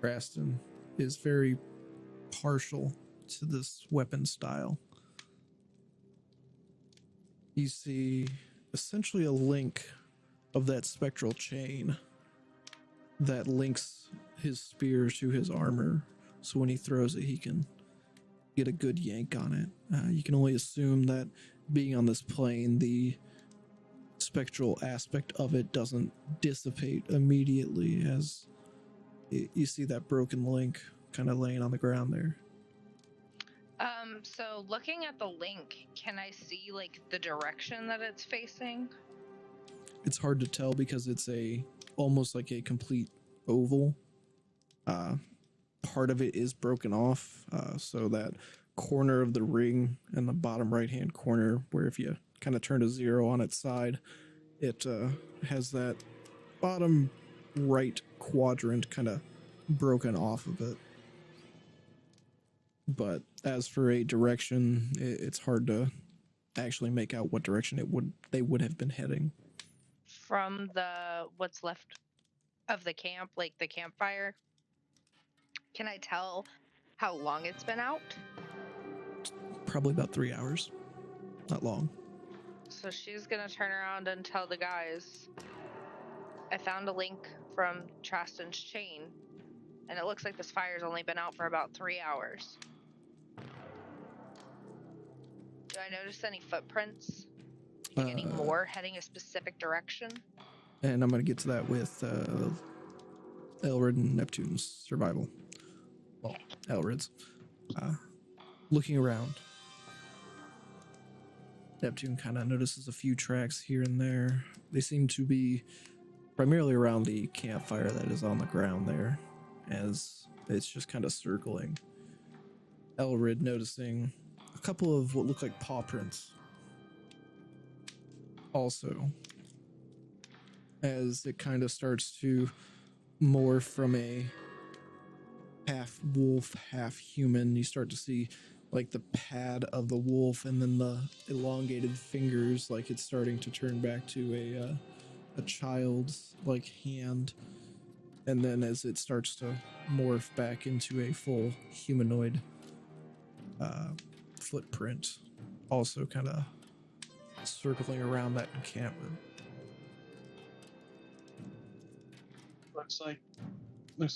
Raston is very partial to this weapon style. You see essentially a link of that spectral chain that links his spear to his armor, so when he throws it, he can get a good yank on it. You can only assume that being on this plane, the spectral aspect of it doesn't dissipate immediately, as you see that broken link kind of laying on the ground there. So looking at the link, can I see like the direction that it's facing? It's hard to tell because it's almost like a complete oval. Part of it is broken off, so that corner of the ring in the bottom right hand corner, where if you kind of turn to 0 on its side, it has that bottom right quadrant kind of broken off of it. But as for a direction, it's hard to actually make out what direction they would have been heading. From what's left of the camp, like the campfire, can I tell how long it's been out? Probably about 3 hours. Not long. So she's gonna turn around and tell the guys, I found a link from Traston's chain, and it looks like this fire's only been out for about 3 hours. Do I notice any footprints? Any more heading a specific direction? And I'm going to get to that with Elrid and Neptune's survival. Well, Elrid's. Looking around, Neptune kind of notices a few tracks here and there. They seem to be primarily around the campfire that is on the ground there, as it's just kind of circling. Elrid noticing a couple of what look like paw prints. Also, as it kind of starts to morph from a half wolf, half human, you start to see like the pad of the wolf and then the elongated fingers, like it's starting to turn back to a child's like hand. And then as it starts to morph back into a full humanoid footprint, also kind of circling around that encampment. Looks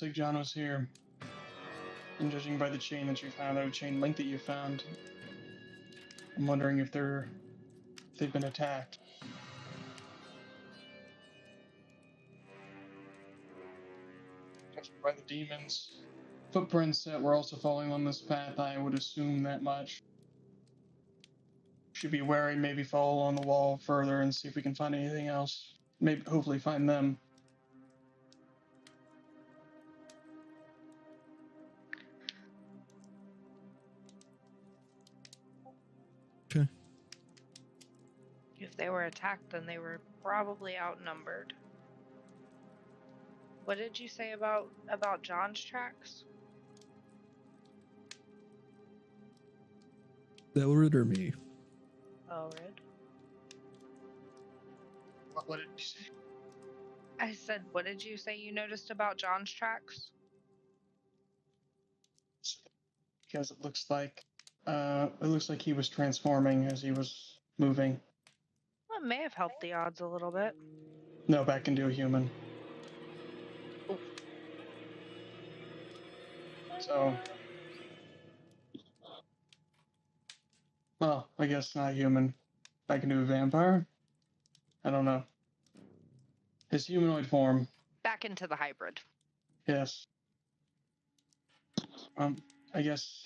like John was here. And judging by the chain that you found, the chain link that you found, I'm wondering if they've been attacked. Judging by the demons' footprints that were also following on this path, I would assume that much. Should be wary, maybe follow along the wall further and see if we can find anything else. Maybe, hopefully find them. Okay. If they were attacked, then they were probably outnumbered. What did you say about John's tracks? Elrid or me? Elrid. What did you say? I said, what did you say you noticed about John's tracks? Because it looks like he was transforming as he was moving. Well, it may have helped the odds a little bit. No, back into a human. Ooh. So, well, I guess not human. Back into a vampire? I don't know. His humanoid form. Back into the hybrid. Yes. I guess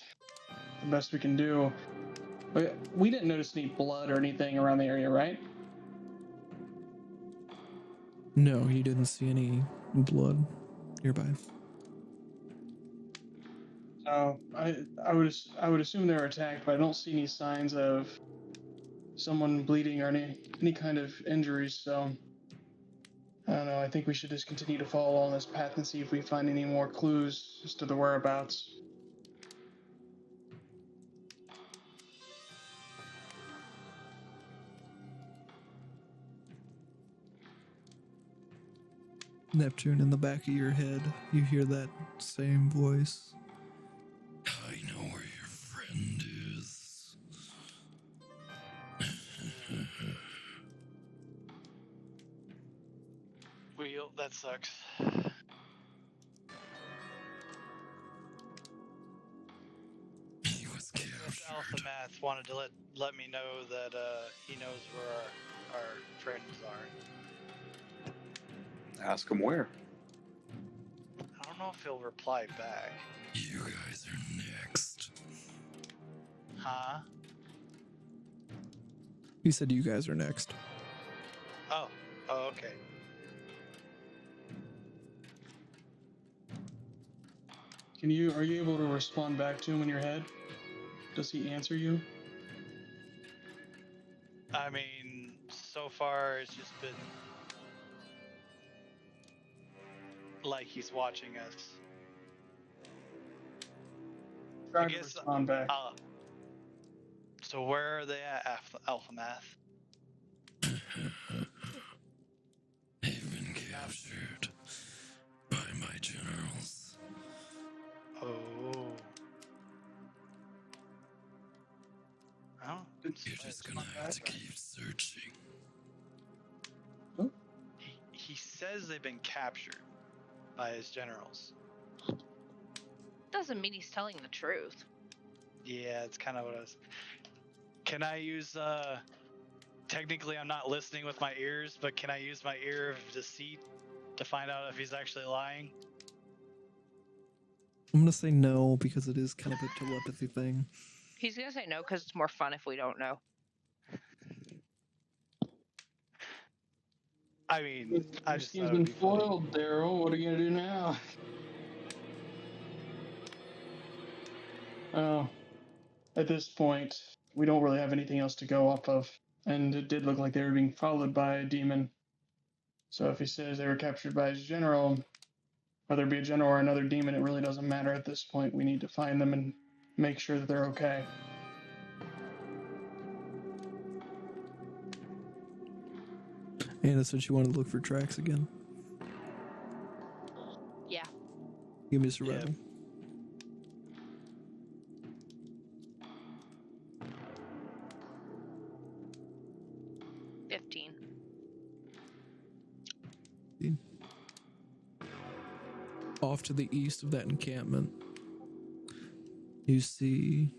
the best we can do. We didn't notice any blood or anything around the area, right? No, you didn't see any blood nearby. So I would assume they were attacked, but I don't see any signs of someone bleeding or any kind of injuries. So I don't know. I think we should just continue to follow along this path and see if we find any more clues as to the whereabouts. Neptune, in the back of your head, you hear that same voice. I know where your friend is. That sucks. He was captured. Alvamath wanted to let me know that he knows where our friends are. Ask him where. I don't know if he'll reply back. You guys are next. Huh? He said you guys are next. Oh, okay. Are you able to respond back to him in your head? Does he answer you? I mean, so far it's just been like he's watching us. Try I to guess, respond back. So where are they at, Alvamath? They've been captured by my generals. Oh. Oh. You're just gonna have to keep searching. He says they've been captured by his generals. Doesn't mean he's telling the truth. Yeah, it's kind of what I was. Can I use, technically I'm not listening with my ears, but can I use my ear of deceit to find out if he's actually lying? I'm gonna say no because it is kind of a telepathy thing. He's gonna say no because it's more fun if we don't know. I mean, I just He's thought been it'd be funny. foiled, Daryl. What are you gonna do now? Oh, at this point, we don't really have anything else to go off of, and it did look like they were being followed by a demon. So if he says they were captured by his general, whether it be a general or another demon, it really doesn't matter at this point. We need to find them and make sure that they're okay. Anna said she wanted to look for tracks again. Yeah. Give me a survival. Yeah. Yeah. 15. Off to the east of that encampment, you see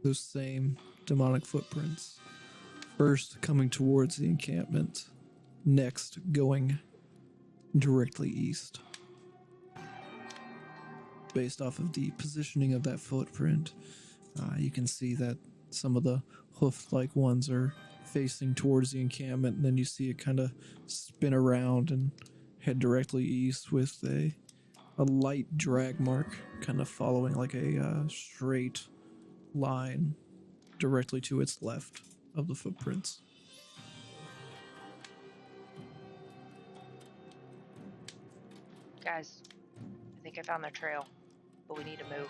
those same demonic footprints. First coming towards the encampment, next going directly east. Based off of the positioning of that footprint, you can see that some of the hoof-like ones are facing towards the encampment, and then you see it kind of spin around and head directly east with a light drag mark kind of following like a straight line directly to its left of the footprints. Guys, I think I found their trail, but we need to move.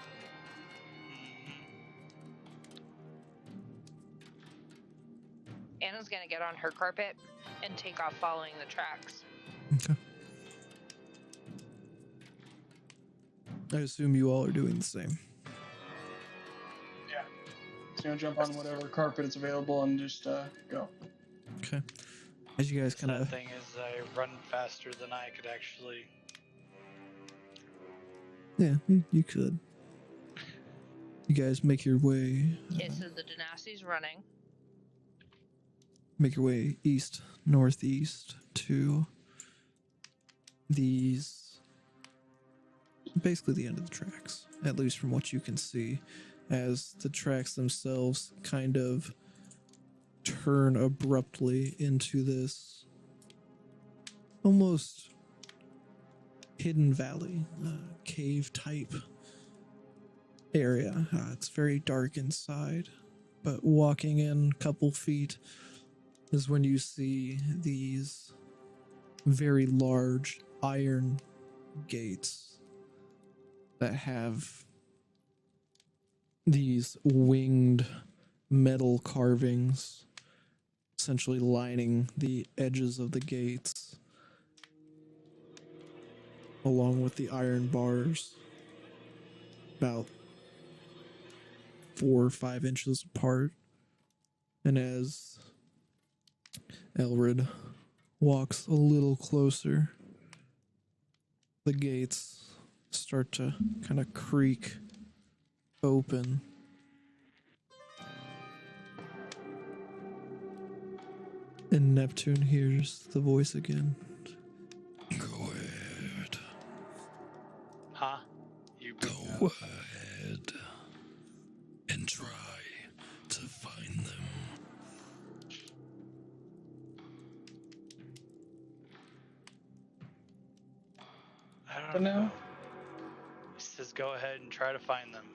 Anna's gonna get on her carpet and take off following the tracks. Okay. I assume you all are doing the same. Yeah. He's gonna jump on whatever carpet is available and just go. Okay. As you guys kind Sad of... thing is, I run faster than I could actually. Yeah, you could. You guys make your way... Okay, so the dynasty's running. make your way east, northeast to these... basically the end of the tracks, at least from what you can see, as the tracks themselves kind of turn abruptly into this almost hidden valley, cave type area. It's very dark inside, but walking in a couple feet is when you see these very large iron gates that have these winged metal carvings essentially lining the edges of the gates, along with the iron bars, about 4 or 5 inches apart. And as Elred walks a little closer, the gates start to kind of creak open. And Neptune hears the voice again. Go ahead. Huh? You Go ahead. And try to find them. I For don't now? know. He says go ahead and try to find them.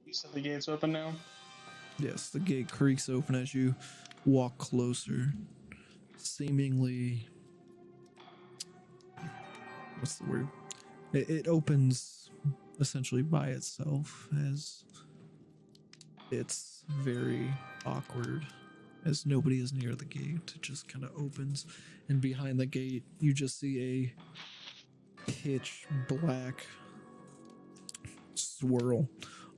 You said the gate's open now? Yes, the gate creaks open as you walk closer. Seemingly... what's the word? It opens essentially by itself, as it's very awkward, as nobody is near the gate. It just kind of opens, and behind the gate you just see a pitch black swirl,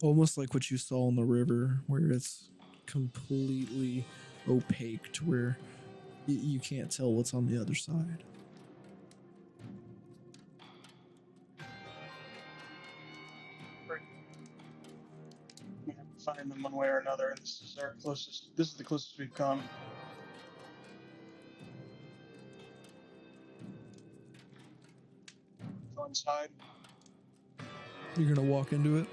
almost like what you saw in the river, where it's completely opaque to where you can't tell what's on the other side. We have to find them one way or another, and this is our closest. This is the closest we've come. Go inside. You're gonna walk into it?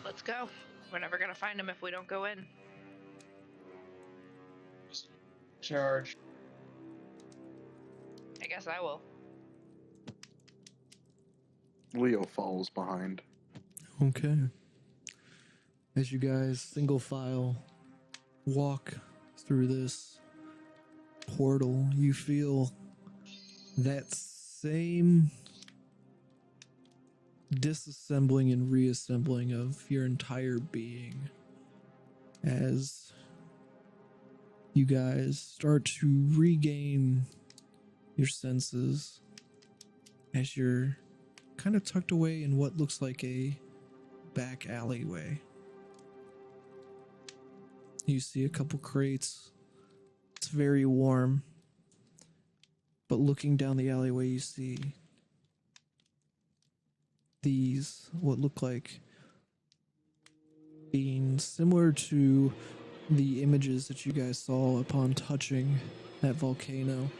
Let's go. We're never gonna find him if we don't go in. Charge. I guess I will. Leo follows behind. Okay. As you guys single file walk through this portal, you feel that same disassembling and reassembling of your entire being as you guys start to regain your senses, as you're kind of tucked away in what looks like a back alleyway. You see a couple crates. It's very warm. But looking down the alleyway, you see these, what look like beings similar to the images that you guys saw upon touching that volcano,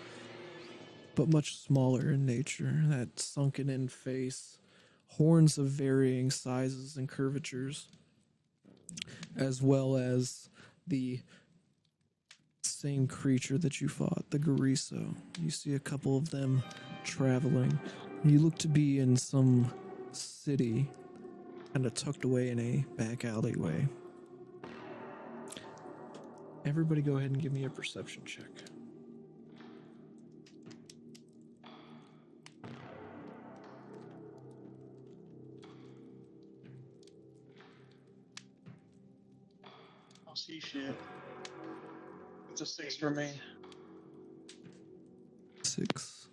but much smaller in nature. That sunken in face, horns of varying sizes and curvatures, as well as the same creature that you fought, the Gariso. You see a couple of them traveling. You look to be in some city, kind of tucked away in a back alleyway. Everybody go ahead and give me a perception check. I'll see shit. It's a 6 for me. 6,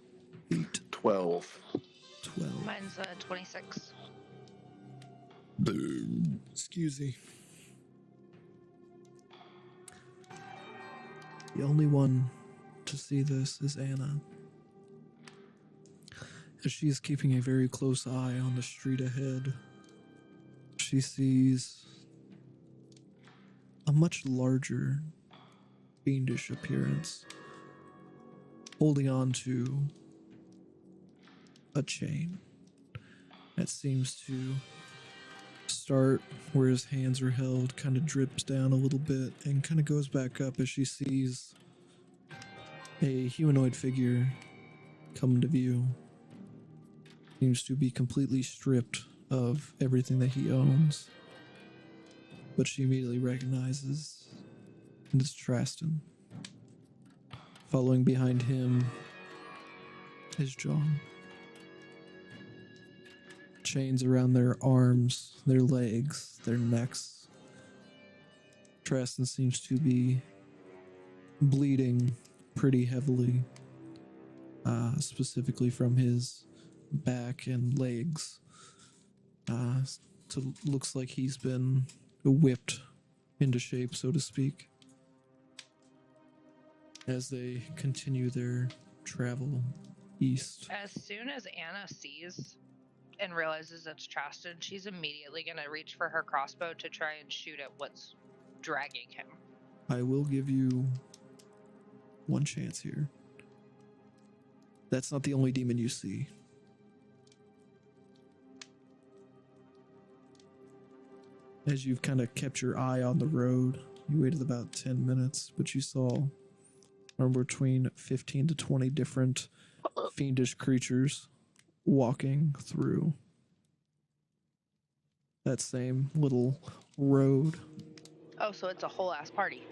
8, 12. 12. Mine's 26. Boom. Excuse me. The only one to see this is Anna, as she is keeping a very close eye on the street ahead. She sees a much larger, fiendish appearance holding on to a chain that seems to start where his hands are held, kind of drips down a little bit, and kind of goes back up as she sees a humanoid figure come into view. Seems to be completely stripped of everything that he owns. But she immediately recognizes it is Traston. Following behind him is John. Chains around their arms, their legs, their necks. Traston seems to be bleeding pretty heavily, specifically from his back and legs. So looks like he's been whipped into shape, so to speak, as they continue their travel east. As soon as Anna sees and realizes it's Traston, she's immediately going to reach for her crossbow to try and shoot at what's dragging him. I will give you one chance here. That's not the only demon you see. As you've kind of kept your eye on the road, you waited about 10 minutes, but you saw between 15 to 20 different fiendish creatures walking through that same little road. Oh, so it's a whole ass party.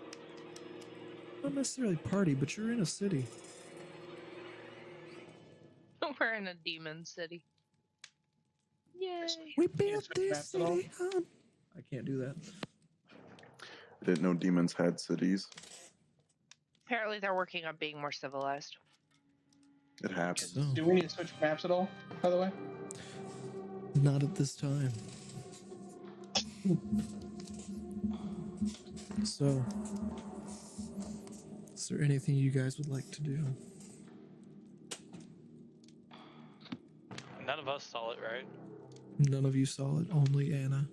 Not necessarily party, but you're in a city. We're in a demon city. Yay. We built this city, huh? I can't do that. I didn't know demons had cities. Apparently they're working on being more civilized. It happens. So, Do we need to switch maps at all, by the way? not at this time. So, is there anything you guys would like to do? None of us saw it, right? None of you saw it, only Anna.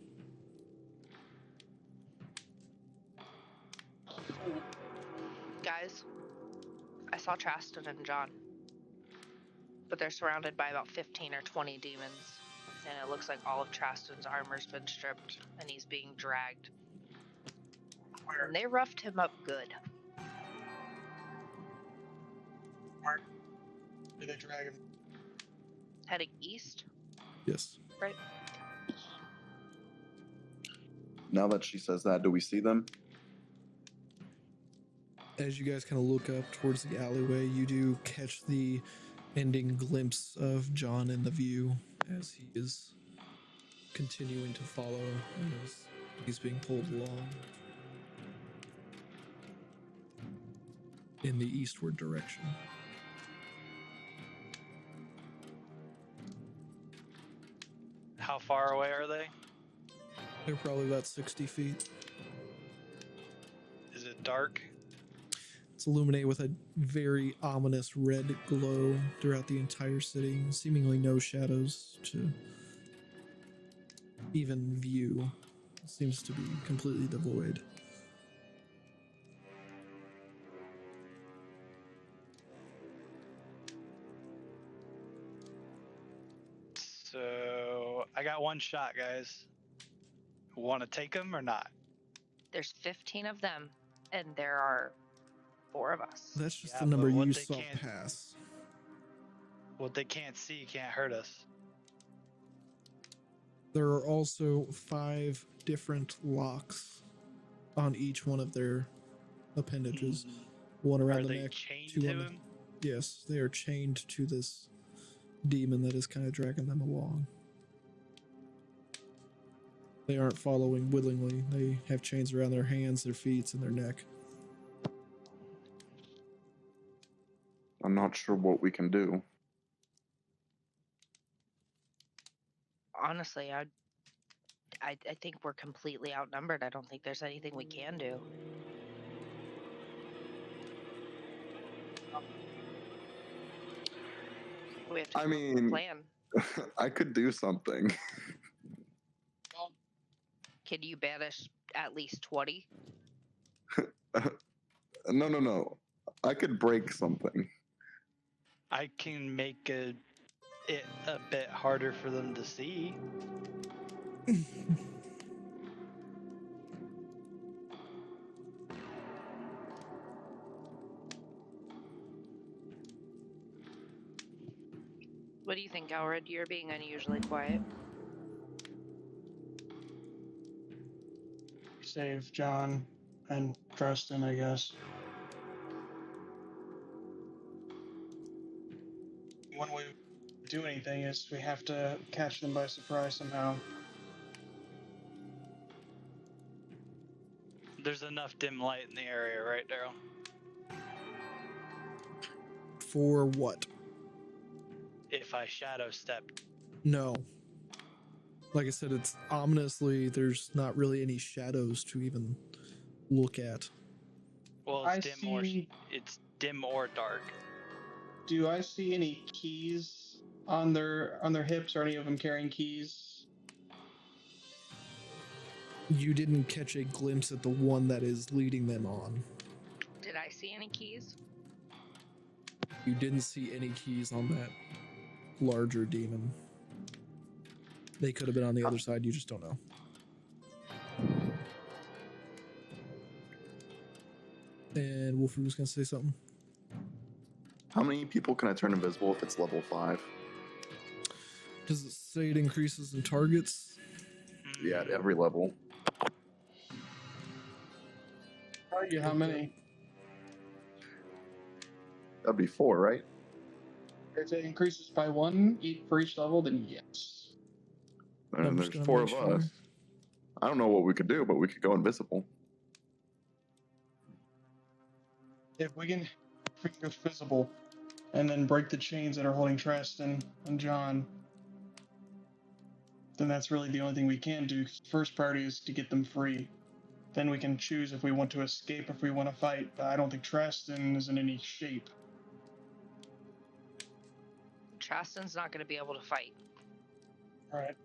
Guys, I saw Traston and John, but they're surrounded by about 15 or 20 demons, and it looks like all of Traston's armor's been stripped, and he's being dragged. And they roughed him up good. Did they drag him? Heading east, Yes. right? Now that she says that, do we see them? As you guys kind of look up towards the alleyway, you do catch the ending glimpse of John in the view as he is continuing to follow as he's being pulled along in the eastward direction. How far away are they? They're probably about 60 feet. Is it dark? It's illuminated with a very ominous red glow throughout the entire city, seemingly no shadows to even view. It seems to be completely devoid. So I got one shot, guys. Want to take them or not? There's 15 of them, and there are 4 of us. That's just Yeah, the number but what you they saw can't- pass. What they can't see can't hurt us. There are also 5 different locks on each one of their appendages. One Are around the they neck, chained 2 to on the... him? Yes, they are chained to this demon that is kind of dragging them along. They aren't following willingly. They have chains around their hands, their feet, and their neck. I'm not sure what we can do. Honestly, I think we're completely outnumbered. I don't think there's anything we can do. We have to I come up with a mean- plan. I could do something. Can you banish at least 20? No. I could break something. I can make it a bit harder for them to see. What do you think, Alred? You're being unusually quiet. save John and Preston, I guess. One way to do anything is we have to catch them by surprise somehow. There's enough dim light in the area, right, Daryl? For what? If I shadow step, No. Like I said, it's ominously, there's not really any shadows to even look at. well, I it's dim or see- it's dim or dark. Do I see any keys on their hips? Are any of them carrying keys? You didn't catch a glimpse at the one that is leading them on. Did I see any keys? You didn't see any keys on that larger demon. They could have been on the other side, you just don't know. And Wolford was going to say something. How many people can I turn invisible if it's level 5? Does it say it increases in targets? Yeah, at every level. How many? That'd be 4, right? If it increases by 1 for each level, then yes. And I'm just there's gonna 4 make of sure. us. I don't know what we could do, but we could go invisible. If we can go visible and then break the chains that are holding Tristan and John, then that's really the only thing we can do. First priority is to get them free. Then we can choose if we want to escape, if we want to fight. But I don't think Tristan is in any shape. Chasten's not going to be able to fight. All right.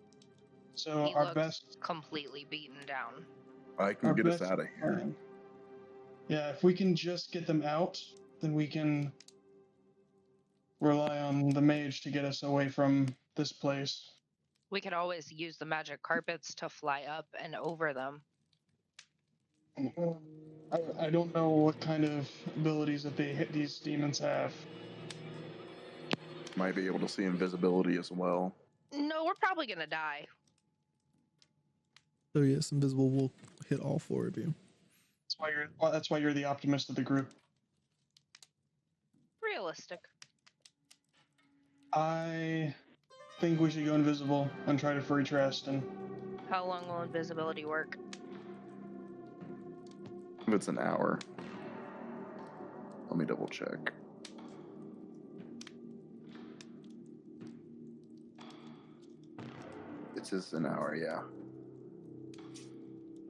So He our looks best, completely beaten down. I can our get us best out of here. plan. Yeah, if we can just get them out, then we can rely on the mage to get us away from this place. We could always use the magic carpets to fly up and over them. I don't know what kind of abilities that these demons have. Might be able to see invisibility as well. No, we're probably going to die. So yes, invisible will hit all 4 of you. That's why you're the optimist of the group. Realistic. I think we should go invisible and try to free Tristan. How long will invisibility work? If it's an hour. Let me double check. It's just an hour, yeah.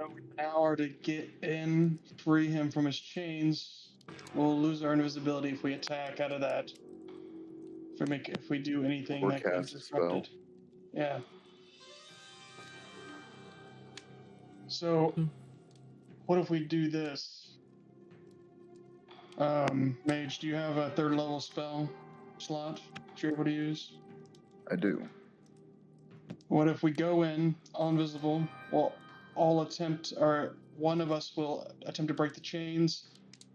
An hour to get in, free him from his chains. We'll lose our invisibility if we attack out of that. If we do anything Or that can cast a disrupt spell. it. Yeah. So, what if we do this? Mage, do you have a 3rd level spell slot that you're able to use? I do. What if we go in, all invisible, well, one of us will attempt to break the chains,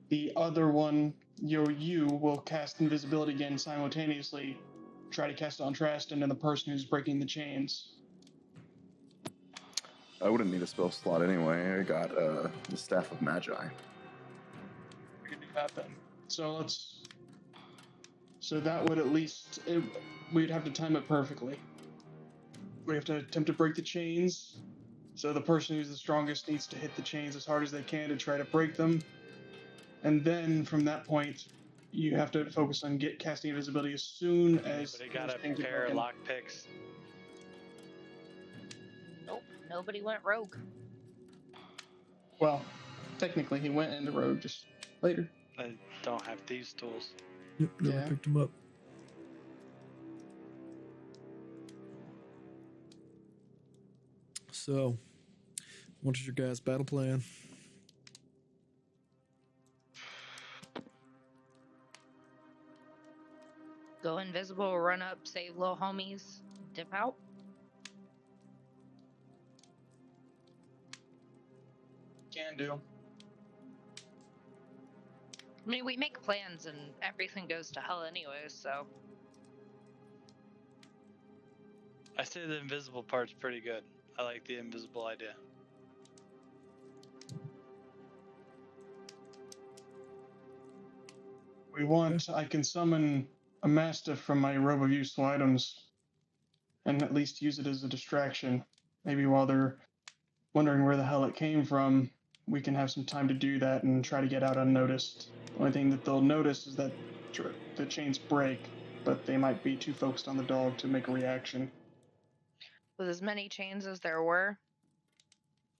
the other one, you will cast invisibility again simultaneously, try to cast it on Tristan and the person who's breaking the chains. I wouldn't need a spell slot anyway. I got the Staff of Magi. We can do that then. So that would at least, we'd have to time it perfectly. We have to attempt to break the chains. So the person who's the strongest needs to hit the chains as hard as they can to try to break them. And then from that point, you have to focus on casting invisibility as soon as Anybody got those a chains are pair of broken. lockpicks? Nope, nobody went rogue. Well, technically he went into rogue just later. I don't have these tools. Yep, never Yeah. picked him up. So, what is your guys' battle plan? Go invisible, run up, save little homies, dip out. Can do. I mean, we make plans and everything goes to hell anyways, so. I say the invisible part's pretty good. I like the invisible idea. we want, I can summon a mastiff from my robe of useful items and at least use it as a distraction. Maybe while they're wondering where the hell it came from, we can have some time to do that and try to get out unnoticed. The only thing that they'll notice is that the chains break, but they might be too focused on the dog to make a reaction. With as many chains as there were,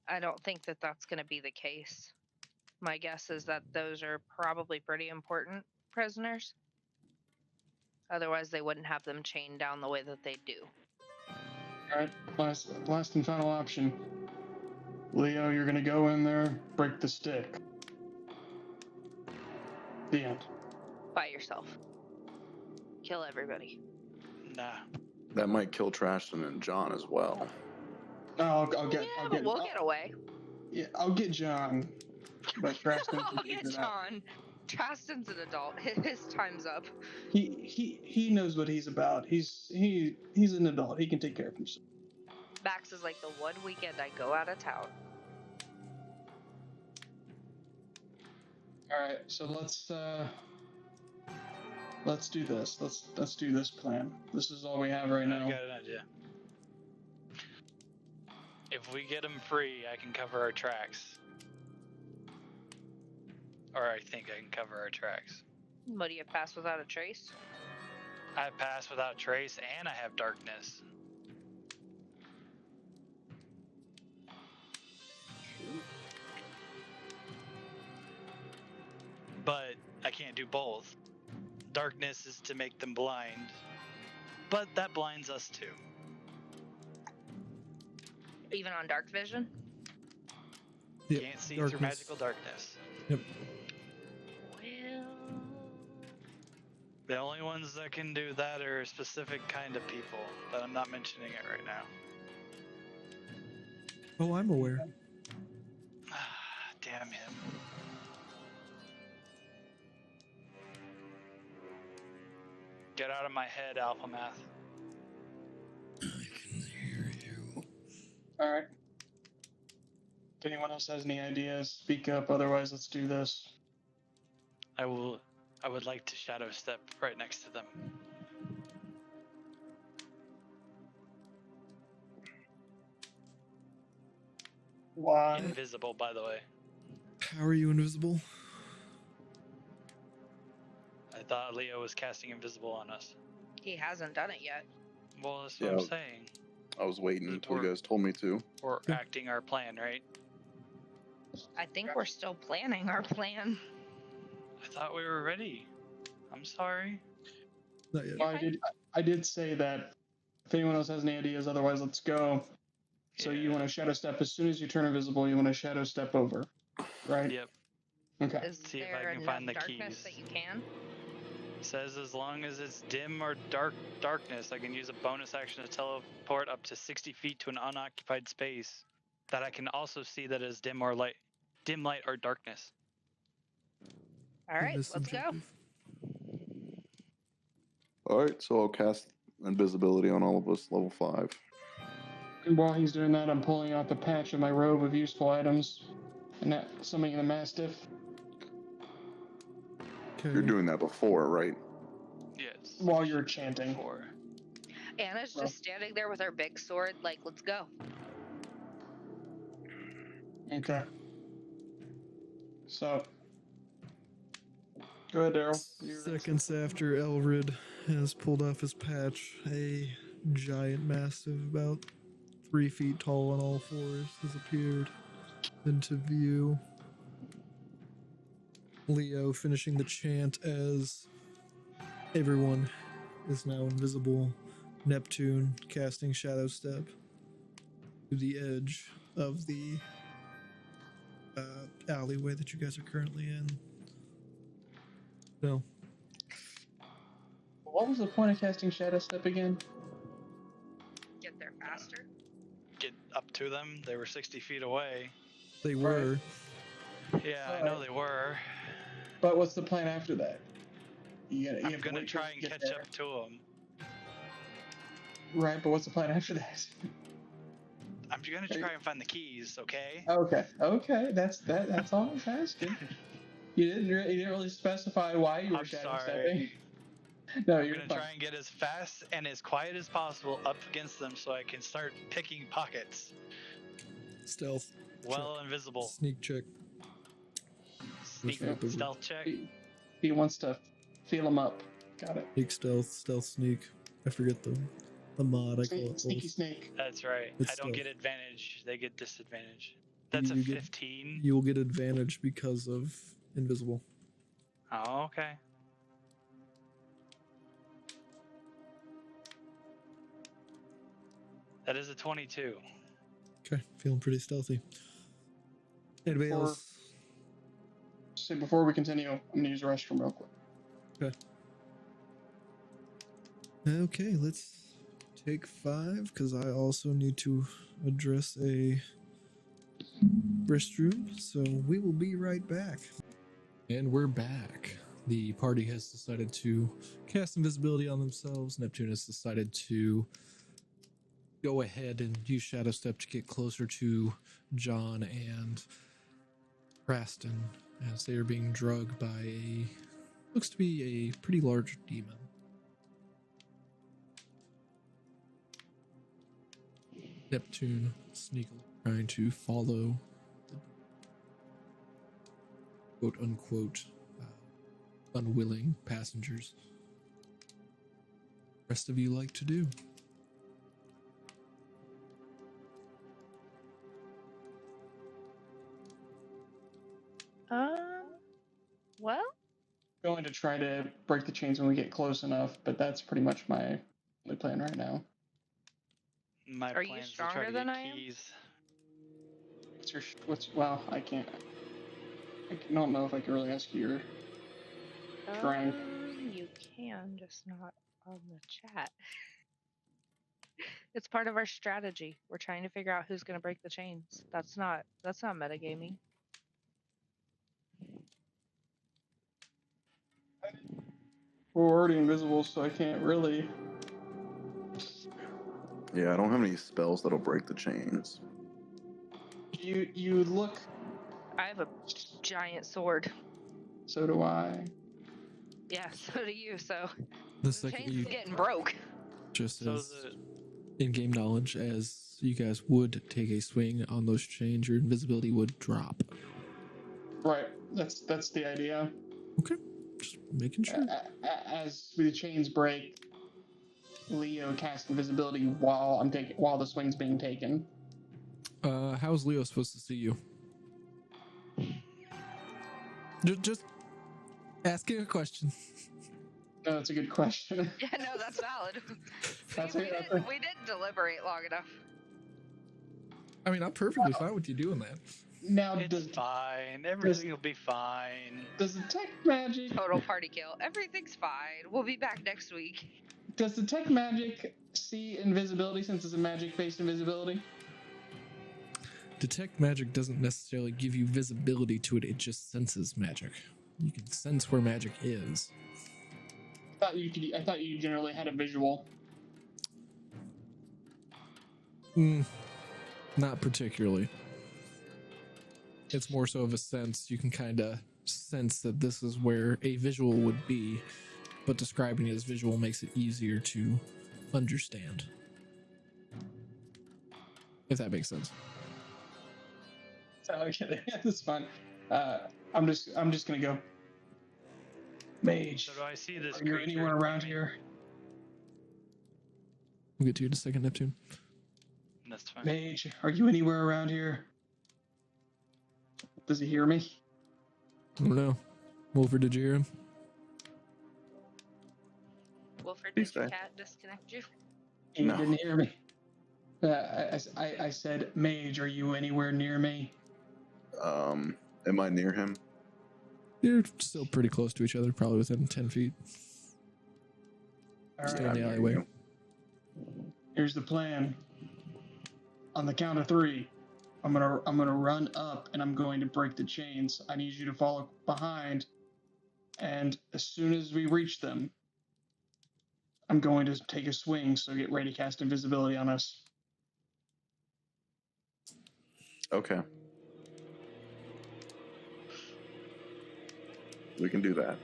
I don't think that that's going to be the case. My guess is that those are probably pretty important prisoners. Otherwise, they wouldn't have them chained down the way that they do. Alright, last and final option. Leo, you're gonna go in there, break the stick. The end. By yourself. Kill everybody. Nah. That might kill Trashton and John as well. No, I'll get. Yeah, but we'll get away. Yeah, I'll get John. But Trashton I'll can get figure it out. John. Traston's an adult. His time's up. He knows what he's about. He's an adult. He can take care of himself. Max is like the one weekend I go out of town. All right, so let's do this. Let's do this plan. This is all we have right I've now. got an idea. If we get them free, I can cover our tracks. Or I think I can cover our tracks. What do you pass without a trace? I have pass without trace, and I have darkness. But I can't do both. Darkness is to make them blind, but that blinds us too. Even on dark vision? Yep, Can't see darkness. through magical darkness. Yep. Well, The only ones that can do that are a specific kind of people, but I'm not mentioning it right now. Oh, I'm aware. Damn him. Get out of my head, Alvamath. I can hear you. All right. If anyone else has any ideas, speak up. Otherwise, let's do this. I would like to shadow step right next to them. Why? Invisible, by the way. How are you invisible? I thought Leo was casting invisible on us. he hasn't done it yet. Well, that's what I'm Yeah. saying. I was waiting until you Or- guys told me to. We're Yeah. acting our plan, right? I think we're still planning our plan. I thought we were ready. I'm sorry. Not yet. Well, I did say that if anyone else has any ideas, otherwise let's go. So you Yeah. want to shadow step as soon as you turn invisible. You want to shadow step over, right? Yep. Okay. Is See if I there can enough find the darkness keys. that you can? Says as long as it's dim or darkness, I can use a bonus action to teleport up to 60 feet to an unoccupied space that I can also see that is dim light or darkness. All right, This let's go. objective. Alright, so I'll cast invisibility on all of us, level 5. And while he's doing that, I'm pulling out the patch of my robe of useful items and summoning the mastiff. Okay. You're doing that before, right? Yes. While you're chanting. Four. Anna's Well- just standing there with her big sword, like, let's go. Okay. So, go ahead, Daryl. Seconds after Elrid has pulled off his patch, a giant mastiff about 3 feet tall on all fours has appeared into view. Leo finishing the chant as everyone is now invisible. Neptune casting Shadow Step to the edge of the alleyway that you guys are currently in. No. What was the point of casting Shadow Step again? Get there faster. Get up to them. They were 60 feet away. They were. Yeah, I know they were. But what's the plan after that? You I'm have gonna wait try till and you get catch there. up to them. Right, but what's the plan after that? I'm gonna try and find the keys, okay? Okay, that's all I was asking. You didn't really specify why you were I'm shadow sorry. stepping. No, I'm you're gonna fine. try and get as fast and as quiet as possible up against them so I can start picking pockets. Stealth. Well, invisible. Sneak check. Sneak flip over. stealth check. He wants to feel him up. Got it. Sneak, stealth, sneak. I forget the mod. I call it Sneaky both. snake. That's right. It's I don't get stealth. advantage. They get disadvantage. That's a You get- 15. You will get advantage because of invisible. Oh, okay. That is a 22. Okay, feeling pretty stealthy. Anybody Before- else? So before we continue, I'm gonna use the restroom real quick. Okay, let's take 5 because I also need to address a restroom. So we will be right back. And we're back. The party has decided to cast invisibility on themselves. Neptune has decided to go ahead and use Shadow Step to get closer to John and Raston as they are being drugged by a looks to be a pretty large demon. Neptune sneakily trying to follow the quote unquote unwilling passengers. Rest of you like to do. Well, Going to try to break the chains when we get close enough, but that's pretty much my only plan right now. My Are you plan's to stronger try to than get I am? keys. Well, I can't. I don't know if I can really ask you your strength. You can, just not on the chat. It's part of our strategy. We're trying to figure out who's going to break the chains. That's not metagaming. We're already invisible, so I can't really. Yeah, I don't have any spells that'll break the chains. You look. I have a giant sword. So do I. Yeah, so do you. So The the second chains you is getting broke. just So as the in-game knowledge, as you guys would take a swing on those chains, your invisibility would drop. Right. That's the idea. Okay, just making sure. As the chains break, Leo casts invisibility while the swing's being taken. How's Leo supposed to see you? Just asking a question. No, that's a good question. Yeah, no, that's valid. That's See, it. we didn't deliberate long enough. I mean, I'm perfectly fine with you doing that. Now, it's fine. Everything will be fine. does detect magic Total party kill. Everything's fine. We'll be back next week. does detect magic see invisibility since it's a magic-based invisibility? Detect magic doesn't necessarily give you visibility to it, it just senses magic. You can sense where magic is. I thought you generally had a visual. Not particularly. It's more so of a sense. You can kind of sense that this is where a visual would be, but describing it as visual makes it easier to understand. If that makes sense. Okay, that's fine. I'm just gonna go. Mage, So do I see this are you creature anywhere around coming? here? We'll get to you in a second, Neptune. That's fine. Mage, are you anywhere around here? Does he hear me? I don't know. Wolfer, did you hear him? Wilford, Please did your stay. cat disconnect you? He No. didn't hear me. I said, Mage, are you anywhere near me? Am I near him? You're still pretty close to each other, probably within 10 feet. All Stay right, in the I'm near alleyway. you. here's the plan. On the count of 3, I'm gonna run up and I'm going to break the chains. I need you to follow behind, and as soon as we reach them, I'm going to take a swing. So get ready to cast invisibility on us. Okay. We can do that.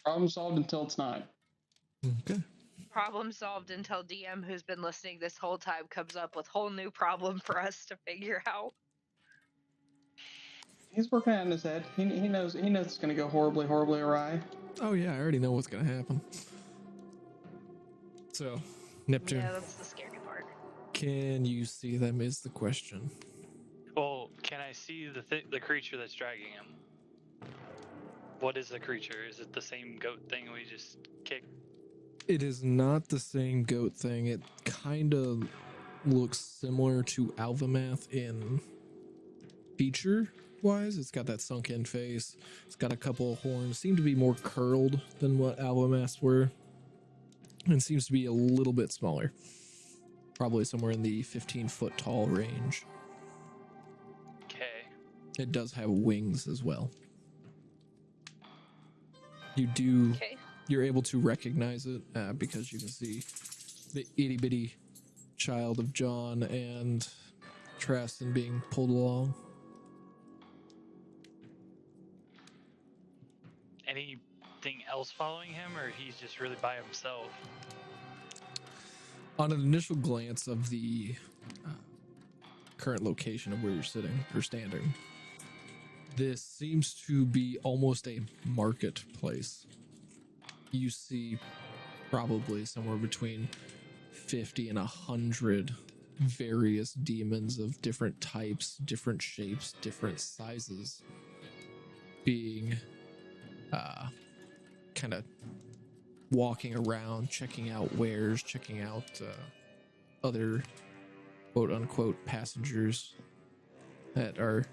Problem solved until it's not. Okay. Problem solved until DM, who's been listening this whole time, comes up with whole new problem for us to figure out. He's working out in his head. He knows it's going to go horribly, horribly awry. Oh yeah, I already know what's gonna happen. So, Neptune, Yeah, that's the scary part. can you see them is the question. Well, can I see the creature that's dragging him? What is the creature? Is it the same goat thing we just kicked? It is not the same goat thing. It kind of looks similar to Alvamath in feature-wise. It's got that sunken face. It's got a couple of horns. Seem to be more curled than what Alvamaths were. And seems to be a little bit smaller. Probably somewhere in the 15-foot tall range. Okay. It does have wings as well. You do... Okay. You're able to recognize it because you can see the itty-bitty child of John and Traston being pulled along. Anything else following him, or he's just really by himself? On an initial glance of the current location of where you're sitting or standing, this seems to be almost a marketplace. You see probably somewhere between 50 and 100 various demons of different types, different shapes, different sizes being kind of walking around, checking out wares, checking out other quote unquote passengers that are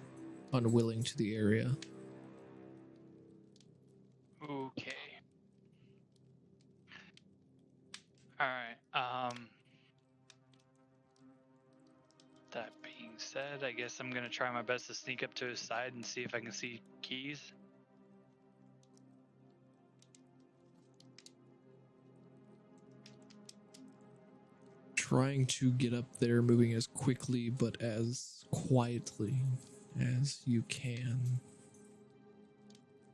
unwilling to the area. Okay. Alright, that being said, I guess I'm gonna try my best to sneak up to his side and see if I can see keys. Trying to get up there, moving as quickly but as quietly as you can.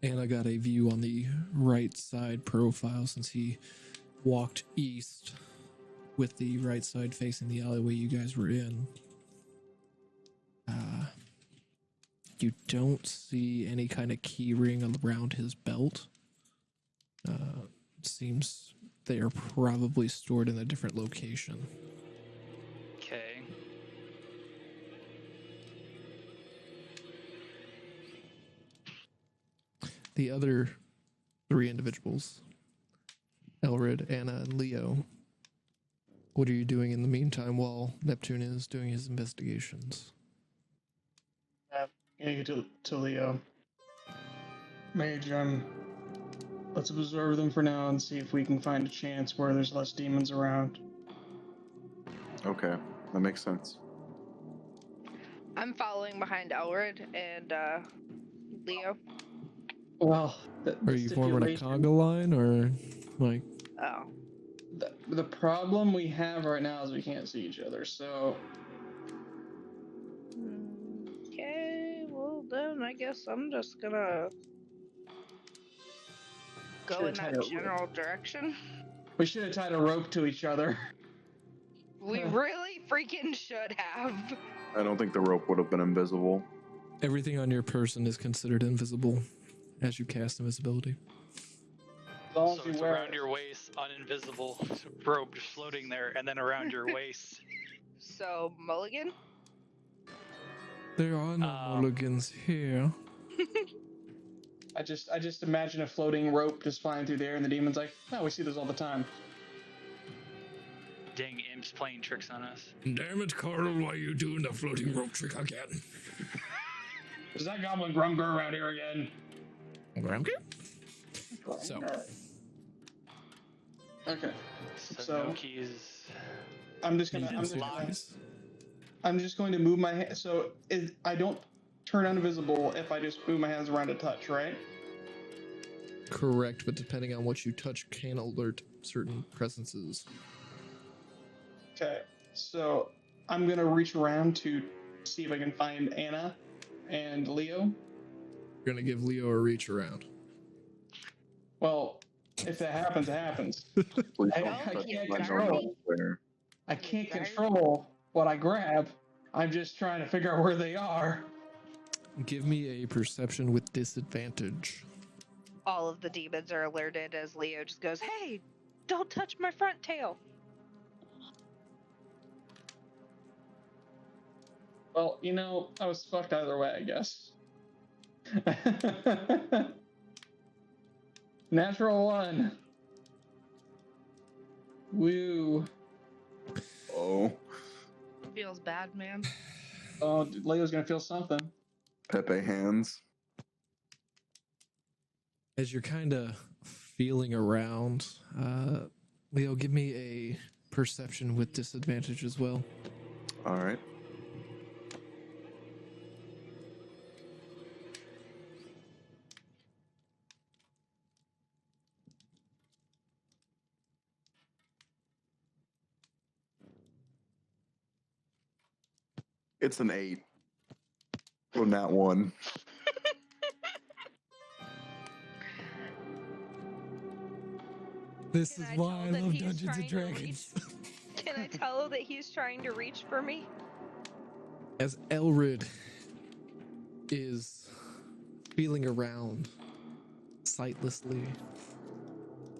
And I got a view on the right side profile since he walked east with the right side facing the alleyway you guys were in. You don't see any kind of key ring around his belt. Seems they are probably stored in a different location. Okay. The other three individuals, Elred, Anna, and Leo, what are you doing in the meantime while Neptune is doing his investigations? Gonna get to Leo. Mage, let's observe them for now and see if we can find a chance where there's less demons around. Okay, that makes sense. I'm following behind Elred and Leo. Well, Are you forming a conga line or like? Oh. The problem we have right now is we can't see each other, so... Okay, well then I guess I'm just gonna go Should've in tied that a rope. general direction. We should have tied a rope to each other. We really freaking should have. I don't think the rope would have been invisible. Everything on your person is considered invisible as you cast invisibility. As long So as you it's wear around your waist, uninvisible, rope just floating there, and then around your waist. So, Mulligan? There are no mulligans here. I just imagine a floating rope just flying through the air, and the demon's like, no, we see those all the time. Dang imps playing tricks on us. Damn it, Carl, why are you doing the floating rope trick again? Is that goblin Grumgur around here again? Grumgur? So, Okay. So So- no keys. I'm just you gonna didn't see these. I'm just going to move my hand. So I don't turn invisible if I just move my hands around to touch, right? Correct, but depending on what you touch can alert certain presences. Okay. So I'm gonna reach around to see if I can find Anna and Leo. We're gonna give Leo a reach around. Well, if that happens, it happens. Please I- don't I touch can't my control normal it. square. I can't control what I grab. I'm just trying to figure out where they are. Give me a perception with disadvantage. All of the demons are alerted as Leo just goes, "Hey, don't touch my front tail." Well, I was fucked either way, I guess. Natural 1. Woo. Oh, Feels bad, man. Oh, Leo's gonna feel something. Pepe hands. As you're kind of feeling around, Leo, give me a perception with disadvantage as well. All right. It's an 8. On that one. This Can is I why tell I that love he's Dungeons and trying to Dragons. Can I tell that he's trying to reach for me? As Elrid is feeling around sightlessly,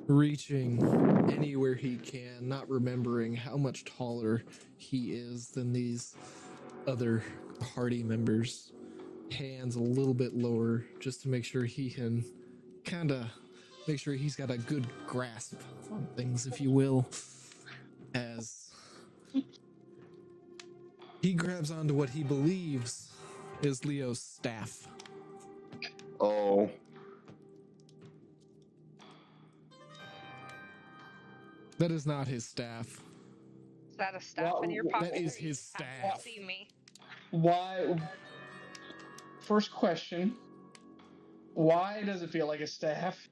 reaching anywhere he can, not remembering how much taller he is than these other party members, hands a little bit lower just to make sure he can kind of make sure he's got a good grasp on things, if you will, as he grabs onto what he believes is Leo's staff. Oh. That That is not his staff. Is that a staff in your pocket? That is or you his have staff. to see me. Why? First question. Why does it feel like a staff?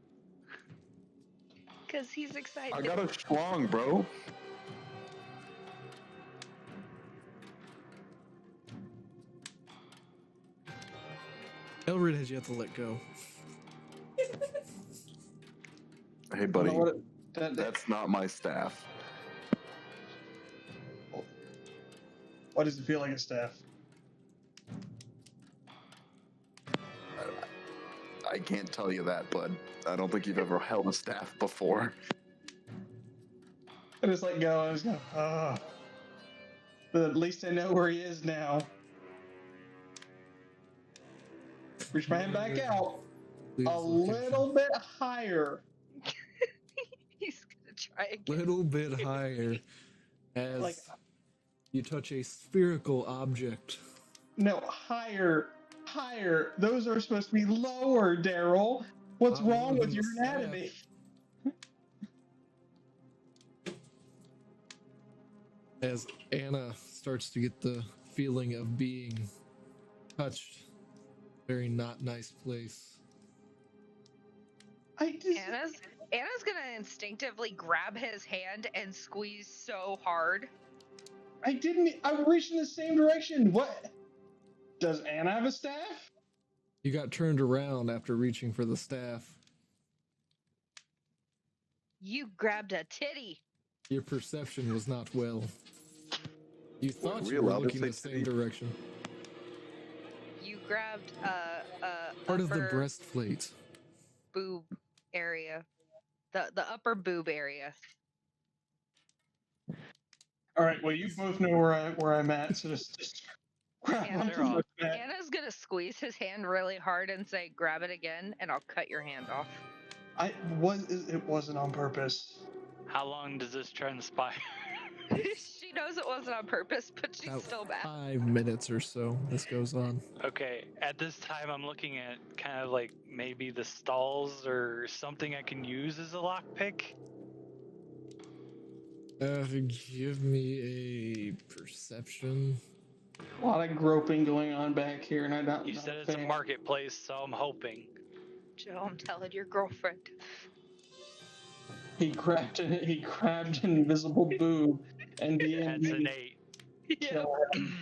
Because he's excited. I got a schlong, bro. Elrid has yet to let go. Hey, buddy. You know what That's not my staff. Why does it feel like a staff? I can't tell you that, bud. I don't think you've ever held a staff before. I just let go. I just go, But at least I know where he is now. Reach my hand back out. Please A look at little bit higher. He's gonna try again. little bit higher as Like- you touch a spherical object. No, higher. Higher. Those are supposed to be lower, Daryl. What's Not wrong more with than your the staff. anatomy? As Anna starts to get the feeling of being touched, very not nice place. Anna's gonna instinctively grab his hand and squeeze so hard. I reached in the same direction. What? Does Anna have a staff? You got turned around after reaching for the staff. You grabbed a titty. Your perception was not well. You thought we you were allowed to looking the say same titty? direction. You grabbed Part of the upper breastplate. boob area. The upper boob area. All right. Well, you both know where I'm at, so just grab Anna- onto my back. Anna's gonna squeeze his hand really hard and say, "Grab it again, and I'll cut your hand off." It wasn't on purpose. How long does this transpire? She knows it wasn't on purpose, but she's About still mad. 5 minutes or so this goes on. Okay, at this time I'm looking at kind of like maybe the stalls or something I can use as a lockpick. Give me a perception. A lot of groping going on back here, and I don't. You not said it's a fan. marketplace, so I'm hoping. Joe, I'm telling your girlfriend. He grabbed an invisible boob, and That's an D&D. 8. kill him.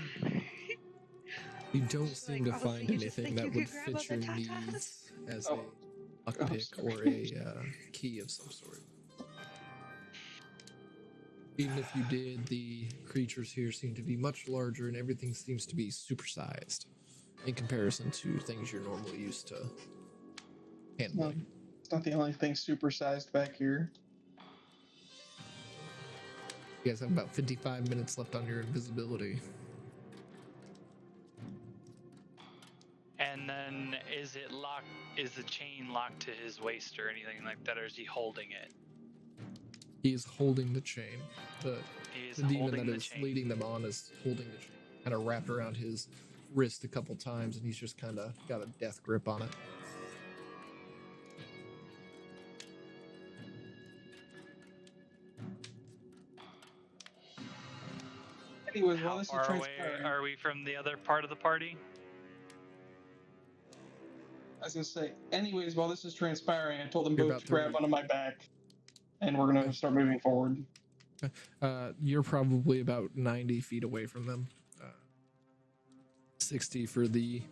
You don't She's seem like, to "Oh, so find you just anything think you that would can grab fit all the your tatas?" needs as Oh. a lockpick or a key of some sort. Even if you did, the creatures here seem to be much larger and everything seems to be supersized in comparison to things you're normally used to handling. It's not the only thing supersized back here. You guys have about 55 minutes left on your invisibility. And then is it locked? Is the chain locked to his waist or anything like that, or is he holding it? He is holding the chain. The He is demon holding that the is chain. leading them on is holding the chain, kind of wrapped around his wrist a couple times, and he's just kind of got a death grip on it. Anyways, while How this is far away transpiring, are we from the other part of the party? I was gonna say, anyways, while this is transpiring, I told them You're both about to grab 30. onto my back, and we're gonna start moving forward. You're probably about 90 feet away from them. 60 for the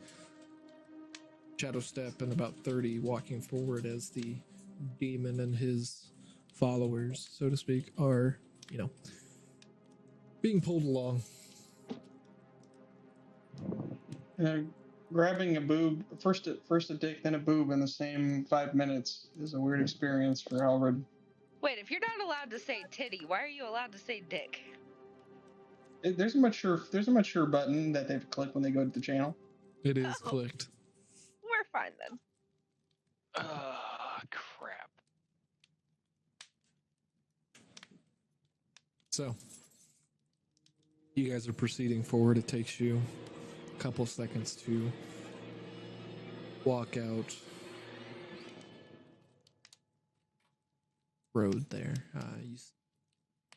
shadow step, and about 30 walking forward as the demon and his followers, so to speak, are, being pulled along. Grabbing a boob, first a dick, then a boob in the same 5 minutes is a weird experience for Alred. Wait, if you're not allowed to say titty, why are you allowed to say dick? There's a mature button that they have to click when they go to the channel. It is Oh. clicked. We're fine then. Crap. So, you guys are proceeding forward. It takes you a couple seconds to walk out road there.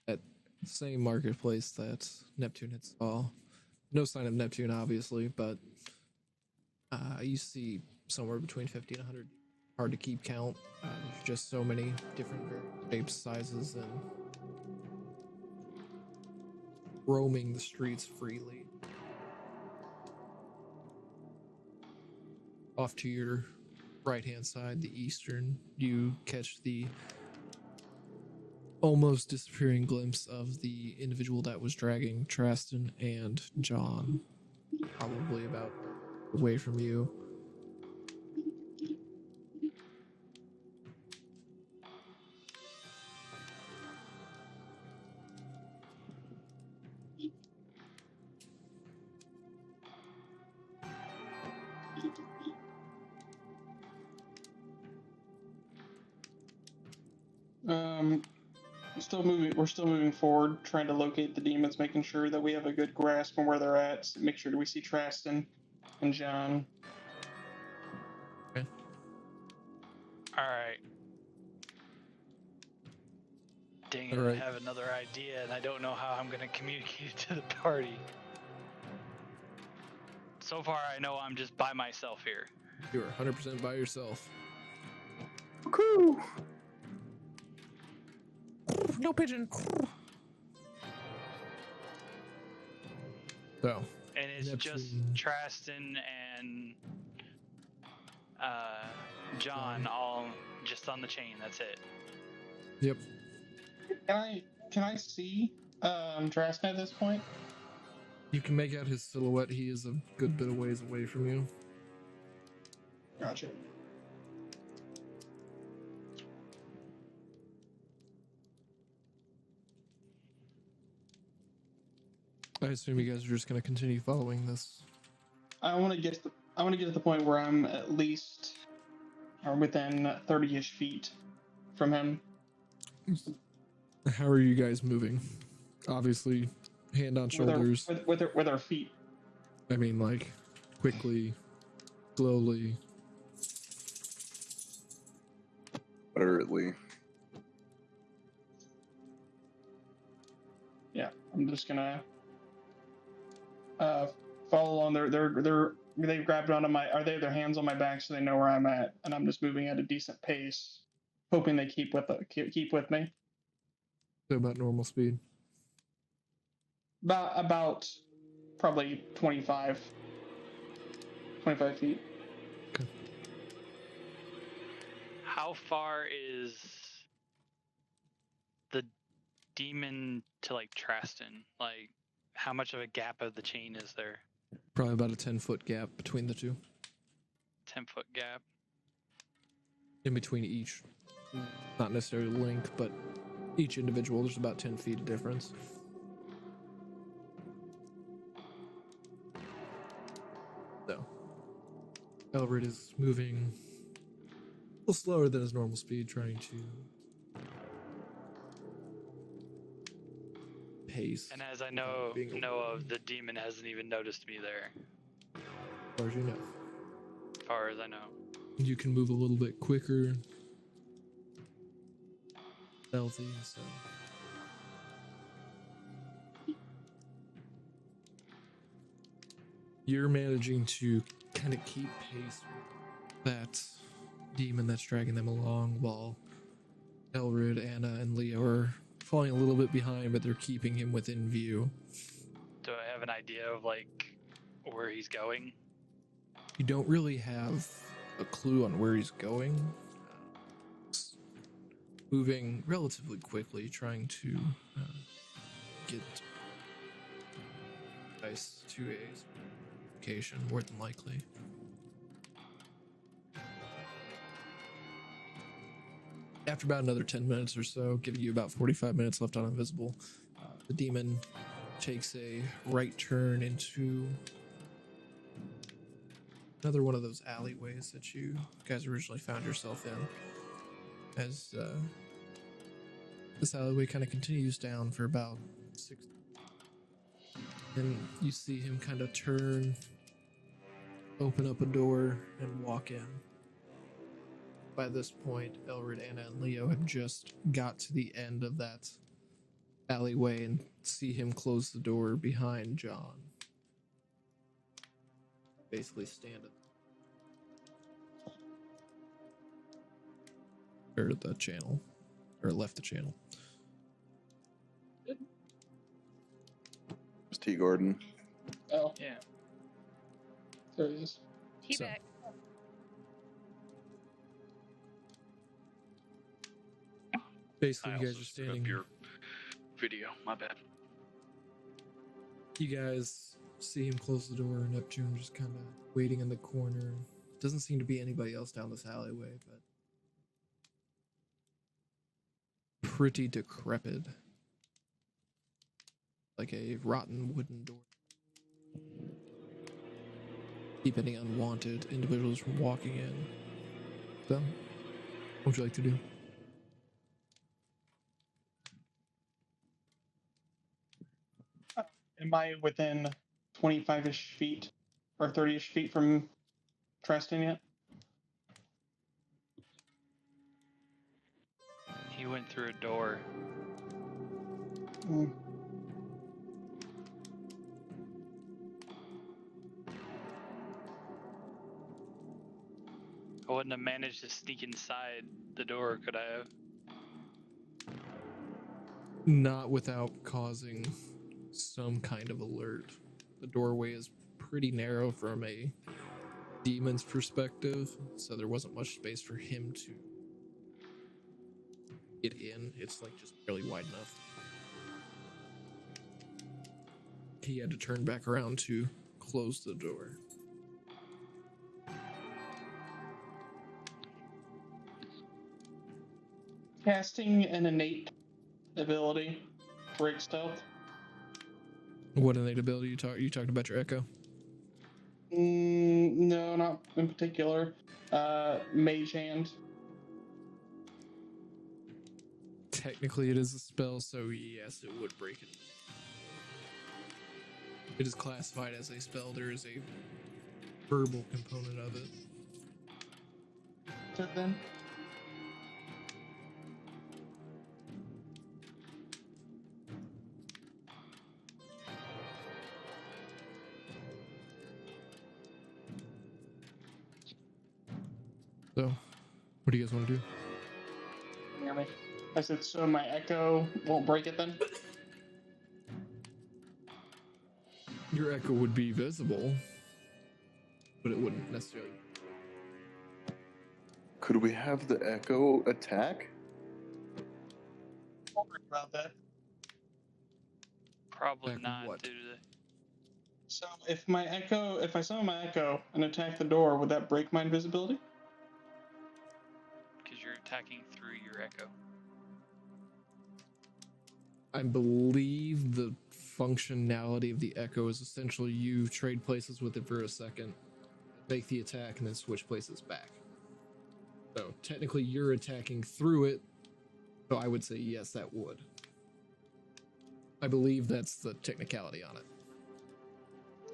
At same marketplace that Neptune had saw. No sign of Neptune, obviously, but you see somewhere between 50 and 100. Hard to keep count. There's just so many different shapes, sizes, and roaming the streets freely. Off to your right-hand side, the eastern, you catch the almost disappearing glimpse of the individual that was dragging Traston and John, probably about away from you. We're still moving forward, trying to locate the demons, making sure that we have a good grasp on where they're at. Make sure that we see Traston and John. Okay. All right. Dang it, All right. I have another idea, and I don't know how I'm going to communicate it to the party. So far, I know I'm just by myself here. You're 100% by yourself. Woo! No pigeon. So, And it's just Neptune. Traston and John all just on the chain. That's it. Yep. Can I see Traston at this point? You can make out his silhouette. He is a good bit of ways away from you. Gotcha. I assume you guys are just going to continue following this. I want to get to the point where I'm at least or within 30-ish feet from him. How are you guys moving? Obviously, hand on shoulders. With our feet. I mean, like, quickly, slowly. Moderately. Yeah, I'm just gonna follow along. They've grabbed onto they have their hands on my back so they know where I'm at, and I'm just moving at a decent pace, hoping they keep with me. So about normal speed. About probably 25 feet. Okay. How far is the demon to like Traston? Like, how much of a gap of the chain is there? Probably about a 10-foot gap between the two. 10-foot gap. In between each. Not necessarily link, but each individual, there's about 10 feet of difference. So, Elred is moving a little slower than his normal speed, trying to pace. And as I know Being of, the demon hasn't even noticed me there, as far as you know. as far as I know. You can move a little bit quicker. Stealthy, so. You're managing to kind of keep pace with that demon that's dragging them along while Elrid, Anna, and Leo are falling a little bit behind, but they're keeping him within view. Do I have an idea of like where he's going? You don't really have a clue on where he's going. Moving relatively quickly, trying to get ice to a location, more than likely. After about another 10 minutes or so, giving you about 45 minutes left on Invisible, the demon takes a right turn into another one of those alleyways that you guys originally found yourself in. As this alleyway kind of continues down for about 6, and you see him kind of turn, open up a door, and walk in. By this point, Elrid, Anna, and Leo have just got to the end of that alleyway and see him close the door behind John. Basically stand at the channel, or left the channel. It's T. Gordon. Oh, Yeah. there he is. Teabag. Basically, I you guys also are screwed up standing. your video. My bad. You guys see him close the door. Neptune just kind of waiting in the corner. Doesn't seem to be anybody else down this alleyway, but pretty decrepit, like a rotten wooden door. Keep any unwanted individuals from walking in. So, what would you like to do? Am I within 25-ish feet or 30-ish feet from Traston yet? He went through a door. Mm. I wouldn't have managed to sneak inside the door, could I have? Not without causing some kind of alert. The doorway is pretty narrow from a demon's perspective, so there wasn't much space for him to get in. It's like just barely wide enough. He had to turn back around to close the door. Casting an innate ability, break stealth. What innate ability you talked about your echo? No, not in particular. Mage hand. Technically it is a spell, so yes, it would break it. It is classified as a spell. There is a verbal component of it. So then, So, what do you guys want to do? hear me? I said, so my echo won't break it then? Your echo would be visible, but it wouldn't necessarily. Could we have the echo attack? Don't worry about that. Probably Back not what? due to So if I summon my echo and attack the door, would that break my invisibility? because you're attacking through your echo. I believe the functionality of the echo is essentially you trade places with it for a second, make the attack, and then switch places back. So technically you're attacking through it, so I would say yes, that would. I believe that's the technicality on it.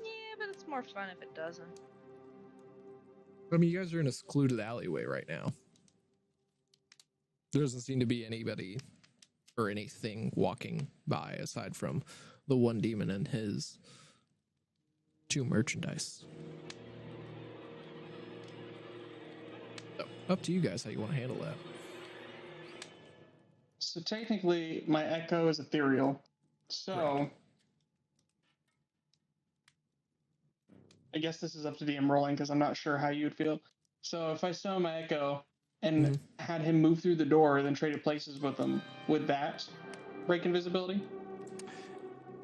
Yeah, but it's more fun if it doesn't. I mean, you guys are in a secluded alleyway right now. There doesn't seem to be anybody or anything walking by aside from the one demon and his 2 merchandise. So, up to you guys how you want to handle that. So technically, my echo is ethereal. So Correct. I guess this is up to DM rolling because I'm not sure how you'd feel. So if I summon my echo and had him move through the door, then traded places with him, would that break invisibility?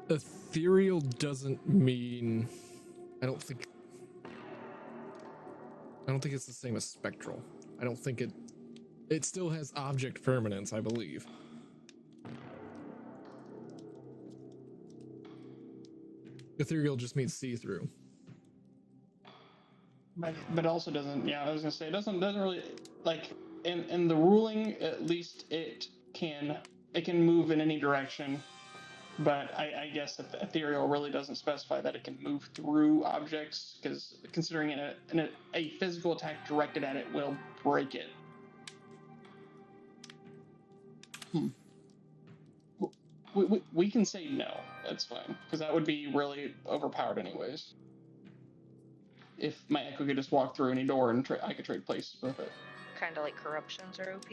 Ethereal doesn't mean... I don't think it's the same as spectral. I don't think it still has object permanence, I believe. Ethereal just means see-through. But it also doesn't. Yeah, I was gonna say it doesn't really like in the ruling. At least it can move in any direction. But I guess that the ethereal really doesn't specify that it can move through objects, because considering a physical attack directed at it will break it. We can say no. That's fine, because that would be really overpowered anyways. If my echo could just walk through any door and I could trade places with it. Kind of like corruptions are OP.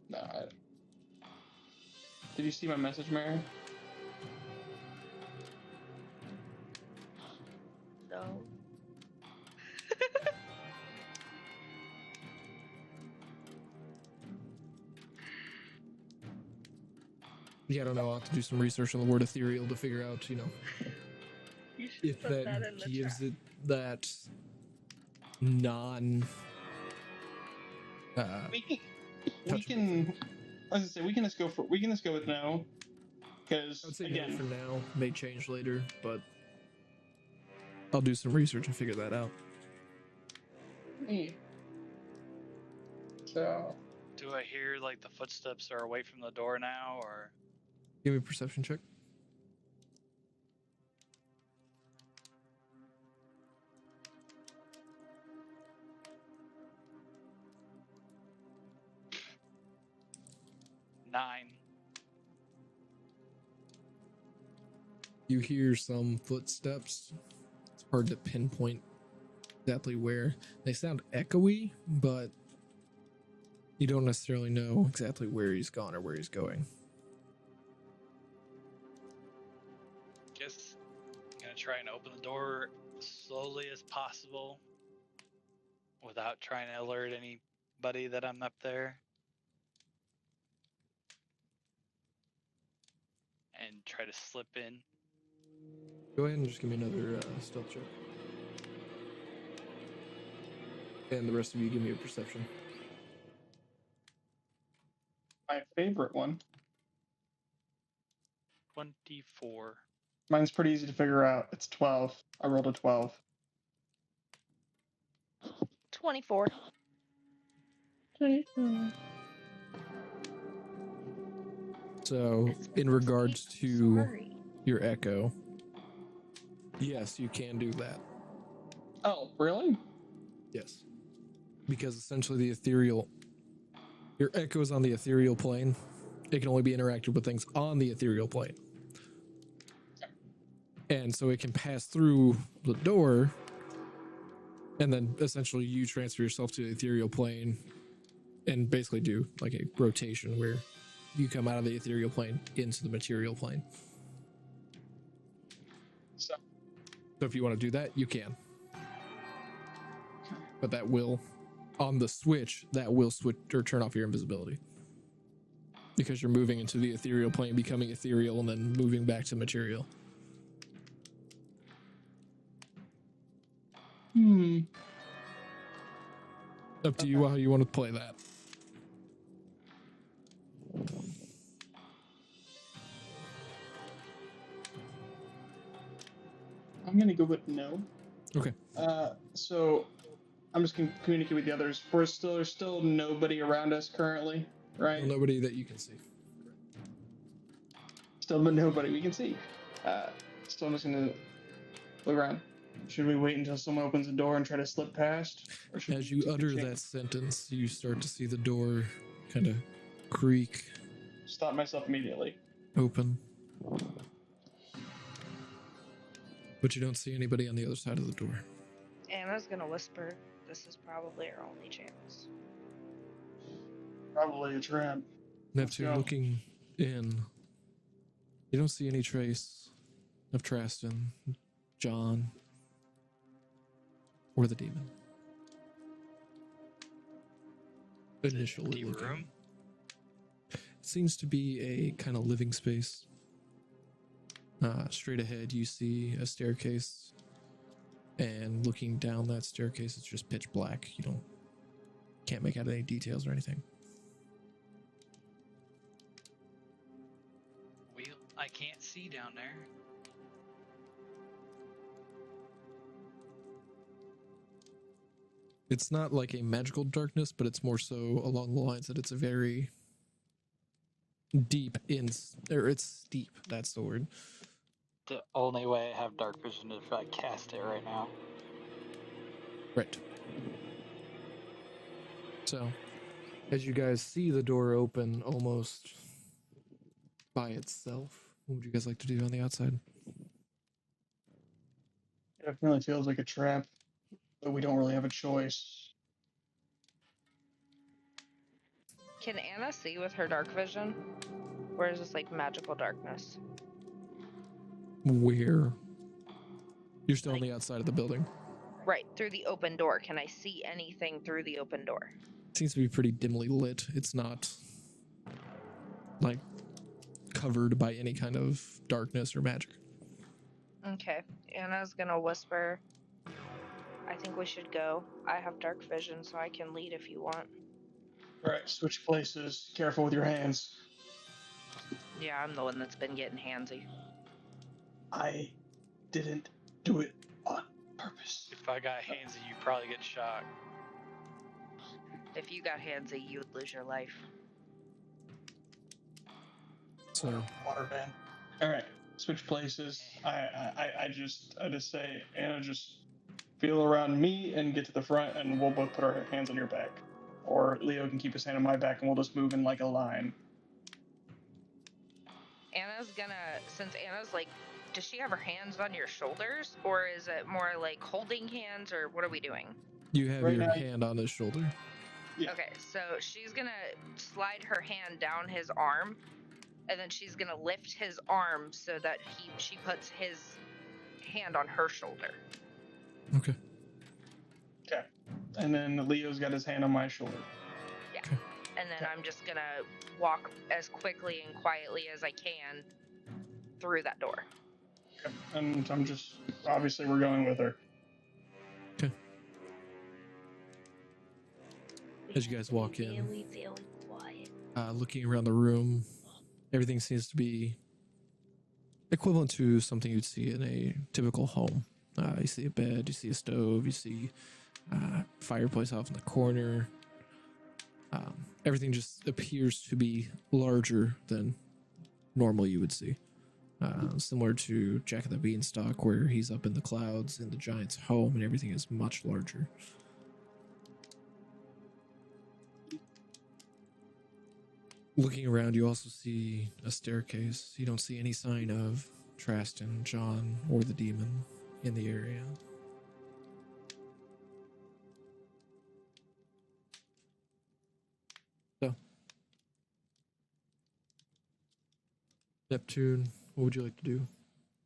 No. Did you see my message, Mary? No. Yeah, I don't know. I'll have to do some research on the word ethereal to figure out, You should if put that in the gives chat. it that non... We can. I was gonna say we can just go with no, I would because say again, no for now. May change later, but I'll do some research and figure that out. So Do I hear like the footsteps are away from the door now, or Give me a perception check. nine? You hear some footsteps. It's hard to pinpoint exactly where. They sound echoey, but you don't necessarily know exactly where he's gone or where he's going. Guess I'm gonna try and open the door slowly as possible without trying to alert anybody that I'm up there. And try to slip in. Go ahead and just give me another stealth check. And the rest of you give me a perception. my favorite one. 24. Mine's pretty easy to figure out. It's 12. I rolled a 12. 24. So, in regards to your echo, yes, you can do that. Oh, really? Yes. Because essentially the ethereal... Your echo is on the ethereal plane. It can only be interacted with things on the ethereal plane. And so it can pass through the door, and then essentially you transfer yourself to the ethereal plane and basically do like a rotation where You come out of the ethereal plane into the material plane. So if you want to do that, you can. But that will, on the switch, that will switch or turn off your invisibility. Because you're moving into the ethereal plane, becoming ethereal, and then moving back to material. Up to you how you want to play that. I'm gonna go with no. Okay. So I'm just gonna communicate with the others. There's still nobody around us currently, right? Well, nobody that you can see. Still nobody we can see. Still I'm just gonna look around. Should we wait until someone opens the door and try to slip past? Or should As we you take a utter chance? that sentence, you start to see the door kind of creak Stop myself immediately. open. But you don't see anybody on the other side of the door. Anna's gonna whisper, "This is probably our only chance." Probably a trap. Neptune, go. looking in, you don't see any trace of Traston, John, or the demon. Initially Empty looking. room. It seems to be a kind of living space. Straight ahead, you see a staircase, and looking down that staircase, it's just pitch black. Can't make out any details or anything. Well, I can't see down there. It's not like a magical darkness, but it's more so along the lines that it's a very deep it's steep. That's the word. The only way I have dark vision is if I cast it right now. Right. So, as you guys see the door open almost by itself, what would you guys like to do on the outside? It definitely feels like a trap, but we don't really have a choice. Can Anna see with her dark vision? Or is this like magical darkness? Where? You're still on Like- the outside of the building. Right, through the open door. Can I see anything through the open door? It seems to be pretty dimly lit. It's not like covered by any kind of darkness or magic. Okay, Anna's gonna whisper, "I think we should go. I have dark vision, so I can lead if you want." Alright, switch places. Careful with your hands. Yeah, I'm the one that's been getting handsy. I didn't do it on purpose. If I got handsy, you probably get shocked. If you got handsy, you would lose your life. So, Water van. Alright, switch places. I just say, Anna, just feel around me and get to the front, and we'll both put our hands on your back. Or Leo can keep his hand on my back, and we'll just move in like a line. Anna's gonna, since Anna's like, does she have her hands on your shoulders? Or is it more like holding hands, or what are we doing? you have Right your now- hand on his shoulder. Yeah. Okay, so she's gonna slide her hand down his arm, and then she's gonna lift his arm so that she puts his hand on her shoulder. Okay. Okay. And then Leo's got his hand on my shoulder. And then I'm just gonna walk as quickly and quietly as I can through that door. Okay. And I'm just, obviously, we're going with her. As you guys walk in, Really, really quiet. looking around the room, everything seems to be equivalent to something you'd see in a typical home. You see a bed, you see a stove, you see fireplace off in the corner. Everything just appears to be larger than normal you would see. Similar to Jack of the Beanstalk, where he's up in the clouds in the giant's home and everything is much larger. Looking around, you also see a staircase. You don't see any sign of Traston, John, or the demon in the area. So, Neptune, what would you like to do?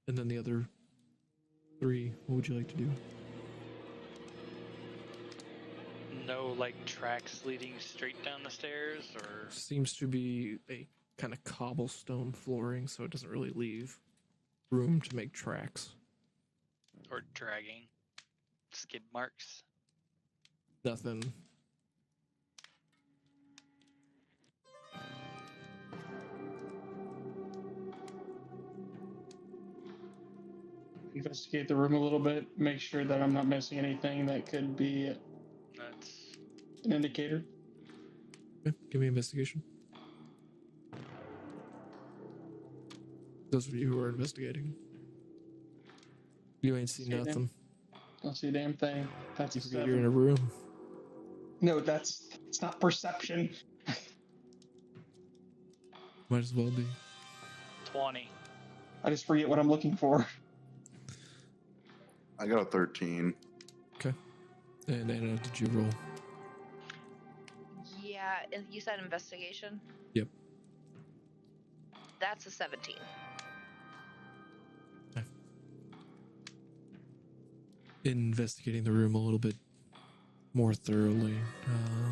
And then the other 3, what would you like to do? No, like tracks leading straight down the stairs, or Seems to be a kind of cobblestone flooring, so it doesn't really leave room to make tracks. dragging skid marks. Nothing. Investigate the room a little bit, make sure that I'm not missing anything that could be That's an indicator. Okay, give me investigation. Those of you who are investigating. You ain't seen See them. nothing. Don't see a damn thing. That's a You forget you're 7. in a room. No, it's not perception. Might as well be. 20. I just forget what I'm looking for. I got a 13. And Anna, did you roll? Yeah, and you said investigation? Yep. That's a 17. Investigating the room a little bit more thoroughly,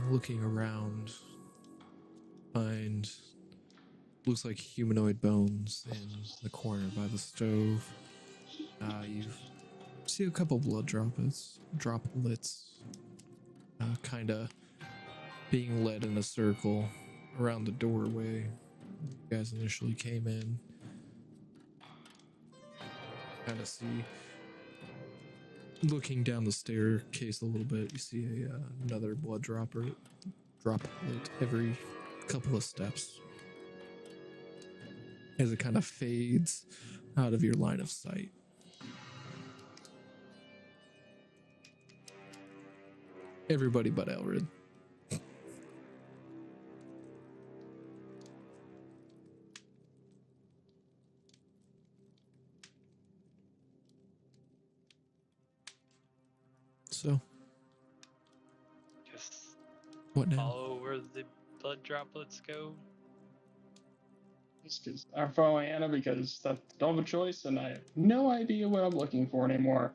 looking around, find looks like humanoid bones in the corner by the stove. You see a couple blood droplets, kind of being led in a circle around the doorway you guys initially came in. Kind of see, looking down the staircase a little bit, you see another blood droplet every couple of steps as it kind of fades out of your line of sight. Everybody but Elrid. So, Just what now? follow where the blood droplets go. Just because I'm following Anna because that's don't have a choice, and I have no idea what I'm looking for anymore.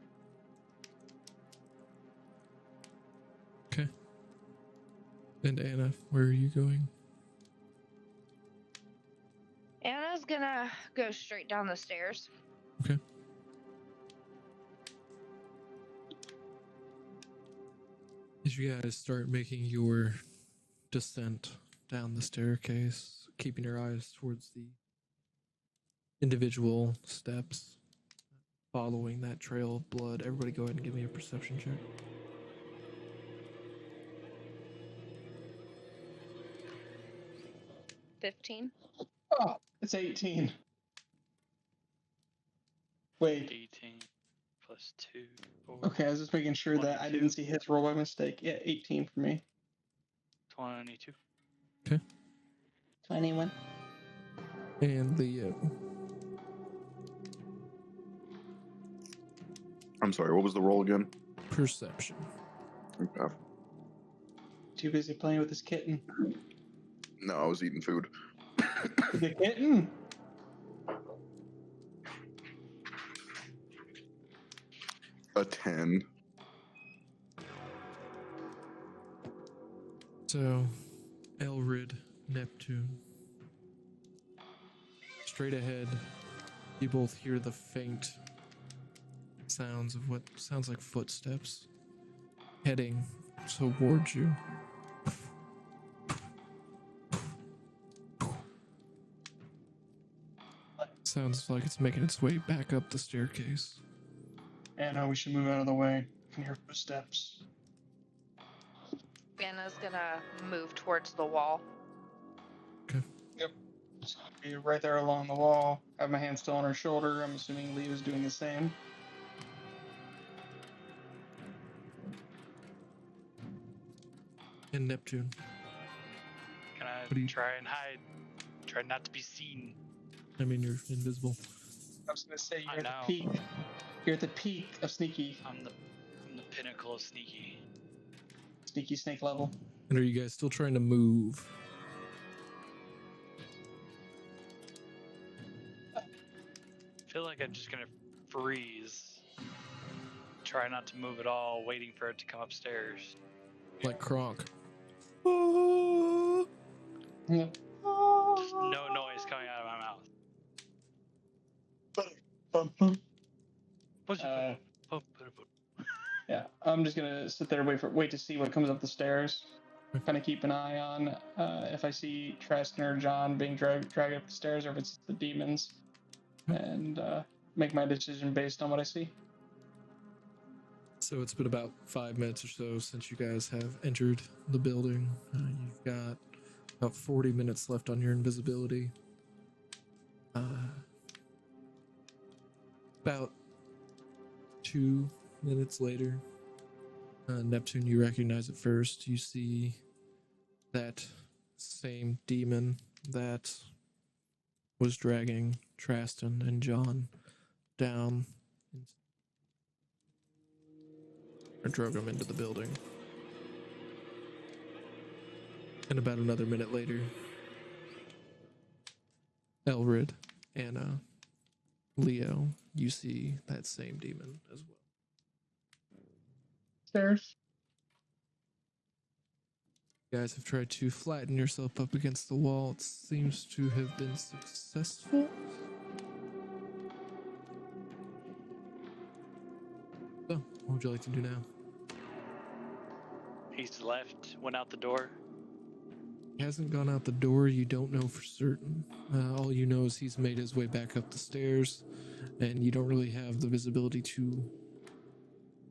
Okay. And Anna, where are you going? Anna's gonna go straight down the stairs. Okay. As you guys start making your descent down the staircase, keeping your eyes towards the individual steps, following that trail of blood, everybody go ahead and give me a perception check. $15. Oh, it's 18. Wait. 18 plus 2. 4, Okay, I was just making sure that I 22. didn't see his roll by mistake. Yeah, 18 for me. 22. 21. And Leo. I'm sorry, what was the roll again? Perception. Okay. Too busy playing with his kitten. No, I was eating food. The kitten? A 10. So, Elrid, Neptune. Straight ahead, you both hear the faint sounds of what sounds like footsteps heading towards you. Sounds like it's making its way back up the staircase. Anna, we should move out of the way. I can hear footsteps. Anna's gonna move towards the wall. So I'll be right there along the wall. Have my hand still on her shoulder. I'm assuming Leo's doing the same. And Neptune. Can I What do you- try and hide? Try not to be seen. I mean, you're invisible. I was gonna say I you're at know. the peak. You're at the peak of sneaky I'm the pinnacle of sneaky. snake level. And are you guys still trying to move? feel like I'm just gonna freeze. Try not to move at all, waiting for it to come upstairs. Like Kronk. Oh. Yeah. Just no noise coming out of my mouth. Yeah, I'm just gonna sit there and wait to see what comes up the stairs. Kind of keep an eye on if I see Tristan or John being dragged up the stairs, or if it's the demons, and make my decision based on what I see. So it's been about 5 minutes or so since you guys have entered the building. You've got about 40 minutes left on your invisibility. About 2 minutes later, Neptune, you recognize it first. You see that same demon that was dragging Tristan and John down, or drove them into the building. And about another minute later, Elrid, Anna, Leo, you see that same demon as well. Stairs. You guys have tried to flatten yourself up against the wall. It seems to have been successful. So, what would you like to do now? He's left, went out the door. He hasn't gone out the door. You don't know for certain. All you know is he's made his way back up the stairs, and you don't really have the visibility to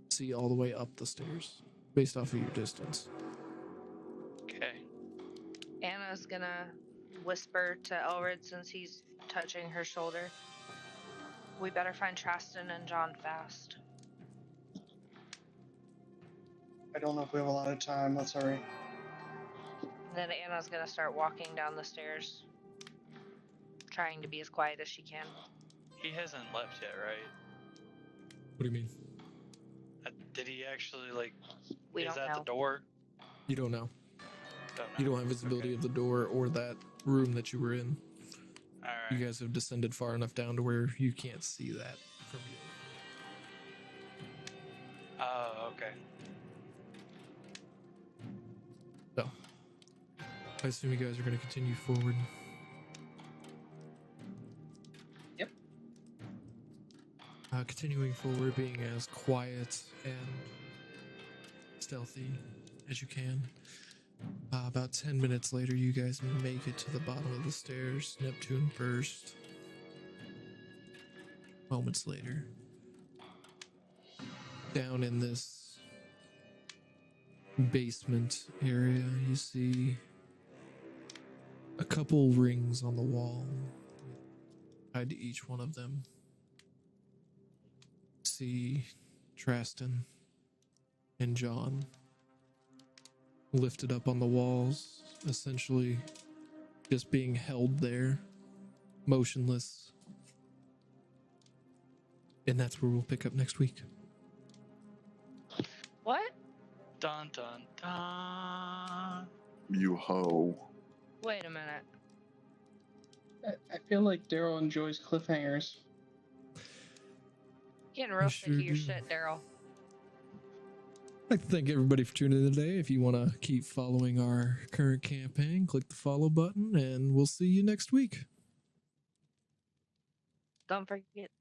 see all the way up the stairs based off of your distance. Okay. Anna's gonna whisper to Elrid since he's touching her shoulder. We better find Tristan and John fast. I don't know if we have a lot of time. Let's hurry. Then Anna's gonna start walking down the stairs, trying to be as quiet as she can. He hasn't left yet, right? What do you mean? Did he actually, like, We is don't that know. the door? You don't know. Don't know. You don't have visibility of the door or that room that you were in. Alright. You guys have descended far enough down to where you can't see that from you. Oh, okay. So, I assume you guys are going to continue forward. Yep. Continuing forward, being as quiet and stealthy as you can. About 10 minutes later, you guys make it to the bottom of the stairs. Neptune first. Moments later, down in this basement area, you see a couple rings on the wall tied to each one of them. See Tristan and John lifted up on the walls, essentially just being held there, motionless. And that's where we'll pick up next week. What? Dun dun dun. You ho. Wait a minute. I feel like Daryl enjoys cliffhangers. Getting real sick of your do. shit, Daryl. I'd like to thank everybody for tuning in today. If you want to keep following our current campaign, click the follow button, and we'll see you next week. Don't forget